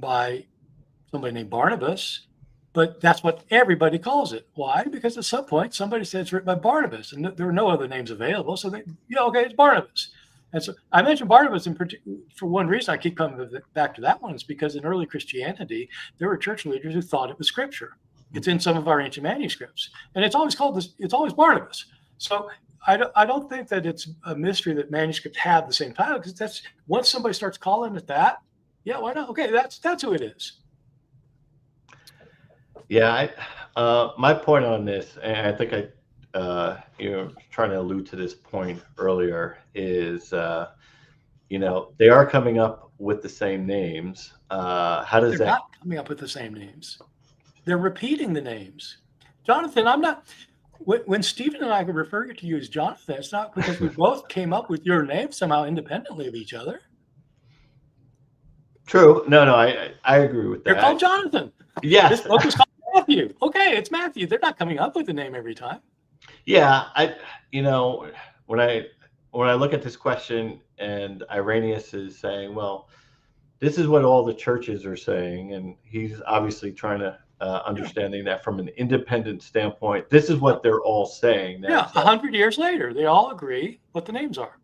by somebody named Barnabas, but that's what everybody calls it. Why? Because at some point, somebody said it's written by Barnabas, and there were no other names available. So okay, it's Barnabas. And so I mentioned Barnabas for one reason. I keep coming back to that one is because in early Christianity, there were church leaders who thought it was Scripture. It's in some of our ancient manuscripts, and it's always called this. It's always Barnabas. So I don't think that it's a mystery that manuscripts have the same title, because that's once somebody starts calling it that, yeah, why not? Okay, that's who it is. Yeah, my point on this, and I think trying to allude to this point earlier, is they are coming up with the same names. How does They're not coming up with the same names. They're repeating the names. Jonathan, I'm not. When Stephen and I refer to you as Jonathan, it's not because we both came up with your name somehow independently of each other. True. No, I agree with that. They're called Jonathan. Yes. This book is called Matthew. Okay, it's Matthew. They're not coming up with a name every time. Yeah, when I look at this question and Irenaeus is saying, well, this is what all the churches are saying, and he's obviously trying to understanding that from an independent standpoint. This is what they're all saying. Yeah, 100 years later, they all agree what the names are.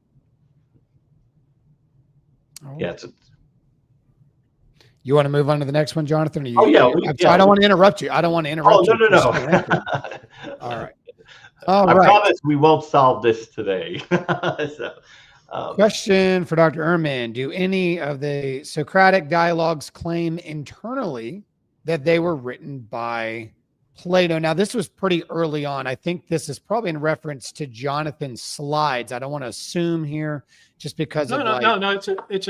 Yeah. You want to move on to the next one, Jonathan? I don't want to interrupt you. I don't want to interrupt you. No. All right. I promise we won't solve this today. Question for Dr. Ehrman. Do any of the Socratic dialogues claim internally that they were written by Plato? Now, this was pretty early on. I think this is probably in reference to Jonathan's slides. I don't want to assume here just because No, it's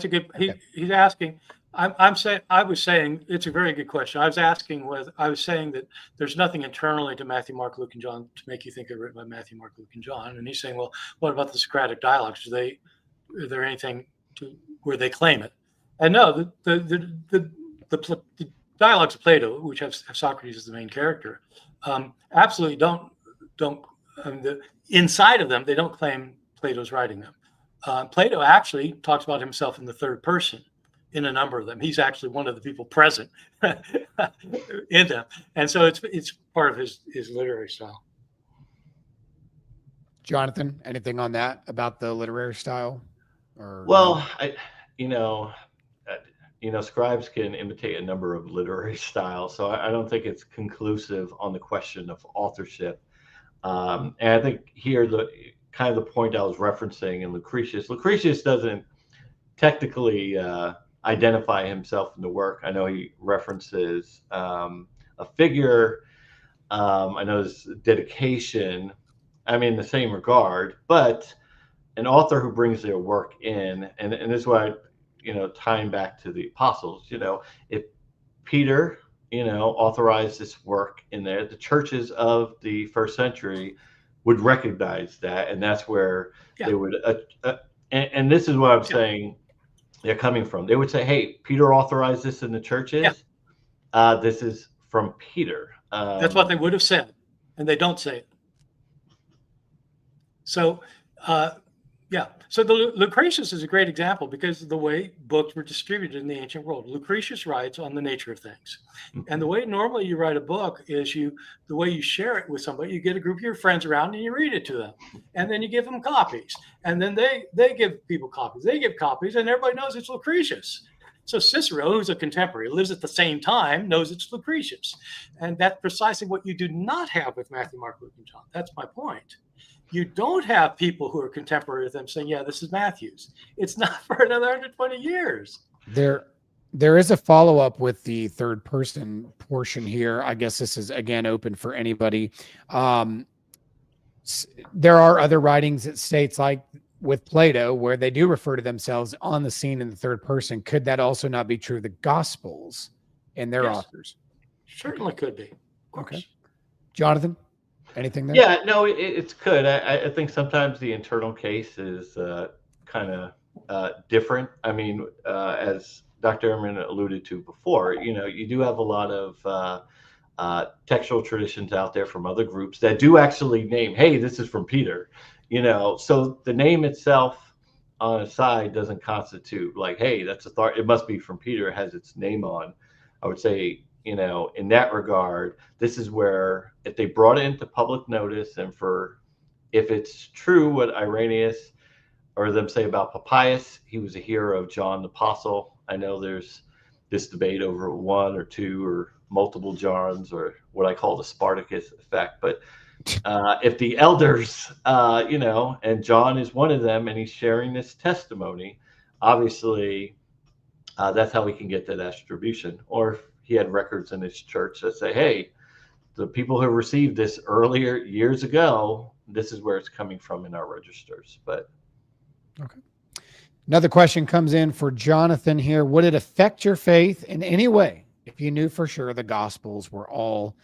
a good. He's asking. I was saying it's a very good question. I was saying that there's nothing internally to Matthew, Mark, Luke, and John to make you think they're written by Matthew, Mark, Luke, and John. And he's saying, well, what about the Socratic dialogues? Is there anything where they claim it? And no, the dialogues of Plato, which have Socrates as the main character, absolutely don't. Inside of them, they don't claim Plato's writing them. Plato actually talks about himself in the third person in a number of them. He's actually one of the people present in them, and so it's part of his literary style. Jonathan, anything on that about the literary style? Scribes can imitate a number of literary styles, so I don't think it's conclusive on the question of authorship. And I think here the point I was referencing in Lucretius doesn't technically identify himself in the work. I know he references a figure. I know his dedication. I mean, in the same regard, but an author who brings their work in, and this is why, tying back to the apostles, if Peter, authorized this work in there, the churches of the first century would recognize that, and that's where they would. And this is what I'm saying. They're coming from. They would say, "Hey, Peter authorized this in the churches. This is from Peter." That's what they would have said, and they don't say it. So, So the Lucretius is a great example because of the way books were distributed in the ancient world. Lucretius writes on the nature of things, and the way normally you write a book is the way you share it with somebody. You get a group of your friends around and you read it to them, and then you give them copies, and then they give people copies. They give copies, and everybody knows it's Lucretius. So Cicero, who's a contemporary, lives at the same time, knows it's Lucretius, and that's precisely what you do not have with Matthew, Mark, Luke, and John. That's my point. You don't have people who are contemporary with them saying, yeah, this is Matthew's. It's not for another 120 years. There is a follow-up with the third person portion here. I guess this is, again, open for anybody. there are other writings that states like with Plato where they do refer to themselves on the scene in the third person. Could that also not be true of the Gospels and their Yes. authors? Certainly could be. Of course. Okay. Jonathan, anything there? Yeah, no, it's good. I think sometimes the internal case is kind of different. I mean, as Dr. Ehrman alluded to before, you do have a lot of textual traditions out there from other groups that do actually name, hey, this is from Peter, so the name itself on a side doesn't constitute like, hey, that's it must be from Peter. It has its name on. I would say, in that regard, this is where if they brought it into public notice and if it's true what Irenaeus or them say about Papias, he was a hero of John the Apostle. I know there's this debate over one or two or multiple Johns, or what I call the Spartacus effect. But if the elders, and John is one of them, and he's sharing this testimony, obviously that's how we can get that attribution. Or if he had records in his church that say, hey, the people who received this earlier years ago, this is where it's coming from in our registers. But okay. Another question comes in for Jonathan here. Would it affect your faith in any way if you knew for sure the Gospels were all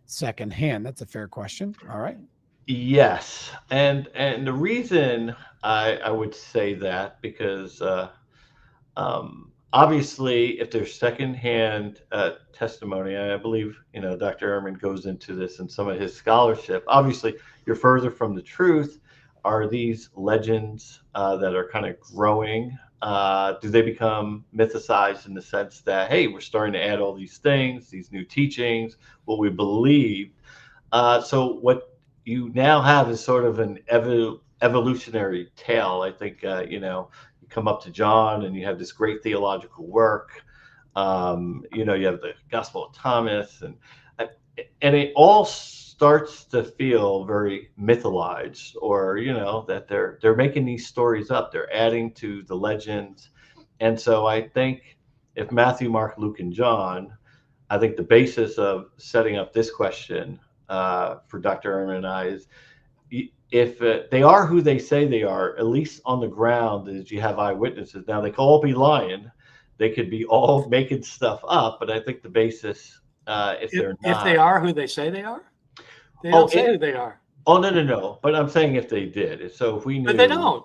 secondhand? That's a fair question. All right. Yes. And the reason I would say that, because obviously, if there's secondhand testimony, and I believe, Dr. Ehrman goes into this in some of his scholarship, obviously, you're further from the truth. Are these legends that are kind of growing? Do they become mythicized in the sense that, hey, we're starting to add all these things, these new teachings, what we believe? So what you now have is sort of an evolutionary tale. I think, you come up to John and you have this great theological work. You have the Gospel of Thomas, and it all starts to feel very mythologized, or that they're making these stories up, they're adding to the legends. And so I think if Matthew, Mark, Luke, and John, I think the basis of setting up this question for Dr. Ehrman and I is, if they are who they say they are, at least on the ground, is you have eyewitnesses. Now, they could all be lying. They could be all making stuff up. But I think the basis, if they're not. If they are who they say they are? They don't say who they are. Oh, no. But I'm saying if they did. So if we knew. But they don't.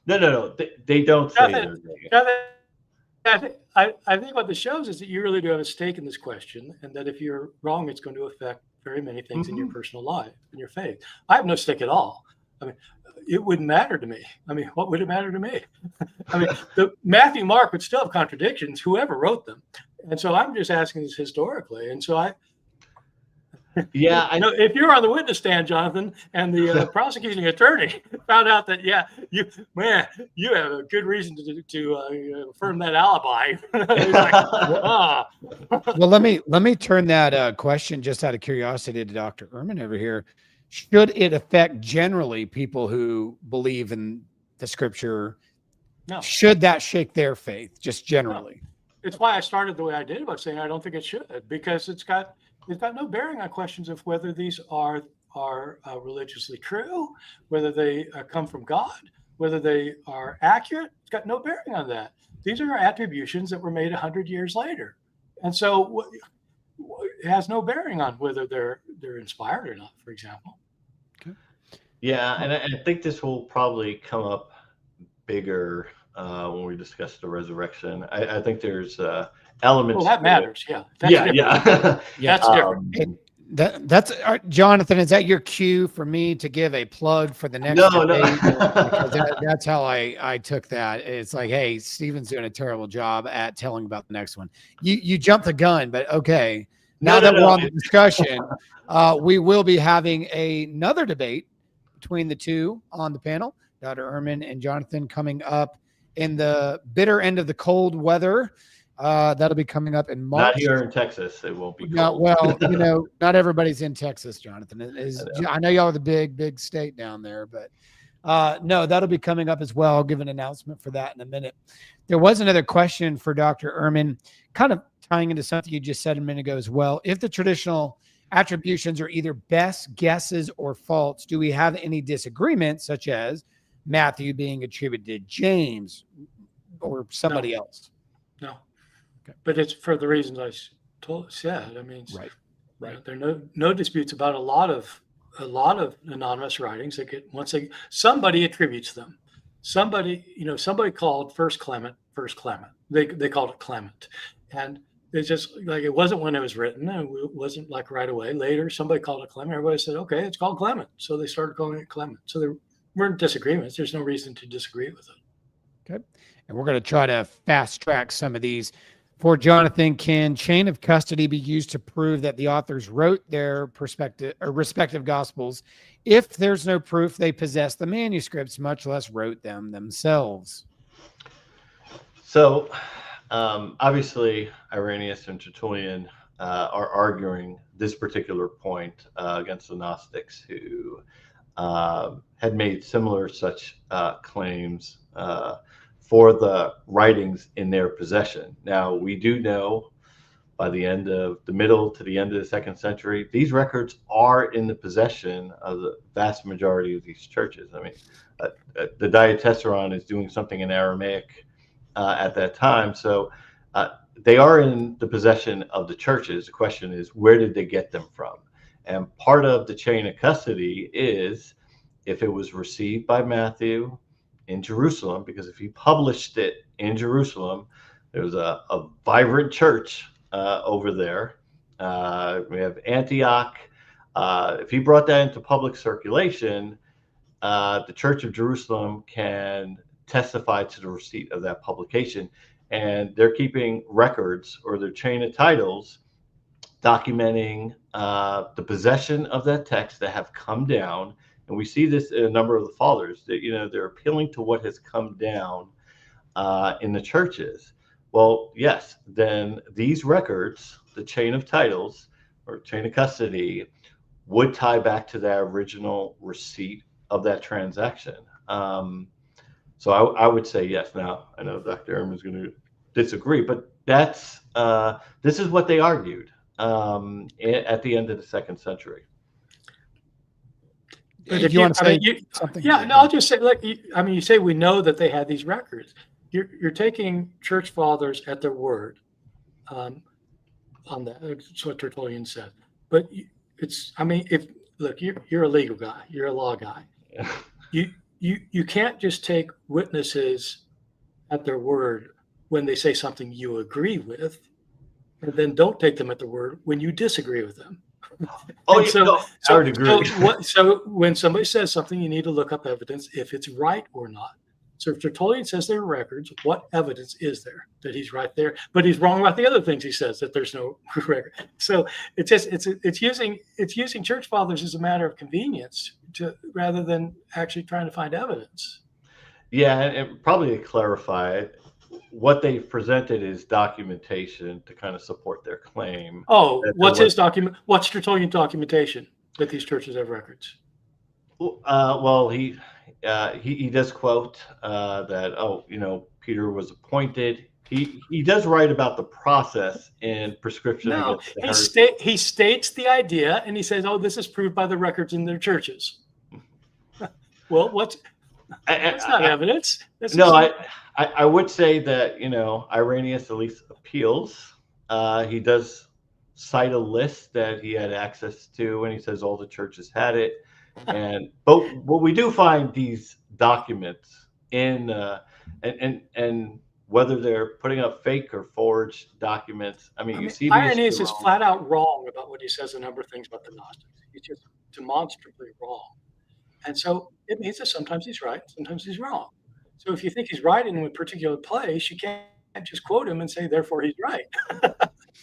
No. They don't say that. I think what this shows is that you really do have a stake in this question, and that if you're wrong, it's going to affect very many things in your personal life and your faith. I have no stake at all. I mean, it wouldn't matter to me. I mean, what would it matter to me? I mean, the Matthew, Mark would still have contradictions, whoever wrote them. And so I'm just asking this historically. And so I know if you're on the witness stand, Jonathan, and the prosecuting attorney found out that, you have a good reason to affirm that alibi. Well, let me turn that question just out of curiosity to Dr. Ehrman over here. Should it affect generally people who believe in the scripture? No. Should that shake their faith just generally? No. It's why I started the way I did about saying I don't think it should, because it's got no bearing on questions of whether these are religiously true, whether they come from God, whether they are accurate. It's got no bearing on that. These are attributions that were made 100 years later. And so it has no bearing on whether they're inspired or not, for example. Okay. Yeah, and I think this will probably come up bigger when we discuss the resurrection. I think there's elements. Well, that matters. Yeah. Yeah. That's different. That's Jonathan. Is that your cue for me to give a plug for the next debate? Because that's how I took that. It's like, hey, Stephen's doing a terrible job at telling about the next one. You jumped the gun, but okay. Now that we're on the discussion, we will be having another debate between the two on the panel, Dr. Ehrman and Jonathan, coming up in the bitter end of the cold weather. That'll be coming up in March. Not here in Texas. It won't be cold. Well, not everybody's in Texas, Jonathan. I know y'all are the big state down there, but no, that'll be coming up as well. I'll give an announcement for that in a minute. There was another question for Dr. Ehrman, kind of tying into something you just said a minute ago as well. If the traditional attributions are either best guesses or false, do we have any disagreement, such as Matthew being attributed to James or somebody else? No. Okay. But it's for the reasons I said. I mean, Right. Right. There are no disputes about a lot of anonymous writings that get somebody attributes them. Somebody called First Clement. They called it Clement, and it's just like it wasn't when it was written, and it wasn't like right away. Later, somebody called it Clement. Everybody said, "Okay, it's called Clement," so they started calling it Clement. So there weren't disagreements. There's no reason to disagree with it. Okay, and we're going to try to fast track some of these. For Jonathan, can chain of custody be used to prove that the authors wrote their respective gospels if there's no proof they possess the manuscripts, much less wrote them themselves? So, obviously, Irenaeus and Tertullian are arguing this particular point against the Gnostics, who had made similar such claims for the writings in their possession. Now, we do know by the middle to the end of the 2nd century, these records are in the possession of the vast majority of these churches. I mean, the Diatessaron is doing something in Aramaic at that time. So they are in the possession of the churches. The question is, where did they get them from? And part of the chain of custody is if it was received by Matthew in Jerusalem, because if he published it in Jerusalem, there was a vibrant church over there. We have Antioch. If he brought that into public circulation, the Church of Jerusalem can testify to the receipt of that publication. And they're keeping records, or their chain of titles, documenting the possession of that text that have come down. And we see this in a number of the fathers that, they're appealing to what has come down in the churches. Well, yes, then these records, the chain of titles or chain of custody, would tie back to that original receipt of that transaction. So I would say yes. Now, I know Dr. Ehrman is going to disagree, but this is what they argued at the end of the 2nd century. But if you want to say something, I'll just say, you say we know that they had these records. You're taking church fathers at their word on that. That's what Tertullian said. But you're a legal guy, you're a law guy. You can't just take witnesses at their word when they say something you agree with, and then don't take them at their word when you disagree with them. I would agree. So when somebody says something, you need to look up evidence if it's right or not. So if Tertullian says there are records, what evidence is there that he's right there? But he's wrong about the other things he says, that there's no record. So it's using church fathers as a matter of convenience rather than actually trying to find evidence. Yeah, and probably to clarify, what they've presented is documentation to kind of support their claim. Oh, what's Tertullian documentation that these churches have records? Well, he does quote that Peter was appointed. He does write about the process and prescription. No, he states the idea and he says, "Oh, this is proved by the records in their churches." Well, that's not evidence. I would say that Irenaeus at least appeals. He does cite a list that he had access to, and he says all the churches had it. But we do find these documents in and whether they're putting up fake or forged documents. You see Irenaeus is flat out wrong about what he says a number of things about the Gnostics. He's just demonstrably wrong. And so it means that sometimes he's right, sometimes he's wrong. So if you think he's right in a particular place, you can't just quote him and say, therefore he's right.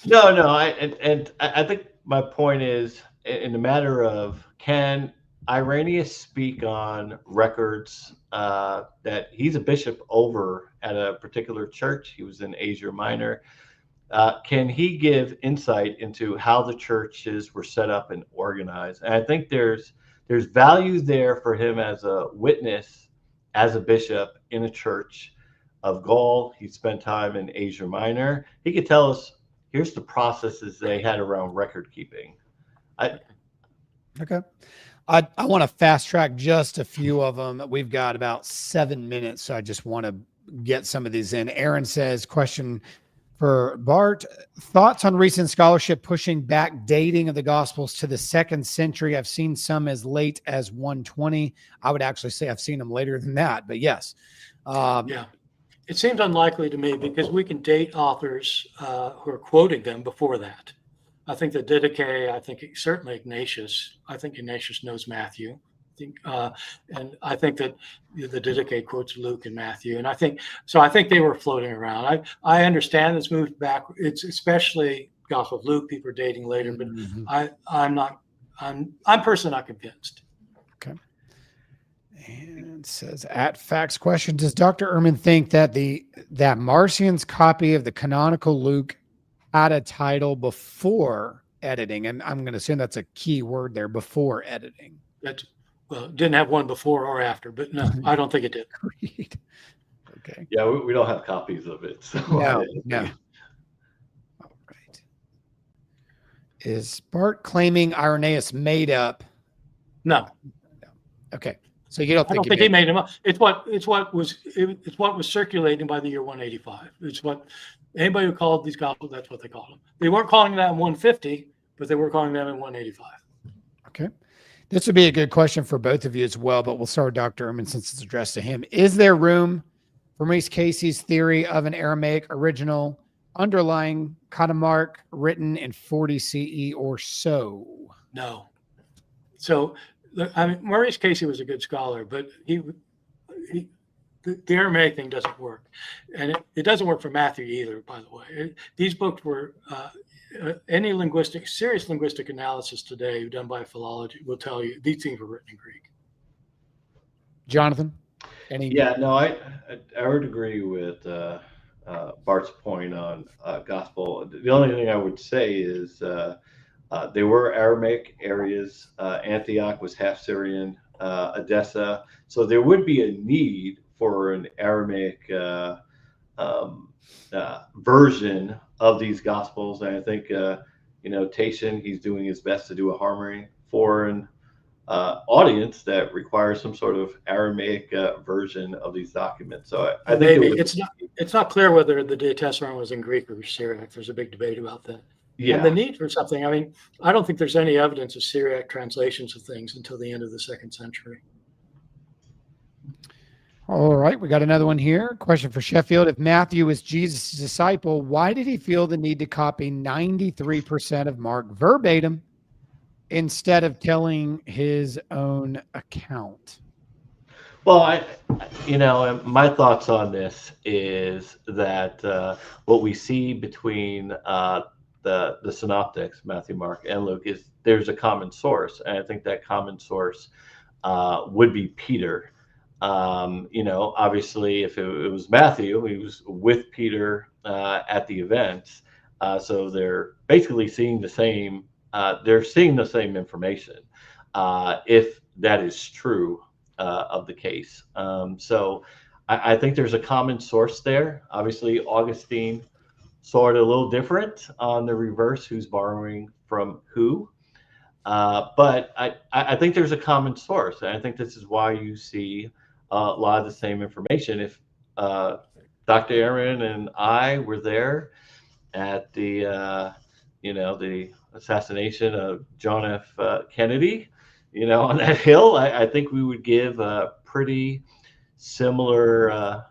No. I think my point is in the matter of, can Irenaeus speak on records that he's a bishop over at a particular church? He was in Asia Minor. Can he give insight into how the churches were set up and organized? And I think there's value there for him as a witness, as a bishop in a church of Gaul. He spent time in Asia Minor. He could tell us, here's the processes they had around record keeping. I, Okay. I want to fast track just a few of them. We've got about 7 minutes, so I just want to get some of these in. Aaron says, question for Bart, thoughts on recent scholarship pushing back dating of the Gospels to the 2nd century? I've seen some as late as 120. I would actually say I've seen them later than that, but yes. Yeah. It seems unlikely to me because we can date authors who are quoting them before that. I think the Didache, I think certainly Ignatius. I think Ignatius knows Matthew. And I think that the Didache quotes Luke and Matthew. And I think they were floating around. I understand this moved back. It's especially Gospel of Luke. People are dating later, but I'm personally not convinced. Okay. And it says at facts question, does Dr. Ehrman think that Marcion's copy of the canonical Luke had a title before editing? And I'm going to assume that's a key word there, before editing. Well, it didn't have one before or after, but no, I don't think it did. Agreed. Okay. yeah, we don't have copies of it. So No. All right. Is Bart claiming Irenaeus made up? No. Okay. So you don't I think don't think he made him up. It's what was circulating by the year 185. It's what anybody who called these gospels, that's what they called them. They weren't calling that in 150, but they were calling them in 185. Okay. This would be a good question for both of you as well, but we'll start with Dr. Ehrman since it's addressed to him. Is there room for Maurice Casey's theory of an Aramaic original underlying Katamark written in 40 CE or so? No. So, I mean, Maurice Casey was a good scholar, but the Aramaic thing doesn't work. And it doesn't work for Matthew either, by the way. These books were, any serious linguistic analysis today done by philology will tell you these things were written in Greek. Jonathan? Yeah, no, I would agree with Bart's point on gospel. The only thing I would say is they were Aramaic areas. Antioch was half Syrian, Edessa. So there would be a need for an Aramaic version of these gospels. And I think, Tatian, he's doing his best to do a harmony for an audience that requires some sort of Aramaic version of these documents. So I think maybe it's not clear whether the Diatessaron was in Greek or Syriac. There's a big debate about that. Yeah. And the need for something, I mean, I don't think there's any evidence of Syriac translations of things until the end of the 2nd century. All right, we got another one here. Question for Sheffield. If Matthew was Jesus' disciple, why did he feel the need to copy 93% of Mark verbatim instead of telling his own account? Well, my thoughts on this is that what we see between the synoptics, Matthew, Mark, and Luke, is there's a common source. And I think that common source would be Peter. Obviously, if it was Matthew, he was with Peter at the events. So they're basically seeing the same. They're seeing the same information, if that is true of the case. So I think there's a common source there. Obviously, Augustine saw it a little different on the reverse, who's borrowing from who. But I think there's a common source. And I think this is why you see a lot of the same information. If Dr. Ehrman and I were there at the, the assassination of John F. Kennedy, on that hill, I think we would give a pretty similar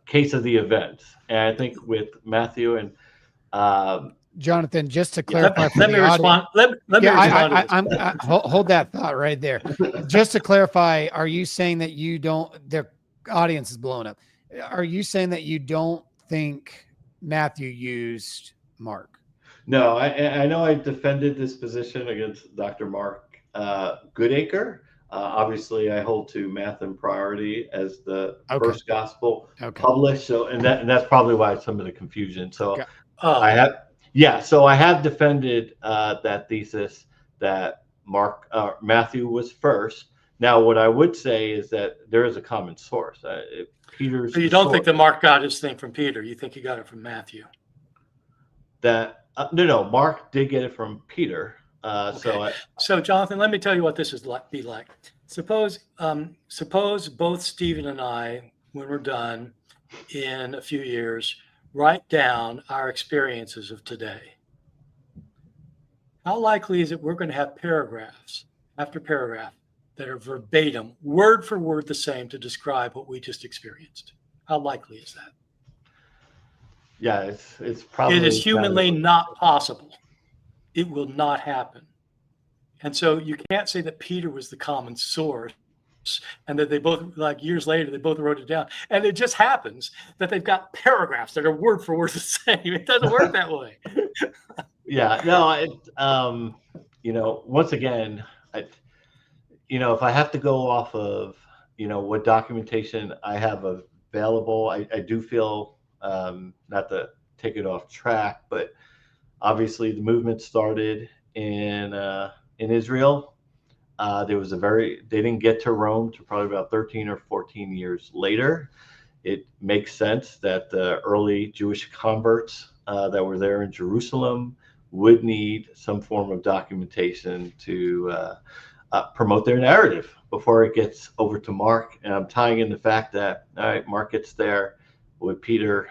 case of the event. And I think with Matthew and Jonathan, just to clarify, let me respond. Let me respond. Hold that thought right there. Just to clarify, are you saying that you don't? The audience is blown up. Are you saying that you don't think Matthew used Mark? No, I know I defended this position against Dr. Mark Goodacre. Obviously, I hold to Matthew priority as the first gospel published. So, and that's probably why some of the confusion. So, I have defended that thesis that Matthew was first. Now, what I would say is that there is a common source. Peter's. So you don't think that Mark got his thing from Peter? You think he got it from Matthew? No. Mark did get it from Peter. So Jonathan, let me tell you what this is like. Be like. Suppose both Stephen and I, when we're done in a few years, write down our experiences of today. How likely is it we're going to have paragraphs after paragraph that are verbatim, word for word the same to describe what we just experienced? How likely is that? Yeah, it's probably. It is humanly not possible. It will not happen. And so you can't say that Peter was the common source and that they both, like years later, they both wrote it down. And it just happens that they've got paragraphs that are word for word the same. It doesn't work that way. Yeah, no, once again, if I have to go off of, what documentation I have available, I do feel, not to take it off track, but obviously the movement started in Israel. They didn't get to Rome till probably about 13 or 14 years later. It makes sense that the early Jewish converts that were there in Jerusalem would need some form of documentation to promote their narrative before it gets over to Mark. And I'm tying in the fact that, all right, Mark gets there with Peter,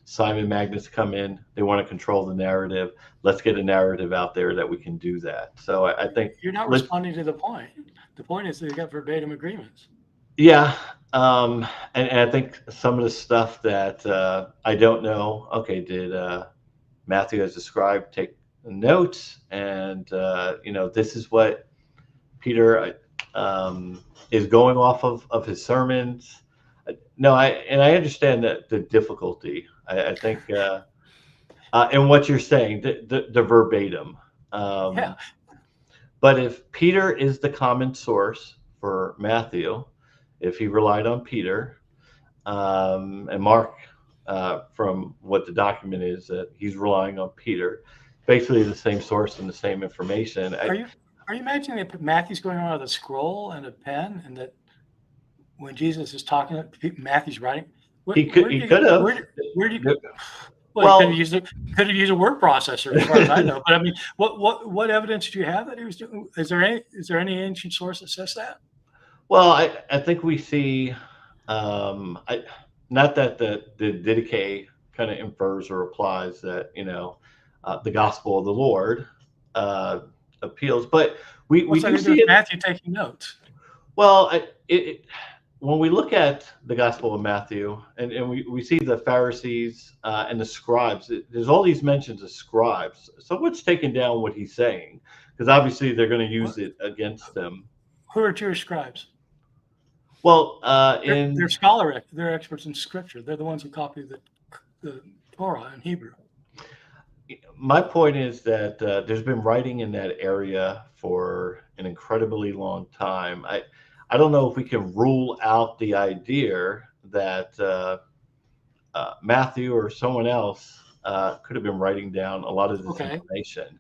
Simon Magnus come in. They want to control the narrative. Let's get a narrative out there that we can do that. So I think you're not responding to the point. The point is they've got verbatim agreements. Yeah. And I think some of the stuff that I don't know. Okay, did Matthew as described take notes? And this is what Peter is going off of his sermons. No, I understand that the difficulty. I think in what you're saying, the verbatim. Yeah. But if Peter is the common source for Matthew, if he relied on Peter, and Mark, from what the document is, that he's relying on Peter, basically the same source and the same information. Are you imagining that Matthew's going around with a scroll and a pen, and that when Jesus is talking, Matthew's writing? He could have. Well, he could have used a word processor, as far as I know. But I mean, what evidence do you have that he was doing? Is there any ancient source that says that? Well, I think we see, not that the Didache kind of infers or applies that the gospel of the Lord appeals, but we do see it. Matthew taking notes. Well, when we look at the Gospel of Matthew, and we see the Pharisees and the scribes, there's all these mentions of scribes. Someone's taken down what he's saying, because obviously they're going to use it against them. Who are Jewish scribes? Well, they're experts in scripture. They're the ones who copy the Torah in Hebrew. My point is that there's been writing in that area for an incredibly long time. I don't know if we can rule out the idea that Matthew or someone else could have been writing down a lot of this information.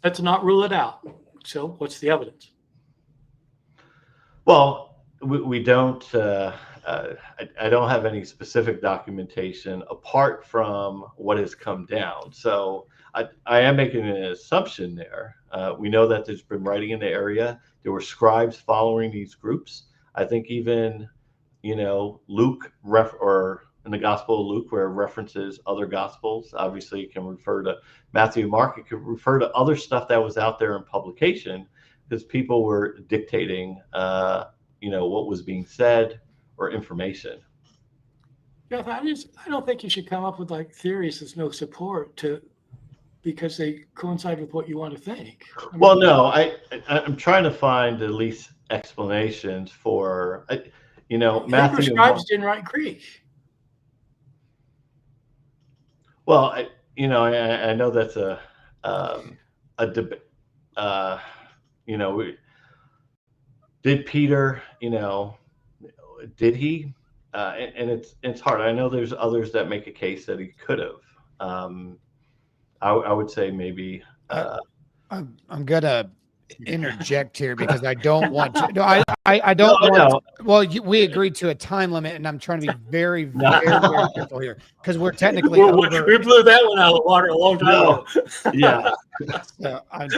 Let's not rule it out. So what's the evidence? Well, we don't, I don't have any specific documentation apart from what has come down. So I am making an assumption there. We know that there's been writing in the area. There were scribes following these groups. I think even, Luke or in the Gospel of Luke, where it references other Gospels, obviously it can refer to Matthew, Mark. It could refer to other stuff that was out there in publication, because people were dictating, what was being said or information. Yeah, I don't think you should come up with theories there's no support because they coincide with what you want to think. Well, no, I'm trying to find at least explanations for, Matthew. Scribes didn't write Greek. Well, I know that's a debate. Did Peter, did he? And it's hard. I know there's others that make a case that he could have. I would say maybe. I'm gonna interject here because I don't want to. No, I don't No, want. no. Well, we agreed to a time limit, and I'm trying to be very, very, very careful here because we're technically We over. blew that one out of the water a long time No. ago. Yeah. So I'm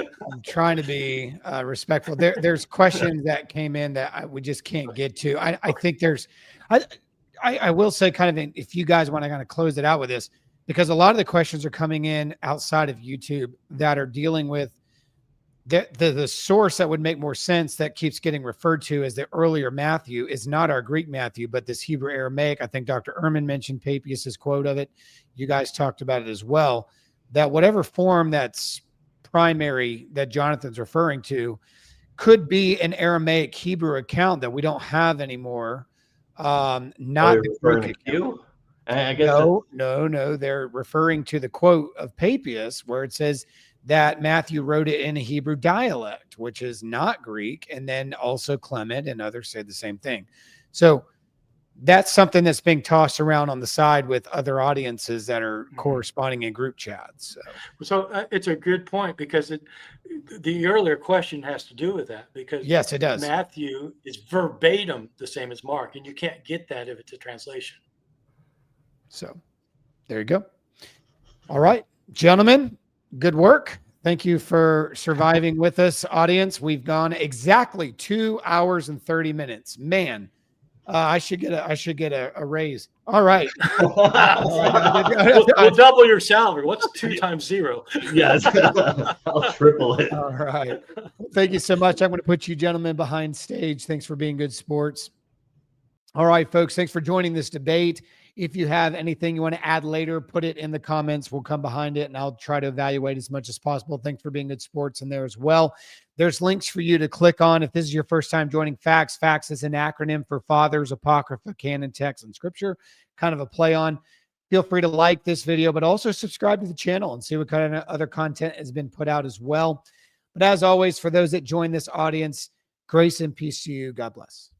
trying to be respectful. There's questions that came in that we just can't get to. I think there's. I will say kind of if you guys want to kind of close it out with this, because a lot of the questions are coming in outside of YouTube that are dealing with the source that would make more sense that keeps getting referred to as the earlier Matthew is not our Greek Matthew, but this Hebrew Aramaic. I think Dr. Ehrman mentioned Papias's quote of it. You guys talked about it as well, that whatever form that's primary that Jonathan's referring to could be an Aramaic Hebrew account that we don't have anymore. Not the Greek account. I guess No. They're referring to the quote of Papias where it says that Matthew wrote it in a Hebrew dialect, which is not Greek. And then also Clement and others say the same thing. So that's something that's being tossed around on the side with other audiences that are corresponding in group chats. So it's a good point because the earlier question has to do with that because yes, it does. Matthew is verbatim the same as Mark, and you can't get that if it's a translation. So there you go. All right, gentlemen, good work. Thank you for surviving with us, audience. We've gone exactly 2 hours and 30 minutes. Man, I should get a raise. All right. We'll double your salary. What's 2 times 0? Yes. I'll triple it. All right. Thank you so much. I'm going to put you gentlemen behind stage. Thanks for being good sports. All right, folks. Thanks for joining this debate. If you have anything you want to add later, put it in the comments. We'll come behind it and I'll try to evaluate as much as possible. Thanks for being good sports in there as well. There's links for you to click on. If this is your first time joining FACTS, FACTS is an acronym for Fathers, Apocrypha, Canon, Text, and Scripture, kind of a play on. Feel free to like this video, but also subscribe to the channel and see what kind of other content has been put out as well. But as always, for those that join this audience, grace and peace to you. God bless.